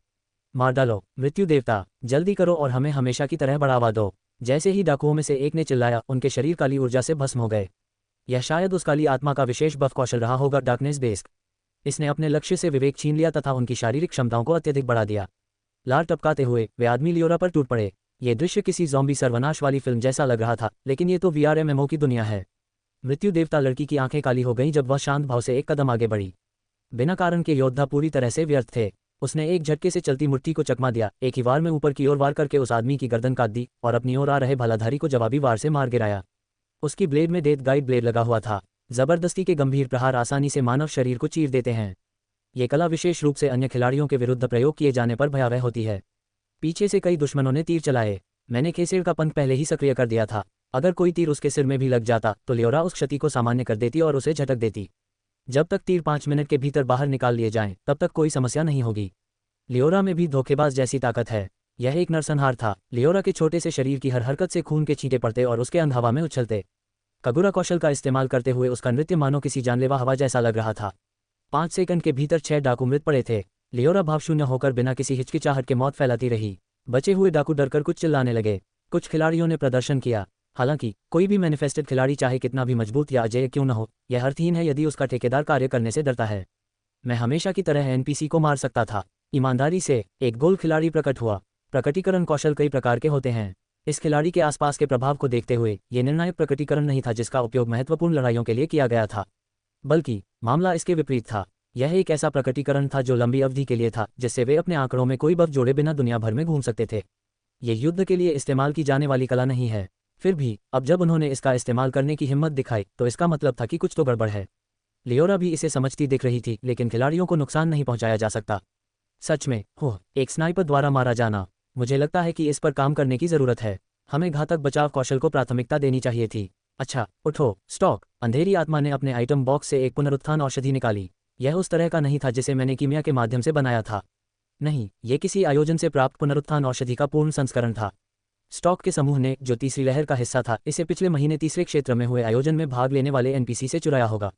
मार डालो मृत्यु देवता, जल्दी करो और हमें हमेशा की तरह बढ़ावा दो। जैसे ही डाकुओं में से एक ने चिल्लाया, उनके शरीर काली ऊर्जा से भस्म हो गए। यह शायद उस काली आत्मा का विशेष बफ कौशल रहा होगा, डार्कनेस बेस्ड। इसने अपने लक्ष्य से विवेक छीन लिया तथा उनकी शारीरिक क्षमताओं को अत्यधिक बढ़ा दिया। लार टपकाते हुए वे आदमी लियोरा पर टूट पड़े। ये दृश्य किसी ज़ॉम्बी सर्वनाश वाली फिल्म जैसा लग रहा था, लेकिन ये तो VRMMO की दुनिया है। मृत्यु देवता लड़की की आंखें काली हो गईं जब वह शांत भाव से एक कदम आगे बढ़ी। बिना कारण के योद्धा पूरी तरह से व्यर्थ थे। उसने एक झटके से चलती मुट्ठी को चकमा दिया, एक ही वार में ऊपर की ओर वार करके उस आदमी की गर्दन काट दी और अपनी ओर आ रहे भालाधारी को जवाबी वार से मार गिराया। उसकी ब्लेड में डेथ गाइड ब्लेड लगा हुआ था। जबरदस्ती के गंभीर प्रहार आसानी से मानव शरीर को चीर देते हैं। ये कला विशेष रूप से अन्य खिलाड़ियों के विरुद्ध प्रयोग किए जाने पर भयावह होती है। पीछे से कई दुश्मनों ने तीर चलाए। मैंने खेसेड़ का पंख पहले ही सक्रिय कर दिया था। अगर कोई तीर उसके सिर में भी लग जाता तो लियोरा उस क्षति को सामान्य कर देती और उसे झटक देती। जब तक तीर 5 मिनट के भीतर बाहर निकाल लिए जाएं, तब तक कोई समस्या नहीं होगी। लियोरा में भी धोखेबाज जैसी ताकत है। यह एक नरसंहार था। लियोरा के छोटे से शरीर की हर हरकत से खून के छींटे पड़ते और उसके अंग हवा में उछलते। कगुरा कौशल का इस्तेमाल करते हुए उसका नृत्य मानो किसी जानलेवा हवा जैसा लग रहा था। 5 सेकंड के भीतर 6 डाकू मृत पड़े थे। लियोरा भावशून्य होकर बिना किसी हिचकिचाहट के मौत फैलाती रही। बचे हुए डाकू डरकर कुछ चिल्लाने लगे। कुछ खिलाड़ियों ने प्रदर्शन किया। हालांकि कोई भी मैनिफेस्टेड खिलाड़ी चाहे कितना भी मजबूत या अजेय क्यों न हो, यह अर्थहीन है यदि उसका ठेकेदार कार्य करने से डरता है। मैं हमेशा की तरह NPC को मार सकता था। ईमानदारी से एक गोल खिलाड़ी प्रकट हुआ। प्रकटीकरण कौशल कई प्रकार के होते हैं। इस खिलाड़ी के आसपास के प्रभाव को देखते हुए ये निर्णायक प्रकटीकरण नहीं था जिसका उपयोग महत्वपूर्ण लड़ाइयों के लिए किया गया था, बल्कि मामला इसके विपरीत था। यह एक ऐसा प्रकटीकरण था जो लंबी अवधि के लिए था, जिससे वे अपने आंकड़ों में कोई बफ जोड़े बिना दुनिया भर में घूम सकते थे। ये युद्ध के लिए इस्तेमाल की जाने वाली कला नहीं है। फिर भी अब जब उन्होंने इसका इस्तेमाल करने की हिम्मत दिखाई तो इसका मतलब था कि कुछ तो गड़बड़ है। लियोरा भी इसे समझती दिख रही थी, लेकिन खिलाड़ियों को नुकसान नहीं पहुंचाया जा सकता। सच में, एक स्नाइपर द्वारा मारा जाना। मुझे लगता है कि इस पर काम करने की जरूरत है। हमें घातक बचाव कौशल को प्राथमिकता देनी चाहिए थी। अच्छा, उठो स्टॉक। अंधेरी आत्मा ने अपने आइटम बॉक्स से एक पुनरुत्थान औषधि निकाली। यह उस तरह का नहीं था जिसे मैंने कीमिया के माध्यम से बनाया था। नहीं, ये किसी आयोजन से प्राप्त पुनरुत्थान औषधि का पूर्ण संस्करण था। स्टॉक के समूह ने, जो तीसरी लहर का हिस्सा था, इसे पिछले महीने तीसरे क्षेत्र में हुए आयोजन में भाग लेने वाले NPC से चुराया होगा।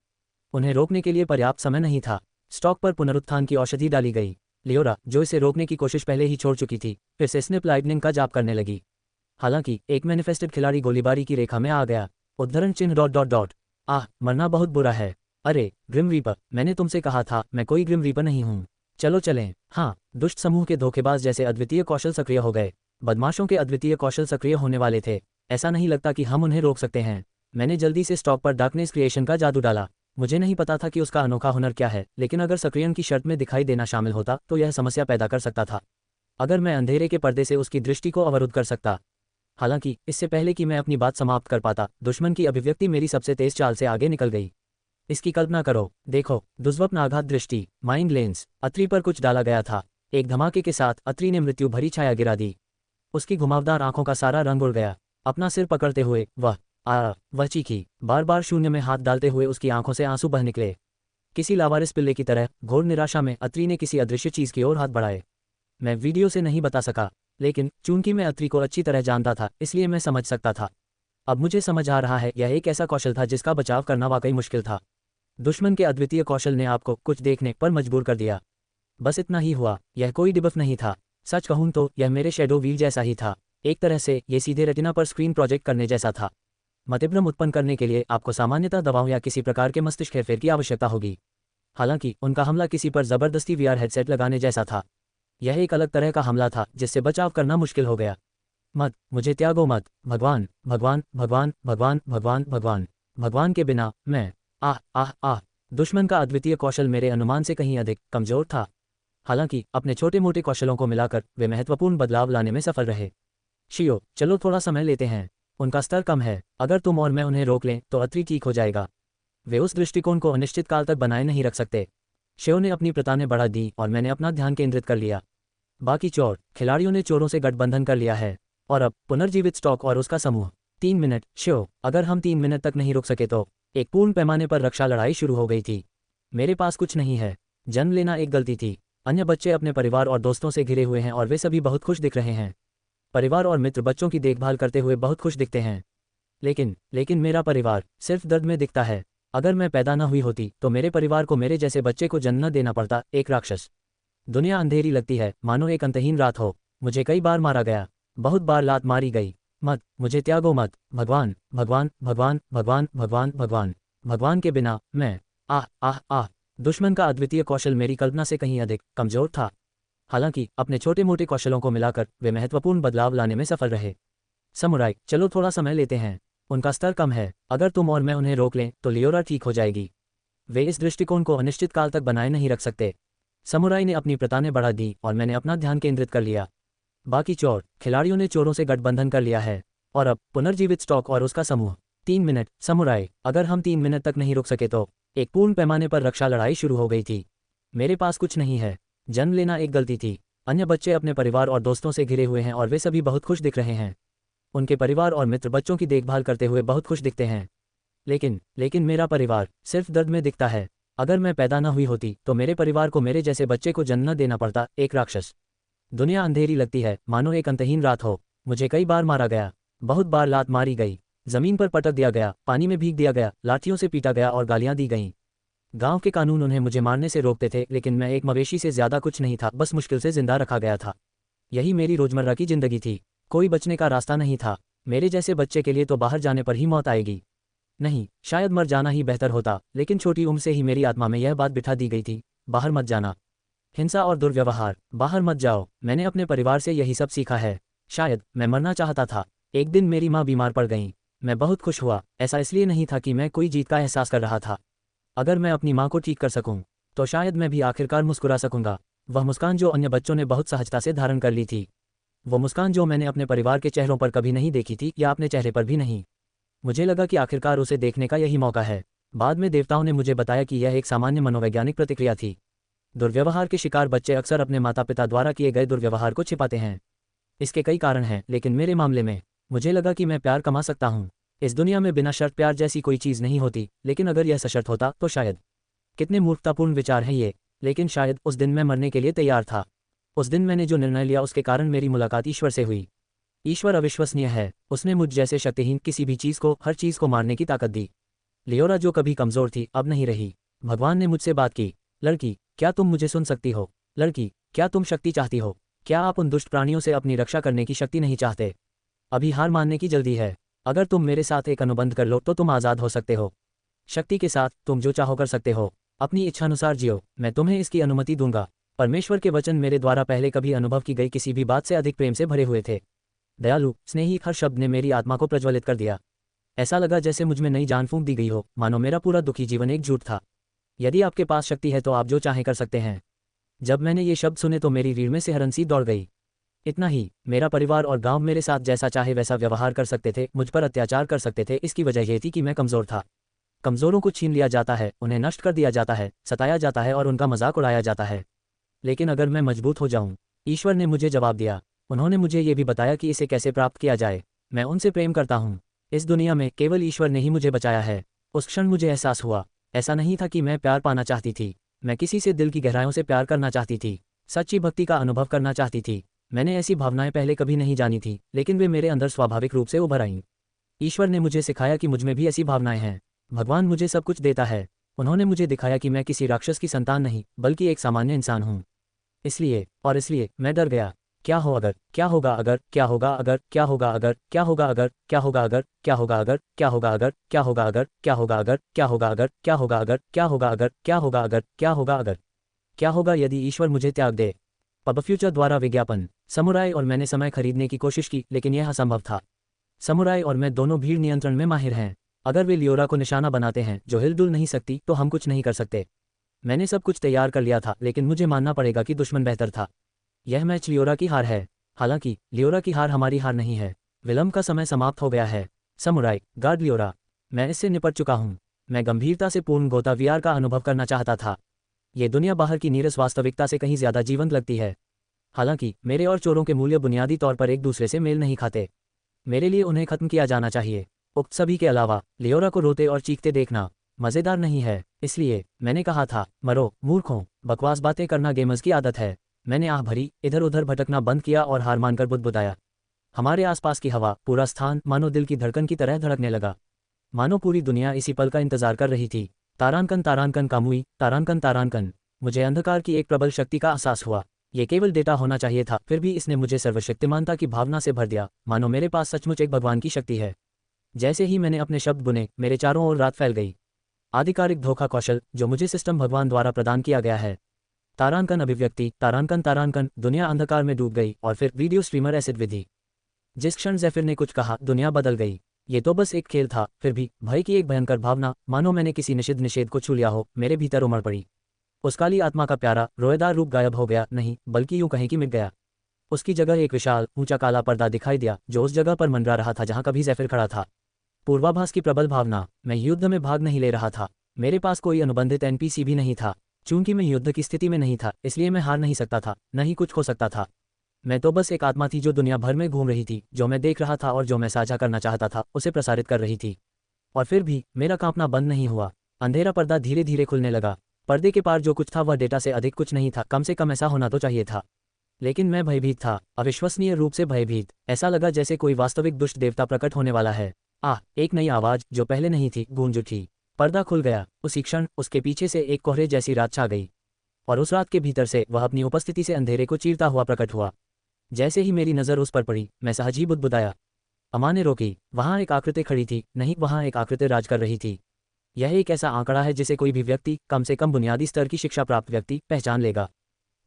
उन्हें रोकने के लिए पर्याप्त समय नहीं था। स्टॉक पर पुनरुत्थान की औषधि डाली गई। लियोरा, जो इसे रोकने की कोशिश पहले ही छोड़ चुकी थी, फिर से स्निप लाइटनिंग का जाप करने लगी। हालांकि एक मैनिफेस्टेड खिलाड़ी गोलीबारी की रेखा में आ गया। उद्धरण चिन्ह ... मरना बहुत बुरा है। अरे ग्रिम रीपर, मैंने तुमसे कहा था मैं कोई ग्रिम रीपर नहीं हूँ। चलो चलें। हाँ, दुष्ट समूह के धोखेबाज जैसे अद्वितीय कौशल सक्रिय हो गए। बदमाशों के अद्वितीय कौशल सक्रिय होने वाले थे। ऐसा नहीं लगता कि हम उन्हें रोक सकते हैं। मैंने जल्दी से स्टॉक पर डार्कनेस क्रिएशन का जादू डाला। मुझे नहीं पता था कि उसका अनोखा हुनर क्या है, लेकिन अगर सक्रियण की शर्त में दिखाई देना शामिल होता तो यह समस्या पैदा कर सकता था। अगर मैं अंधेरे के पर्दे से उसकी दृष्टि को अवरुद्ध कर सकता। हालांकि इससे पहले कि मैं अपनी बात समाप्त कर पाता, दुश्मन की अभिव्यक्ति मेरी सबसे तेज चाल से आगे निकल गई। इसकी कल्पना करो, देखो, दुष्स्वप्न आघात दृष्टि, माइंड लेंस। अत्री पर कुछ डाला गया था। एक धमाके के साथ अत्री ने मृत्यु भरी छाया गिरा दी। उसकी घुमावदार आंखों का सारा रंग उड़ गया। अपना सिर पकड़ते हुए वह चीखी। बार बार शून्य में हाथ डालते हुए उसकी आंखों से आंसू बह निकले। किसी लावारिस पिल्ले की तरह घोर निराशा में अत्री ने किसी अदृश्य चीज की ओर हाथ बढ़ाए। मैं वीडियो से नहीं बता सका, लेकिन चूंकि मैं अत्री को अच्छी तरह जानता था, इसलिए मैं समझ सकता था। अब मुझे समझ आ रहा है, यह एक ऐसा कौशल था जिसका बचाव करना वाकई मुश्किल था। दुश्मन के अद्वितीय कौशल ने आपको कुछ देखने पर मजबूर कर दिया। बस इतना ही हुआ। यह कोई डिबफ नहीं था। सच कहूं तो यह मेरे शैडो व्हील जैसा ही था। एक तरह से ये सीधे रेटिना पर स्क्रीन प्रोजेक्ट करने जैसा था। मतिभ्रम उत्पन्न करने के लिए आपको सामान्यतः दवाओं या किसी प्रकार के मस्तिष्क हेरफेर की आवश्यकता होगी। हालांकि उनका हमला किसी पर जबरदस्ती VR हेडसेट लगाने जैसा था। यह एक अलग तरह का हमला था जिससे बचाव करना मुश्किल हो गया। मत, मुझे त्यागो मत। भगवान भगवान भगवान भगवान भगवान भगवान भगवान के बिना मैं दुश्मन का अद्वितीय कौशल मेरे अनुमान से कहीं अधिक कमजोर था। हालांकि अपने छोटे मोटे कौशलों को मिलाकर वे महत्वपूर्ण बदलाव लाने में सफल रहे। शियो, चलो थोड़ा समय लेते हैं। उनका स्तर कम है। अगर तुम और मैं उन्हें रोक लें तो अत्री ठीक हो जाएगा। वे उस दृष्टिकोण को अनिश्चित काल तक बनाए नहीं रख सकते। शियो ने अपनी प्रतानें बढ़ा दी और मैंने अपना ध्यान केंद्रित कर लिया। बाकी चोर खिलाड़ियों ने चोरों से गठबंधन कर लिया है। और अब पुनर्जीवित स्टॉक और उसका समूह। 3 मिनट। श्यो, अगर हम 3 मिनट तक नहीं रुक सके तो। एक पूर्ण पैमाने पर रक्षा लड़ाई शुरू हो गई थी। मेरे पास कुछ नहीं है। जन्म लेना एक गलती थी। अन्य बच्चे अपने परिवार और दोस्तों से घिरे हुए हैं और वे सभी बहुत खुश दिख रहे हैं। परिवार और मित्र बच्चों की देखभाल करते हुए बहुत खुश दिखते हैं। लेकिन मेरा परिवार सिर्फ दर्द में दिखता है। अगर मैं पैदा न हुई होती तो मेरे परिवार को मेरे जैसे बच्चे को जन्म न देना पड़ता। एक राक्षस। दुनिया अंधेरी लगती है, मानो एक अंतहीन रात हो। मुझे कई बार मारा गया, बहुत बार लात मारी गई। मत, मुझे त्यागो मत। भगवान, भगवान, भगवान, भगवान, भगवान, भगवान, भगवान के बिना मैं। आह आह आह। दुश्मन का अद्वितीय कौशल मेरी कल्पना से कहीं अधिक कमजोर था। हालांकि अपने छोटे मोटे कौशलों को मिलाकर वे महत्वपूर्ण बदलाव लाने में सफल रहे। समुराई, चलो थोड़ा समय लेते हैं। उनका स्तर कम है, अगर तुम और मैं उन्हें रोक लें तो लियोरा ठीक हो जाएगी। वे इस दृष्टिकोण को अनिश्चित काल तक बनाए नहीं रख सकते। समुराई ने अपनी प्रतानें बढ़ा दी और मैंने अपना ध्यान केंद्रित कर लिया। बाकी चोर खिलाड़ियों ने चोरों से गठबंधन कर लिया है। और अब पुनर्जीवित स्टॉक और उसका समूह। 3 मिनट। समुराई, अगर हम 3 मिनट तक नहीं रुक सके तो। एक पूर्ण पैमाने पर रक्षा लड़ाई शुरू हो गई थी। मेरे पास कुछ नहीं है। जन्म लेना एक गलती थी। अन्य बच्चे अपने परिवार और दोस्तों से घिरे हुए हैं और वे सभी बहुत खुश दिख रहे हैं। उनके परिवार और मित्र बच्चों की देखभाल करते हुए बहुत खुश दिखते हैं। लेकिन मेरा परिवार सिर्फ दर्द में दिखता है। अगर मैं पैदा न हुई होती तो मेरे परिवार को मेरे जैसे बच्चे को जन्म न देना पड़ता। एक राक्षस। दुनिया अंधेरी लगती है, मानो एक अंतहीन रात हो। मुझे कई बार मारा गया, बहुत बार लात मारी गई। जमीन पर पटक दिया गया, पानी में भीग दिया गया, लाठियों से पीटा गया और गालियां दी गईं। गांव के कानून उन्हें मुझे मारने से रोकते थे, लेकिन मैं एक मवेशी से ज्यादा कुछ नहीं था, बस मुश्किल से जिंदा रखा गया था। यही मेरी रोजमर्रा की जिंदगी थी। कोई बचने का रास्ता नहीं था। मेरे जैसे बच्चे के लिए तो बाहर जाने पर ही मौत आएगी। नहीं, शायद मर जाना ही बेहतर होता, लेकिन छोटी उम्र से ही मेरी आत्मा में यह बात बिठा दी गई थी, बाहर मत जाना। हिंसा और दुर्व्यवहार, बाहर मत जाओ। मैंने अपने परिवार से यही सब सीखा है। शायद मैं मरना चाहता था। एक दिन मेरी माँ बीमार पड़ गईं। मैं बहुत खुश हुआ। ऐसा इसलिए नहीं था कि मैं कोई जीत का एहसास कर रहा था। अगर मैं अपनी माँ को ठीक कर सकूं, तो शायद मैं भी आखिरकार मुस्कुरा सकूंगा। वह मुस्कान जो अन्य बच्चों ने बहुत सहजता से धारण कर ली थी। वो मुस्कान जो मैंने अपने परिवार के चेहरों पर कभी नहीं देखी थी, या अपने चेहरे पर भी नहीं। मुझे लगा कि आखिरकार उसे देखने का यही मौका है। बाद में देवताओं ने मुझे बताया कि यह एक सामान्य मनोवैज्ञानिक प्रतिक्रिया थी। दुर्व्यवहार के शिकार बच्चे अक्सर अपने माता पिता द्वारा किए गए दुर्व्यवहार को छिपाते हैं। इसके कई कारण हैं, लेकिन मेरे मामले में मुझे लगा कि मैं प्यार कमा सकता हूँ। इस दुनिया में बिना शर्त प्यार जैसी कोई चीज़ नहीं होती, लेकिन अगर यह सशर्त होता तो शायद। कितने मूर्खतापूर्ण विचार हैं ये, लेकिन शायद उस दिन मैं मरने के लिए तैयार था। उस दिन मैंने जो निर्णय लिया उसके कारण मेरी मुलाकात ईश्वर से हुई। ईश्वर अविश्वसनीय है। उसने मुझ जैसे शक्तिहीन किसी भी चीज़ को, हर चीज़ को मारने की ताकत दी। लियोरा जो कभी कमज़ोर थी अब नहीं रही। भगवान ने मुझसे बात की। लड़की, क्या तुम मुझे सुन सकती हो? लड़की, क्या तुम शक्ति चाहती हो? क्या आप उन दुष्ट प्राणियों से अपनी रक्षा करने की शक्ति नहीं चाहते? अभी हार मानने की जल्दी है। अगर तुम मेरे साथ एक अनुबंध कर लो तो तुम आज़ाद हो सकते हो। शक्ति के साथ तुम जो चाहो कर सकते हो। अपनी इच्छानुसार जियो, मैं तुम्हें इसकी अनुमति दूंगा। परमेश्वर के वचन मेरे द्वारा पहले कभी अनुभव की गई किसी भी बात से अधिक प्रेम से भरे हुए थे। दयालु, स्नेही हर शब्द ने मेरी आत्मा को प्रज्वलित कर दिया। ऐसा लगा जैसे मुझ में नई जान फूंक दी गई हो, मानो मेरा पूरा दुखी जीवन एक झूठ था। यदि आपके पास शक्ति है तो आप जो चाहें कर सकते हैं। जब मैंने ये शब्द सुने तो मेरी रीढ़ में से हरन सी दौड़ गई। इतना ही, मेरा परिवार और गांव मेरे साथ जैसा चाहे वैसा व्यवहार कर सकते थे, मुझ पर अत्याचार कर सकते थे। इसकी वजह यह थी कि मैं कमज़ोर था। कमज़ोरों को छीन लिया जाता है, उन्हें नष्ट कर दिया जाता है, सताया जाता है और उनका मजाक उड़ाया जाता है। लेकिन अगर मैं मजबूत हो जाऊं, ईश्वर ने मुझे जवाब दिया। उन्होंने मुझे ये भी बताया कि इसे कैसे प्राप्त किया जाए। मैं उनसे प्रेम करता हूँ। इस दुनिया में केवल ईश्वर ने ही मुझे बचाया है। उस क्षण मुझे एहसास हुआ, ऐसा नहीं था कि मैं प्यार पाना चाहती थी। मैं किसी से दिल की गहराइयों से प्यार करना चाहती थी, सच्ची भक्ति का अनुभव करना चाहती थी। मैंने ऐसी भावनाएं पहले कभी नहीं जानी थी, लेकिन वे मेरे अंदर स्वाभाविक रूप से उभर आईं। ईश्वर ने मुझे सिखाया कि मुझ में भी ऐसी भावनाएं हैं। भगवान मुझे सब कुछ देता है। उन्होंने मुझे दिखाया कि मैं किसी राक्षस की संतान नहीं, बल्कि एक सामान्य इंसान हूँ। इसलिए मैं डर गया। क्या हो अगर, क्या होगा अगर, क्या होगा अगर, क्या होगा अगर, क्या होगा अगर, क्या होगा अगर, क्या होगा अगर, क्या होगा अगर, क्या होगा अगर, क्या होगा अगर, क्या होगा अगर, क्या होगा अगर, क्या होगा अगर, क्या होगा अगर, क्या होगा अगर, क्या होगा यदि ईश्वर मुझे त्याग दे। पब फ्यूचर द्वारा विज्ञापन। समुराई और मैंने समय खरीदने की कोशिश की, लेकिन यह असंभव था। समुराई और मैं दोनों भीड़ नियंत्रण में माहिर हैं। अगर वे लियोरा को निशाना बनाते हैं जो हिलडुल नहीं सकती, तो हम कुछ नहीं कर सकते। मैंने सब कुछ तैयार कर लिया था, लेकिन मुझे मानना पड़ेगा कि दुश्मन बेहतर था। यह मैच लियोरा की हार है। हालांकि लियोरा की हार हमारी हार नहीं है। विलंब का समय समाप्त हो गया है। समुराई, गार्ड लियोरा, मैं इससे निपट चुका हूँ। मैं गंभीरता से पूर्ण गोता वीआर का अनुभव करना चाहता था। ये दुनिया बाहर की नीरस वास्तविकता से कहीं ज्यादा जीवंत लगती है। हालांकि मेरे और चोरों के मूल्य बुनियादी तौर पर एक दूसरे से मेल नहीं खाते। मेरे लिए उन्हें खत्म किया जाना चाहिए। उक्त सभी के अलावा लियोरा को रोते और चीखते देखना मज़ेदार नहीं है। इसलिए मैंने कहा था, मरो मूर्खों, बकवास बातें करना गेमर्स की आदत है। मैंने आह भरी, इधर उधर भटकना बंद किया और हार मानकर बुदबुदाया। हमारे आसपास की हवा, पूरा स्थान मानो दिल की धड़कन की तरह धड़कने लगा। मानो पूरी दुनिया इसी पल का इंतजार कर रही थी। तारांकन तारांकन कामुई, तारांकन तारांकन। मुझे अंधकार की एक प्रबल शक्ति का एहसास हुआ। ये केवल डेटा होना चाहिए था, फिर भी इसने मुझे सर्वशक्तिमानता की भावना से भर दिया, मानो मेरे पास सचमुच एक भगवान की शक्ति है। जैसे ही मैंने अपने शब्द बुने, मेरे चारों ओर रात फैल गई। आधिकारिक धोखा कौशल जो मुझे सिस्टम भगवान द्वारा प्रदान किया गया है। तारांकन अभिव्यक्ति, तारांकन तारांकन। दुनिया अंधकार में डूब गई और फिर वीडियो स्ट्रीमर एसिड विधि। जिस क्षण ज़ेफिर ने कुछ कहा, दुनिया बदल गई। ये तो बस एक खेल था, फिर भी भय की एक भयंकर भावना, मानो मैंने किसी निषिद्ध निषेध को छू लिया हो, मेरे भीतर उमड़ पड़ी। उस काली आत्मा का प्यारा रोएदार रूप गायब हो गया, नहीं बल्कि यूं कहीं कि मिट गया। उसकी जगह एक विशाल ऊंचा काला पर्दा दिखाई दिया, जो उस जगह पर मंडरा रहा था जहां कभी ज़ेफिर खड़ा था। पूर्वाभास की प्रबल भावना। मैं युद्ध में भाग नहीं ले रहा था। मेरे पास कोई अनुबंधित एनपीसी भी नहीं था। चूंकि मैं युद्ध की स्थिति में नहीं था, इसलिए मैं हार नहीं सकता था, न ही कुछ खो सकता था। मैं तो बस एक आत्मा थी जो दुनिया भर में घूम रही थी। जो मैं देख रहा था और जो मैं साझा करना चाहता था, उसे प्रसारित कर रही थी। और फिर भी मेरा कांपना बंद नहीं हुआ। अंधेरा पर्दा धीरे धीरे खुलने लगा। पर्दे के पार जो कुछ था वह डेटा से अधिक कुछ नहीं था, कम से कम ऐसा होना तो चाहिए था। लेकिन मैं भयभीत था, अविश्वसनीय रूप से भयभीत। ऐसा लगा जैसे कोई वास्तविक दुष्ट देवता प्रकट होने वाला है। एक नई आवाज जो पहले नहीं थी गूंज उठी। पर्दा खुल गया। उसी क्षण उसके पीछे से एक कोहरे जैसी रात छा गई, और उस रात के भीतर से वह अपनी उपस्थिति से अंधेरे को चीरता हुआ प्रकट हुआ। जैसे ही मेरी नज़र उस पर पड़ी, मैं सहज ही बुदबुदाया। अमा ने रोकी। वहाँ एक आकृति खड़ी थी। नहीं, वहाँ एक आकृति राज कर रही थी। यह एक ऐसा आंकड़ा है जिसे कोई भी व्यक्ति, कम से कम बुनियादी स्तर की शिक्षा प्राप्त व्यक्ति, पहचान लेगा।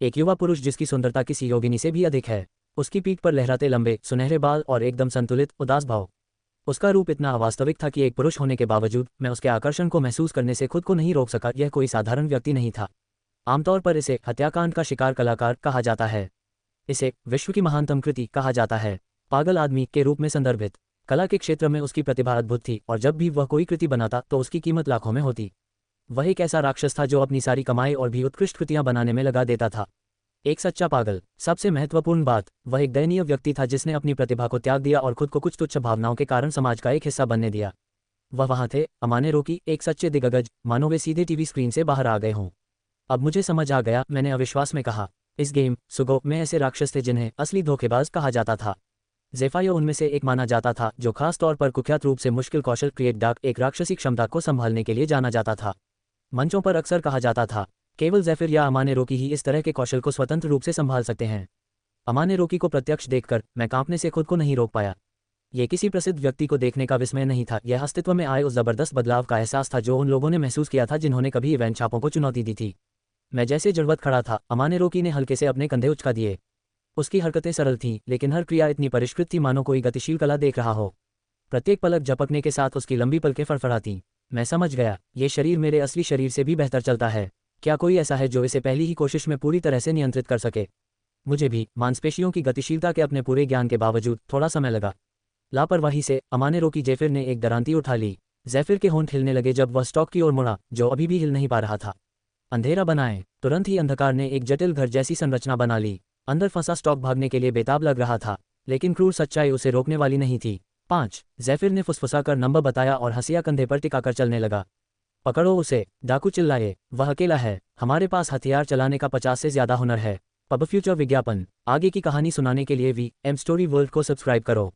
एक युवा पुरुष जिसकी सुंदरता किसी योगिनी से भी अधिक है। उसकी पीठ पर लहराते लंबे सुनहरे बाल और एकदम संतुलित उदास भाव। उसका रूप इतना अवास्तविक था कि एक पुरुष होने के बावजूद मैं उसके आकर्षण को महसूस करने से खुद को नहीं रोक सका। यह कोई साधारण व्यक्ति नहीं था। आमतौर पर इसे हत्याकांड का शिकार कलाकार कहा जाता है। इसे विश्व की महानतम कृति कहा जाता है। पागल आदमी के रूप में संदर्भित। कला के क्षेत्र में उसकी प्रतिभा अद्भुत थी, और जब भी वह कोई कृति बनाता तो उसकी कीमत लाखों में होती। वह एक ऐसा राक्षस था जो अपनी सारी कमाई और भी उत्कृष्ट कृतियां बनाने में लगा देता था। एक सच्चा पागल। सबसे महत्वपूर्ण बात, वह एक दयनीय व्यक्ति था जिसने अपनी प्रतिभा को त्याग दिया और खुद को कुछ तुच्छ भावनाओं के कारण समाज का एक हिस्सा बनने दिया। वह वहां थे, अमा ने रोकी, एक सच्चे दिग्गज, मानो वे सीधे टीवी स्क्रीन से बाहर आ गए हों। अब मुझे समझ आ गया, मैंने अविश्वास में कहा। इस गेम सुगो में ऐसे राक्षस थे जिन्हें असली धोखेबाज कहा जाता था। ज़ेफायो उनमें से एक माना जाता था, जो खास तौर पर कुख्यात रूप से मुश्किल कौशल क्रिएट डार्क, एक राक्षसी क्षमता को संभालने के लिए जाना जाता था। मंचों पर अक्सर कहा जाता था, केवल ज़ेफिर या अमा ने रोकी ही इस तरह के कौशल को स्वतंत्र रूप से संभाल सकते हैं। अमा ने रोकी को प्रत्यक्ष देखकर मैं कांपने से खुद को नहीं रोक पाया। यह किसी प्रसिद्ध व्यक्ति को देखने का विस्मय नहीं था, यह अस्तित्व में आए उस जबरदस्त बदलाव का एहसास था जो उन लोगों ने महसूस किया था जिन्होंने कभी इवेंट छापों को चुनौती दी थी। मैं जैसे जड़वत खड़ा था, अमा ने रोकी ने हल्के से अपने कंधे उचका दिए। उसकी हरकतें सरल थीं, लेकिन हर क्रिया इतनी परिष्कृत थी मानो कोई गतिशील कला देख रहा हो। प्रत्येक पलक झपकने के साथ उसकी लंबी पलकें फड़फड़ाती। मैं समझ गया, ये शरीर मेरे असली शरीर से भी बेहतर चलता है। क्या कोई ऐसा है जो इसे पहली ही कोशिश में पूरी तरह से नियंत्रित कर सके? मुझे भी मांसपेशियों की गतिशीलता के अपने पूरे ज्ञान के बावजूद थोड़ा समय लगा। लापरवाही से अमा ने रोकी। ज़ेफिर ने एक दरांती उठा ली। ज़ेफिर के होंठ हिलने लगे जब वह स्टॉक की ओर मुड़ा, जो अभी भी हिल नहीं पा रहा था। अंधेरा बनाए। तुरंत ही अंधकार ने एक जटिल घर जैसी संरचना बना ली। अंदर फंसा स्टॉक भागने के लिए बेताब लग रहा था, लेकिन क्रूर सच्चाई उसे रोकने वाली नहीं थी। 5 ज़ेफिर ने फुसफुसाकर नंबर बताया और हंसिया कंधे पर टिकाकर चलने लगा। पकड़ो उसे, डाकू चिल्लाए। वह अकेला है। हमारे पास हथियार चलाने का 50 से ज्यादा हुनर है। पब फ्यूचर विज्ञापन। आगे की कहानी सुनाने के लिए VM स्टोरी वर्ल्ड को सब्सक्राइब करो।